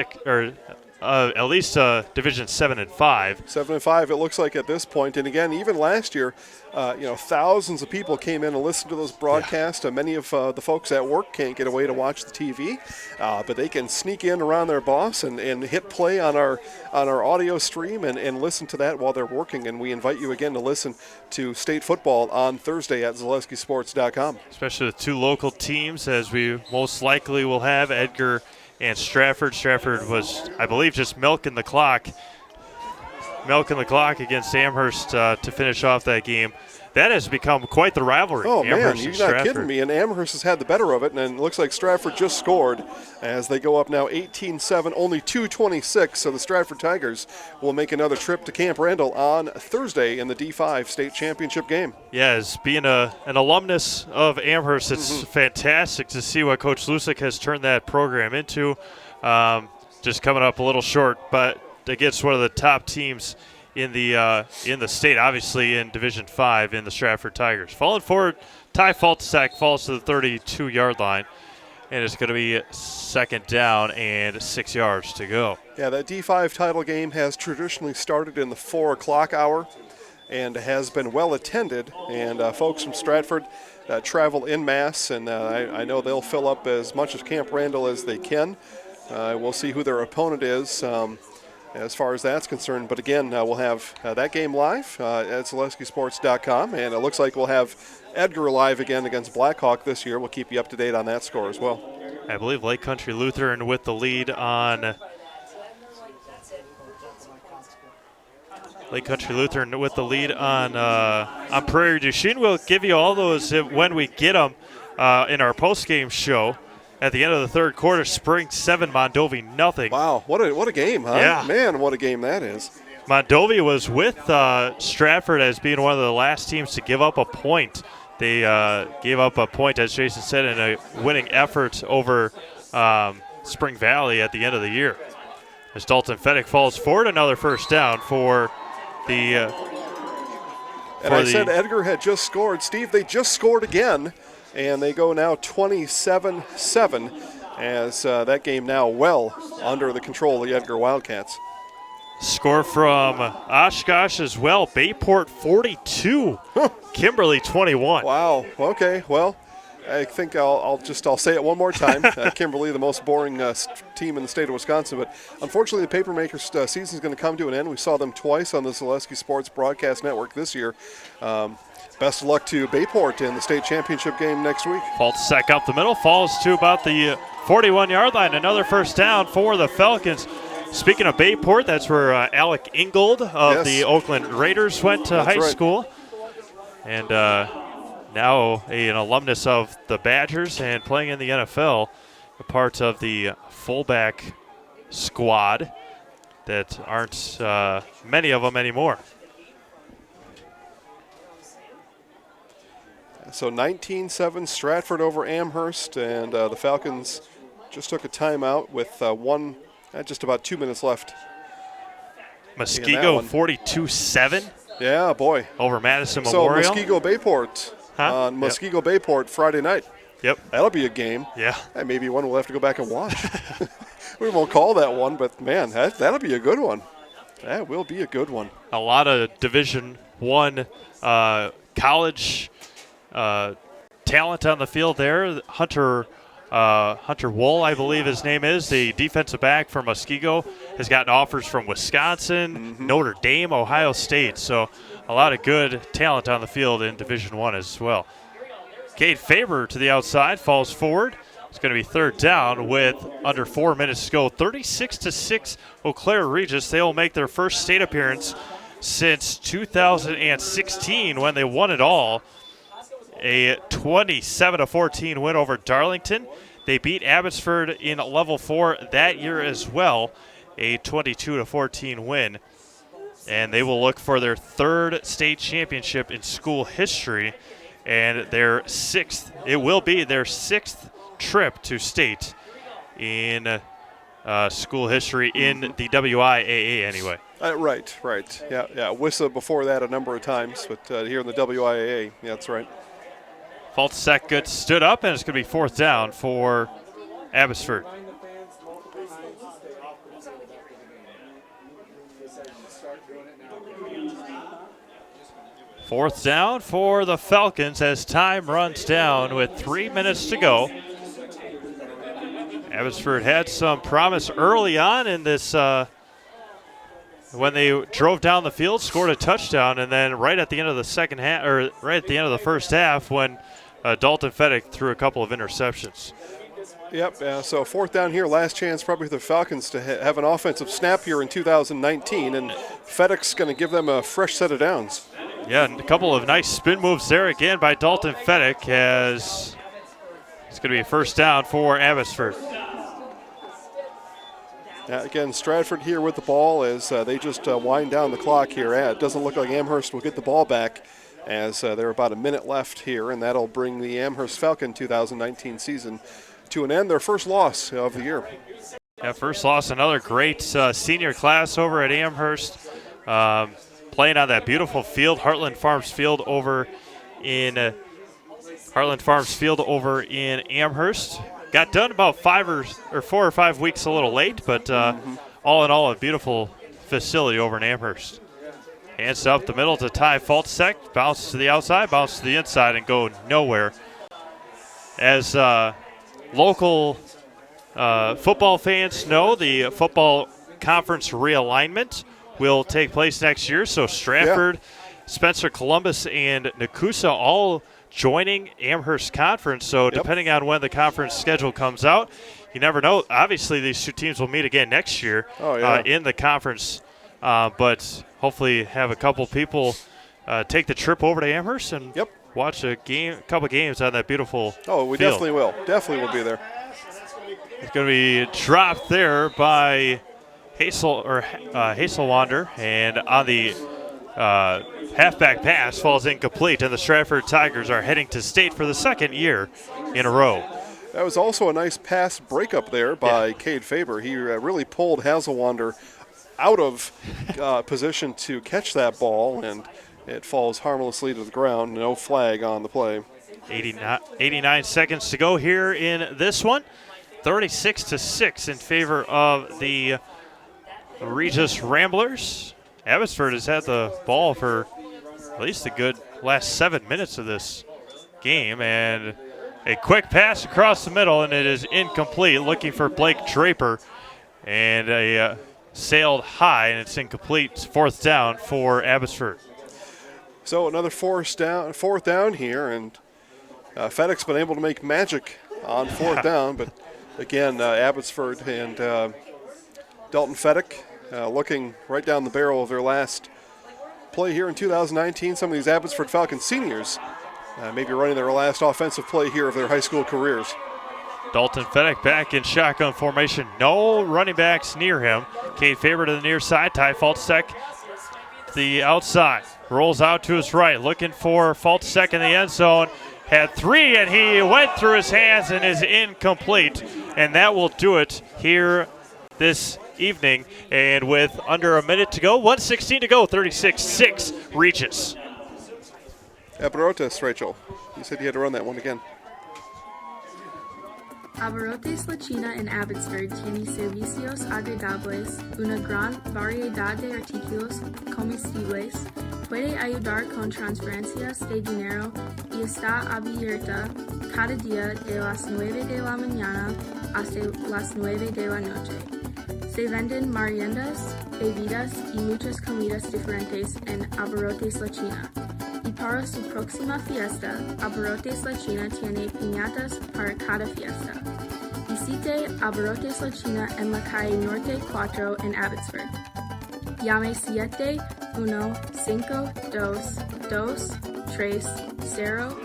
Division 7 and 5. 7 and 5, it looks like at this point. And again, even last year, thousands of people came in and listened to those broadcasts. Many of the folks at work can't get away to watch the TV, but they can sneak in around their boss and hit play on our audio stream and listen to that while they're working. And we invite you again to listen to state football on Thursday at ZaleskiSports.com. Especially with two local teams, as we most likely will have Edgar and Stratford. Stratford was, I believe, just milking the clock against Amherst to finish off that game. That has become quite the rivalry. Oh, Amherst man, you're not kidding me. And Amherst has had the better of it, and it looks like Stratford just scored as they go up now 18-7, only 2:26. So the Stratford Tigers will make another trip to Camp Randall on Thursday in the D5 state championship game. Yeah, as being an alumnus of Amherst, it's fantastic to see what Coach Lusick has turned that program into. Just coming up a little short, but against one of the top teams in the state, obviously in Division 5 in the Stratford Tigers. Falling forward, Ty Faltasak falls to the 32-yard line, and it's going to be second down and 6 yards to go. Yeah, that D5 title game has traditionally started in the 4 o'clock hour and has been well attended, and folks from Stratford travel en masse, and I know they'll fill up as much of Camp Randall as they can. We'll see who their opponent is as far as that's concerned. But again, we'll have that game live at ZaleskiSports.com, and it looks like we'll have Edgar live again against Blackhawk this year. We'll keep you up to date on that score as well. I believe Lake Country Lutheran with the lead on Prairie du Chien. We'll give you all those when we get them in our post-game show. At the end of the third quarter, Spring 7, Mondovi nothing. Wow, what a game, huh? Yeah. Man, what a game that is. Mondovi was with Stratford as being one of the last teams to give up a point. They gave up a point, as Jason said, in a winning effort over Spring Valley at the end of the year. As Dalton Fedek falls forward, another first down for the said Edgar had just scored. Steve, they just scored again. And they go now 27-7 as that game now well under the control of the Edgar Wildcats. Score from Oshkosh as well. Bayport 42, Kimberly 21. Wow. Okay. Well, I think I'll say it one more time. Kimberly, the most boring team in the state of Wisconsin, but unfortunately the Papermakers season is going to come to an end. We saw them twice on the Zaleski Sports Broadcast Network this year. Best of luck to Bayport in the state championship game next week. Faltasak up the middle, falls to about the 41-yard line. Another first down for the Falcons. Speaking of Bayport, that's where Alec Ingold of the Oakland Raiders went to high school. And now an alumnus of the Badgers and playing in the NFL a part of the fullback squad that aren't many of them anymore. So 19-7 Stratford over Amherst, and the Falcons just took a timeout with just about 2 minutes left. Muskego 42-7. Yeah, boy. Over Madison Memorial. So Muskego Bayport on Muskego Bayport Friday night. Yep. That'll be a game. Yeah. And maybe one we'll have to go back and watch. We won't call that one, but man, that'll be a good one. That will be a good one. A lot of Division I college talent on the field there. Hunter Wool, I believe his name is, the defensive back from Muskego, has gotten offers from Wisconsin, Notre Dame, Ohio State. So a lot of good talent on the field in Division I as well. Cade Faber to the outside, falls forward. It's going to be third down with under 4 minutes to go. 36-6 Eau Claire Regis. They will make their first state appearance since 2016 when they won it all. A 27-14 win over Darlington. They beat Abbotsford in Level 4 that year as well, a 22-14 win. And they will look for their third state championship in school history, and their sixth. It will be their sixth trip to state in school history in the WIAA anyway. Right. Yeah. WISA before that a number of times, but here in the WIAA, yeah, that's right. Faltzek stood up, and it's going to be fourth down for Abbotsford. Fourth down for the Falcons as time runs down with 3 minutes to go. Abbotsford had some promise early on in this when they drove down the field, scored a touchdown, and then right at the end of the second half, or right at the end of the first half, when Dalton Fedek threw a couple of interceptions. Yep, so fourth down here, last chance probably for the Falcons to have an offensive snap here in 2019, and Fedek's going to give them a fresh set of downs. Yeah, and a couple of nice spin moves there again by Dalton Fedek, as it's going to be a first down for Abbotsford. Again, Stratford here with the ball as they just wind down the clock here. It doesn't look like Amherst will get the ball back as there are about a minute left here, and that'll bring the Amherst Falcon 2019 season to an end, their first loss of the year. Yeah, first loss, another great senior class over at Amherst, playing on that beautiful field, Heartland Farms Field over in Amherst. Got done about 4 or 5 weeks a little late, but all in all, a beautiful facility over in Amherst. Hands up the middle to Ty Faltzek, bounce to the outside, bounce to the inside, and go nowhere. As local football fans know, the football conference realignment will take place next year. So Stratford, Spencer, Columbus, and Nakusa all joining Amherst Conference. So depending on when the conference schedule comes out, you never know. Obviously, these two teams will meet again next year in the conference. But hopefully have a couple people take the trip over to Amherst and watch a couple games on that beautiful we field. definitely will. Definitely will be there. It's going to be dropped there by Hazelwander, and on the halfback pass falls incomplete, and the Stratford Tigers are heading to state for the second year in a row. That was also a nice pass breakup there by Cade Faber. He really pulled Hazelwander out of position to catch that ball, and it falls harmlessly to the ground. No flag on the play. 89 seconds to go here in this one. 36-6 in favor of the Regis Ramblers. Abbotsford has had the ball for at least a good last 7 minutes of this game, and a quick pass across the middle, and it is incomplete. Looking for Blake Draper, and a sailed high, and it's incomplete. Fourth down for Abbotsford. So another fourth down here, and Fedek's been able to make magic on fourth down, but again, Abbotsford and Dalton Fedek looking right down the barrel of their last play here in 2019. Some of these Abbotsford Falcons seniors maybe running their last offensive play here of their high school careers. Dalton Fedek back in shotgun formation. No running backs near him. Cade Faber to the near side. Ty Faltzek the outside. Rolls out to his right. Looking for Faltzek in the end zone. Had 3, and he went through his hands and is incomplete. And that will do it here this evening. And with under a minute to go, 1:16 to go, 36-6 Regis. Abarotis, Rachel. You said you had to run that one again. Abarrotes La China en Abbotsford tiene servicios agradables, una gran variedad de artículos comestibles, puede ayudar con transferencias de dinero y está abierta cada día de las 9 de la mañana hasta las 9 de la noche. Se venden meriendas, bebidas y muchas comidas diferentes en Abarrotes La China. Y para su próxima fiesta, Abarrotes La China tiene piñatas para cada fiesta. Visite Abarrotes La China en la calle Norte 4 en Abbotsford. Llame 715-223-0.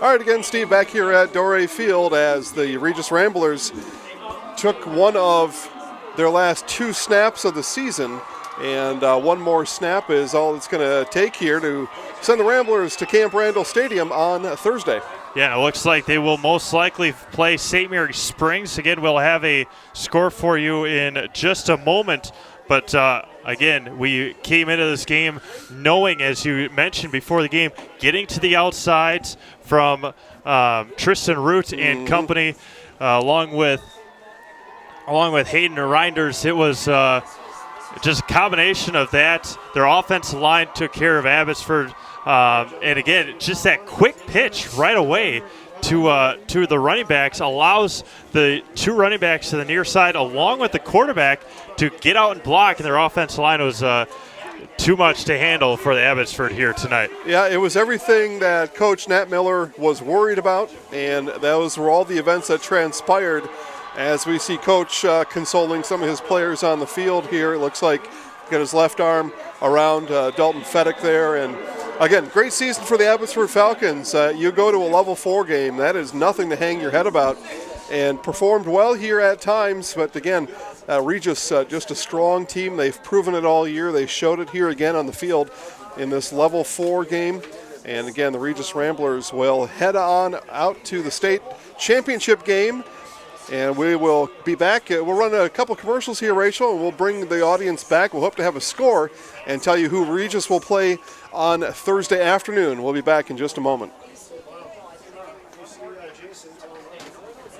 All right, again, Steve, back here at Doré Field as the Regis Ramblers took one of their last 2 snaps of the season, and one more snap is all it's going to take here to send the Ramblers to Camp Randall Stadium on Thursday. Yeah, it looks like they will most likely play St. Mary Springs. Again, we'll have a score for you in just a moment. But, again, we came into this game knowing, as you mentioned before the game, getting to the outsides from Tristan Root and company, along with Hayden Reinders. It was just a combination of that. Their offensive line took care of Abbotsford. And again, just that quick pitch right away to the running backs allows the 2 running backs to the near side along with the quarterback to get out and block, and their offensive line was too much to handle for the Abbotsford here tonight. Yeah, it was everything that Coach Nat Miller was worried about, and those were all the events that transpired as we see Coach consoling some of his players on the field here. It looks like he got his left arm around Dalton Fedek there, and again, great season for the Abbotsford Falcons. You go to a level 4 game, that is nothing to hang your head about, and performed well here at times. But again, Regis, just a strong team. They've proven it all year. They showed it here again on the field in this level 4 game. And again, the Regis Ramblers will head on out to the state championship game. And we will be back. We'll run a couple commercials here, Rachel, and we'll bring the audience back. We'll hope to have a score and tell you who Regis will play on Thursday afternoon. We'll be back in just a moment.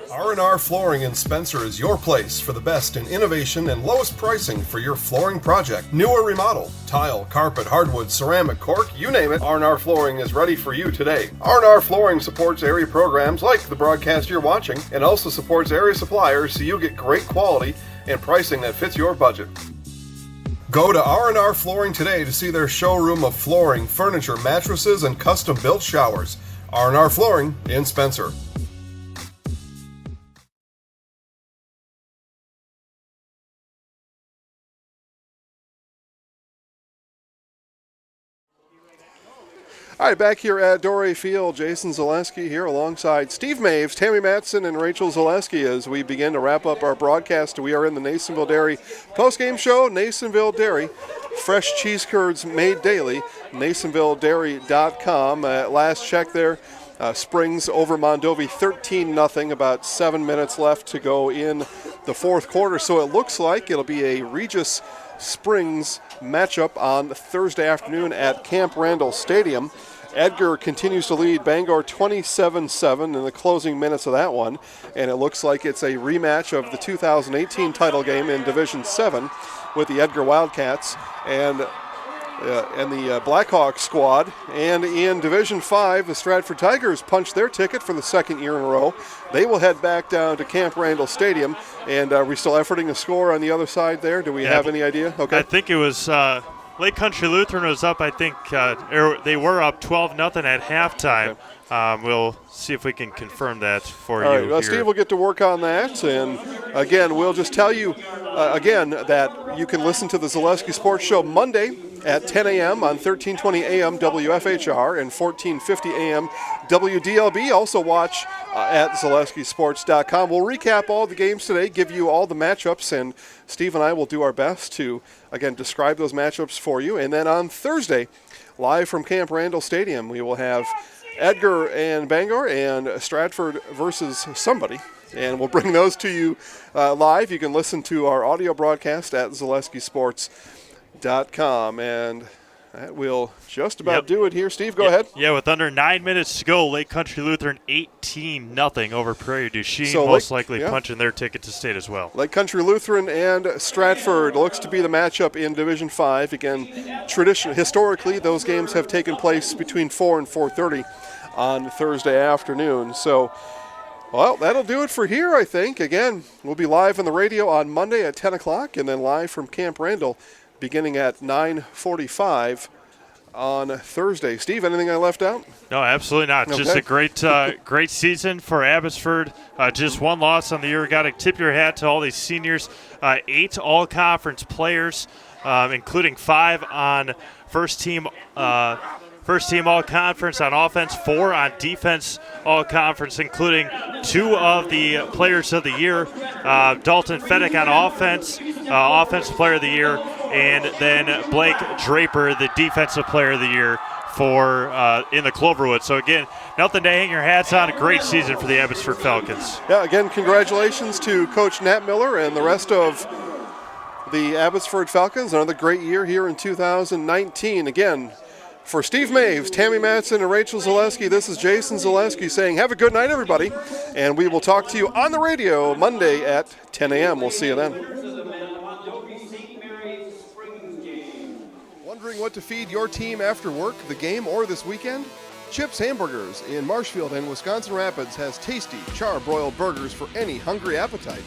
R&R Flooring in Spencer is your place for the best in innovation and lowest pricing for your flooring project. New or remodel, tile, carpet, hardwood, ceramic, cork, you name it, R&R Flooring is ready for you today. R&R Flooring supports area programs like the broadcast you're watching and also supports area suppliers so you get great quality and pricing that fits your budget. Go to R&R Flooring today to see their showroom of flooring, furniture, mattresses, and custom-built showers. R&R Flooring in Spencer. All right, back here at Doré Field, Jason Zaleski here alongside Steve Maves, Tammy Matson, and Rachel Zaleski as we begin to wrap up our broadcast. We are in the Nasonville Dairy postgame show. Nasonville Dairy, fresh cheese curds made daily, NasonvilleDairy.com. Last check there, Springs over Mondovi 13-0, about 7 minutes left to go in the fourth quarter. So it looks like it'll be a Regis Springs matchup on Thursday afternoon at Camp Randall Stadium. Edgar continues to lead Bangor 27-7 in the closing minutes of that one, and it looks like it's a rematch of the 2018 title game in Division 7 with the Edgar Wildcats and the Blackhawks squad. And in Division 5, the Stratford Tigers punched their ticket for the second year in a row. They will head back down to Camp Randall Stadium. And are we still efforting a score on the other side there? Do we have any idea? Okay. I think it was Lake Country Lutheran was up, I think they were up 12-0 at halftime. Okay. We'll see if we can confirm that for you. All right, well, Steve will get to work on that. And again, we'll just tell you again that you can listen to the Zaleski Sports Show Monday at 10 a.m. on 1320 a.m. WFHR and 1450 a.m. WDLB. Also watch at ZaleskiSports.com. We'll recap all the games today, give you all the matchups, and Steve and I will do our best to, again, describe those matchups for you. And then on Thursday, live from Camp Randall Stadium, we will have Edgar and Bangor and Stratford versus somebody. And we'll bring those to you live. You can listen to our audio broadcast at ZaleskiSports.com. And that will just about do it here. Steve, go ahead. Yeah, with under 9 minutes to go, Lake Country Lutheran 18-0 over Prairie du Chien, So most likely punching their ticket to state as well. Lake Country Lutheran and Stratford looks to be the matchup in Division 5. Again, historically, those games have taken place between 4 and 4:30 on Thursday afternoon. So, well, that'll do it for here, I think. Again, we'll be live on the radio on Monday at 10 o'clock and then live from Camp Randall beginning at 9:45 on Thursday. Steve, anything I left out? No, absolutely not. Okay. Just a great season for Abbotsford. Just one loss on the year. Got to tip your hat to all these seniors. 8 all-conference players, including 5 on first team all-conference on offense, 4 on defense all-conference, including 2 of the players of the year. Dalton Fedek on offense, offensive player of the year, and then Blake Draper, the defensive player of the year for in the Cloverwood. So again, nothing to hang your hats on. A great season for the Abbotsford Falcons. Yeah, again, congratulations to Coach Nat Miller and the rest of the Abbotsford Falcons. Another great year here in 2019. Again, for Steve Maves, Tammy Matson, and Rachel Zaleski, this is Jason Zaleski saying have a good night, everybody. And we will talk to you on the radio Monday at 10 a.m. We'll see you then. Wondering what to feed your team after work, the game, or this weekend? Chips Hamburgers in Marshfield and Wisconsin Rapids has tasty, char-broiled burgers for any hungry appetite.